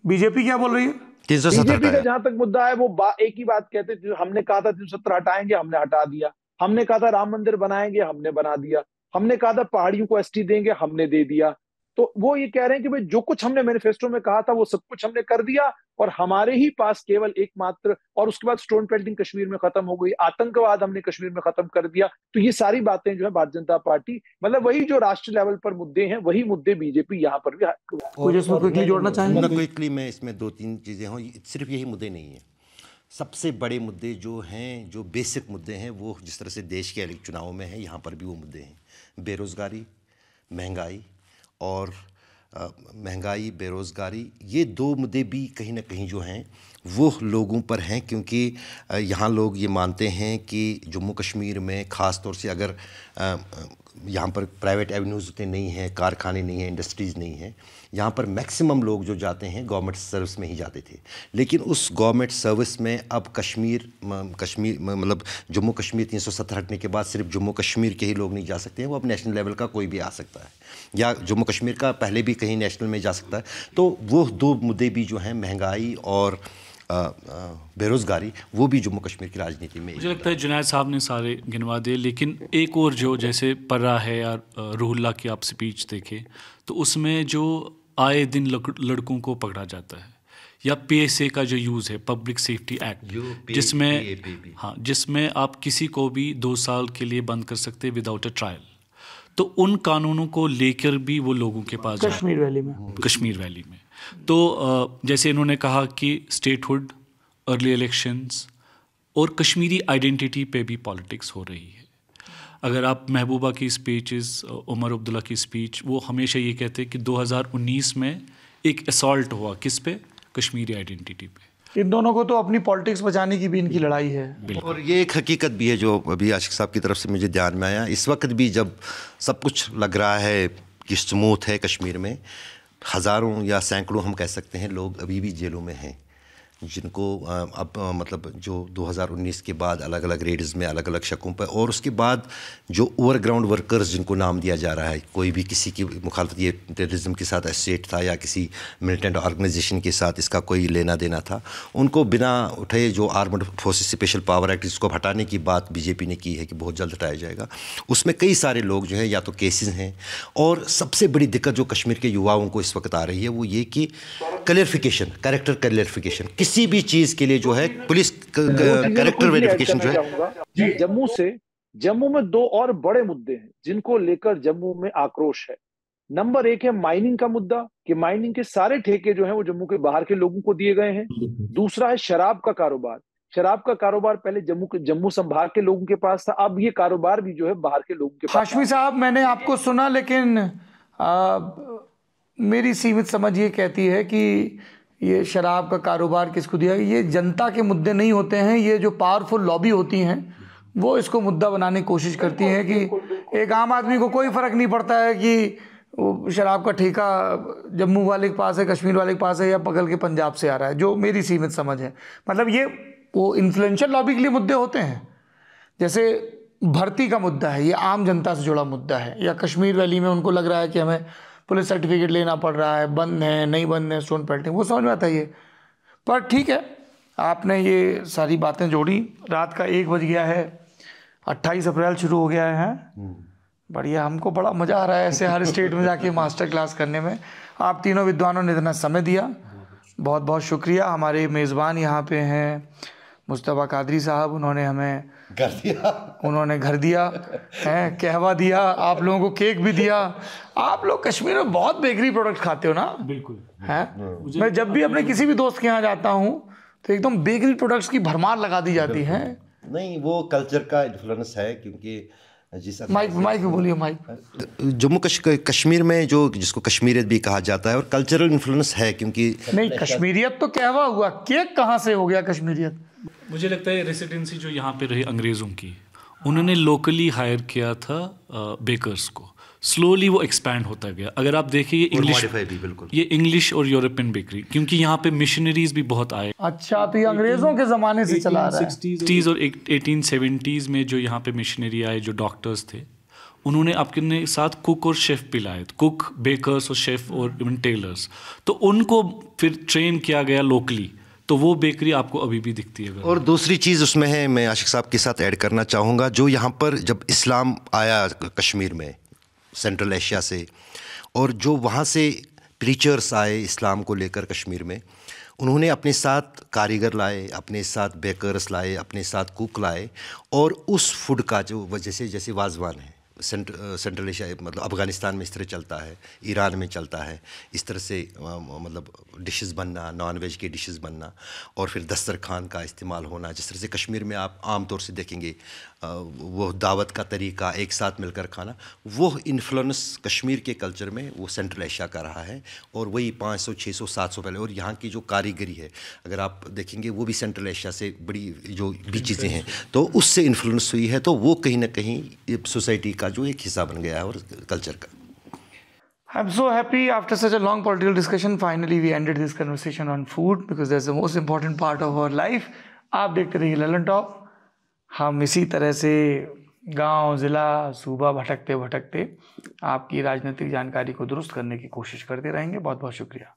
बीजेपी क्या बोल रही है? बीजेपी का जहां तक मुद्दा है वो एक ही बात कहते थे, हमने कहा था 370 हटाएंगे, हमने हटा दिया। हमने कहा था राम मंदिर बनाएंगे, हमने बना दिया। हमने कहा था पहाड़ियों को एसटी देंगे, हमने दे दिया। तो वो ये कह रहे हैं कि भाई जो कुछ हमने मैनिफेस्टो में कहा था वो सब कुछ हमने कर दिया, और हमारे ही पास केवल एकमात्र, और उसके बाद स्टोन पेल्टिंग कश्मीर में खत्म हो गई, आतंकवाद हमने कश्मीर में खत्म कर दिया। तो ये सारी बातें जो है भारतीय जनता पार्टी, मतलब वही जो राष्ट्रीय लेवल पर मुद्दे हैं वही मुद्दे बीजेपी यहाँ पर भी। क्विकली जोड़ना चाहेंगे? क्विकली मैं इसमें 2-3 चीजें हों, सिर्फ यही मुद्दे नहीं है। सबसे बड़े मुद्दे जो हैं, जो बेसिक मुद्दे हैं, वो जिस तरह से देश के चुनावों में हैं, यहाँ पर भी वो मुद्दे हैं। बेरोजगारी, महंगाई और महंगाई, बेरोज़गारी, ये दो मुद्दे भी कहीं ना कहीं जो हैं वो लोगों पर हैं, क्योंकि यहाँ लोग ये मानते हैं कि जम्मू कश्मीर में ख़ास तौर से अगर यहाँ पर प्राइवेट एवेन्यूज़ उतने नहीं हैं, कारखाने नहीं हैं, इंडस्ट्रीज़ नहीं हैं, यहाँ पर मैक्सिमम लोग जो जाते हैं गवर्नमेंट सर्विस में ही जाते थे। लेकिन उस गवर्नमेंट सर्विस में अब कश्मीर मतलब जम्मू कश्मीर 370 हटने के बाद सिर्फ जम्मू कश्मीर के ही लोग नहीं जा सकते हैं, वो अब नेशनल लेवल का कोई भी आ सकता है, या जम्मू कश्मीर का पहले भी कहीं नेशनल में जा सकता है। तो वो दो मुद्दे भी जो हैं, महंगाई और बेरोज़गारी, वो भी जम्मू कश्मीर की राजनीति में। मुझे लगता है जुनैद साहब ने सारे गिनवा दिए, लेकिन एक और जो जैसे पर्रा है या रूहुल्लाह की आप स्पीच देखें तो उसमें जो आए दिन लड़कों को पकड़ा जाता है, या PSA का जो यूज़ है, पब्लिक सेफ्टी एक्ट, जिसमें आप किसी को भी 2 साल के लिए बंद कर सकते हैं विदाउट अ ट्रायल। तो उन कानूनों को लेकर भी वो लोगों के पास कश्मीर वैली में तो जैसे इन्होंने कहा कि स्टेटहुड, अर्ली इलेक्शंस और कश्मीरी आइडेंटिटी पे भी पॉलिटिक्स हो रही है। अगर आप महबूबा की स्पीचेस, उमर अब्दुल्ला की स्पीच, वो हमेशा ये कहते हैं कि 2019 में एक असॉल्ट हुआ किस पे, कश्मीरी आइडेंटिटी पे। इन दोनों को तो अपनी पॉलिटिक्स बचाने की भी इनकी लड़ाई है। और ये एक हकीकत भी है जो अभी आशिक साहब की तरफ से मुझे ध्यान में आया, इस वक्त भी जब सब कुछ लग रहा है कि स्मूथ है कश्मीर में, हज़ारों या सैकड़ों हम कह सकते हैं लोग अभी भी जेलों में हैं, जिनको अब मतलब जो 2019 के बाद अलग अलग रेड्स में अलग अलग शकों पर, और उसके बाद जो ओवरग्राउंड वर्कर्स जिनको नाम दिया जा रहा है, कोई भी किसी की मुखालफत, ये टेररिज्म के साथ एसोसिएट था या किसी मिलिटेंट ऑर्गेनाइजेशन के साथ इसका कोई लेना देना था, उनको बिना उठे जो armed forces special power act, जिसको हटाने की बात बीजेपी ने की है कि बहुत जल्द हटाया जाएगा, उसमें कई सारे लोग जो हैं या तो केसेस हैं। और सबसे बड़ी दिक्कत जो कश्मीर के युवाओं को इस वक्त आ रही है वो ये कि क्लियरिफिकेशन, कैरेक्टर क्लियरिफिकेशन, किसी भी चीज के लिए जो है पुलिस कैरेक्टर वेरिफिकेशन जो है। जम्मू में 2 और बड़े मुद्दे हैं जिनको लेकर जम्मू में आक्रोश है। नंबर 1 है माइनिंग का मुद्दा कि माइनिंग के सारे ठेके जो हैं वो जम्मू के बाहर के लोगों को दिए गए हैं। दूसरा है शराब का कारोबार। शराब का कारोबार पहले जम्मू संभाग के लोगों के पास था, अब ये कारोबार भी जो है बाहर के लोगों के पास। हाशमी साहब, मैंने आपको सुना, लेकिन मेरी सीमित समझ ये कहती है कि ये शराब का कारोबार किसको दिया, ये जनता के मुद्दे नहीं होते हैं, ये जो पावरफुल लॉबी होती हैं वो इसको मुद्दा बनाने की कोशिश करती हैं कि एक आम आदमी को कोई फ़र्क नहीं पड़ता है कि शराब का ठेका जम्मू वाले के पास है, कश्मीर वाले के पास है, या पकड़ के पंजाब से आ रहा है, जो मेरी सीमित समझ है। मतलब ये वो इन्फ्लुएंशियल लॉबी के लिए मुद्दे होते हैं। जैसे भर्ती का मुद्दा है, ये आम जनता से जुड़ा मुद्दा है, या कश्मीर वैली में उनको लग रहा है कि हमें पुलिस सर्टिफिकेट लेना पड़ रहा है, बंद है नहीं बंद है, स्टोन पेल्टिंग, वो समझ में आता है ये। पर ठीक है, आपने ये सारी बातें जोड़ी। रात का 1 बज गया है, 28 अप्रैल शुरू हो गया है। बढ़िया, हमको बड़ा मज़ा आ रहा है ऐसे हर स्टेट में जाके मास्टर क्लास करने में। आप तीनों विद्वानों ने इतना समय दिया, बहुत बहुत शुक्रिया। हमारे मेज़बान यहाँ पे हैं मुस्तफ़ा कादरी साहब, उन्होंने हमें उन्होंने घर दिया है, कहवा दिया, आप लोगों को केक भी दिया। आप लोग कश्मीर में बहुत बेकरी प्रोडक्ट खाते हो ना? बिल्कुल हैं। मैं जब भी अपने किसी भी दोस्त के यहाँ जाता हूँ तो एकदम बेकरी प्रोडक्ट्स की भरमार लगा दी जाती है। नहीं, वो कल्चर का इन्फ्लुएंस है, क्योंकि जिस माइक बोलिए माइक। जम्मू कश्मीर में जो जिसको कश्मीरियत भी कहा जाता है, और कल्चरल इन्फ्लुएंस है, क्योंकि नहीं, कश्मीरियत तो कहवा हुआ, केक कहाँ से हो गया कश्मीरियत? मुझे लगता है रेसिडेंसी जो यहाँ पे रही अंग्रेज़ों की, उन्होंने लोकली हायर किया था बेकर्स को, स्लोली वो एक्सपैंड होता गया। अगर आप देखिए ये इंग्लिश और यूरोपियन बेकरी, क्योंकि यहाँ पे मिशनरीज भी बहुत आए। अच्छा, तो ये अंग्रेज़ों के ज़माने से चला रहा है। 60s और 1870s में जो यहाँ पे मिशनरी आए, जो डॉक्टर्स थे, उन्होंने अपने साथ कुक और शेफ़ भी लाए, कुक, बेकर्स और शेफ़ और इवन टेलर्स। तो उनको फिर ट्रेन किया गया लोकली, तो वो बेकरी आपको अभी भी दिखती है। और दूसरी चीज़ उसमें है, मैं आशिक साहब के साथ ऐड करना चाहूँगा, जो यहाँ पर जब इस्लाम आया कश्मीर में सेंट्रल एशिया से, और जो वहाँ से प्रीचर्स आए इस्लाम को लेकर कश्मीर में, उन्होंने अपने साथ कारीगर लाए, अपने साथ बेकर्स लाए, अपने साथ कुक लाए, और उस फूड का जो जैसे वाजवान है, सेंट्रल एशिया मतलब अफ़गानिस्तान में इस तरह चलता है, ईरान में चलता है, इस तरह से मतलब डिशेस बनना, नॉन वेज के डिशेस बनना और फिर दस्तरखान का इस्तेमाल होना। जिस तरह से कश्मीर में आप आम तौर से देखेंगे वो दावत का तरीका, एक साथ मिलकर खाना, वो इन्फ्लुएंस कश्मीर के कल्चर में वो सेंट्रल एशिया का रहा है। और वही 500, 600, 700 पहले, और यहाँ की जो कारीगरी है अगर आप देखेंगे वो भी सेंट्रल एशिया से बड़ी जो भी चीज़ें हैं तो उससे इन्फ्लुएंस हुई है। तो वो कहीं ना कहीं सोसाइटी का जो एक हिस्सा बन गया है और कल्चर का। I'm so happy after such a long political discussion, finally we ended this conversation on food because that's the most important part of our life. आप देखते रहिए ललन टॉप। हम इसी तरह से गांव, ज़िला, सूबा भटकते भटकते आपकी राजनीतिक जानकारी को दुरुस्त करने की कोशिश करते रहेंगे। बहुत बहुत शुक्रिया।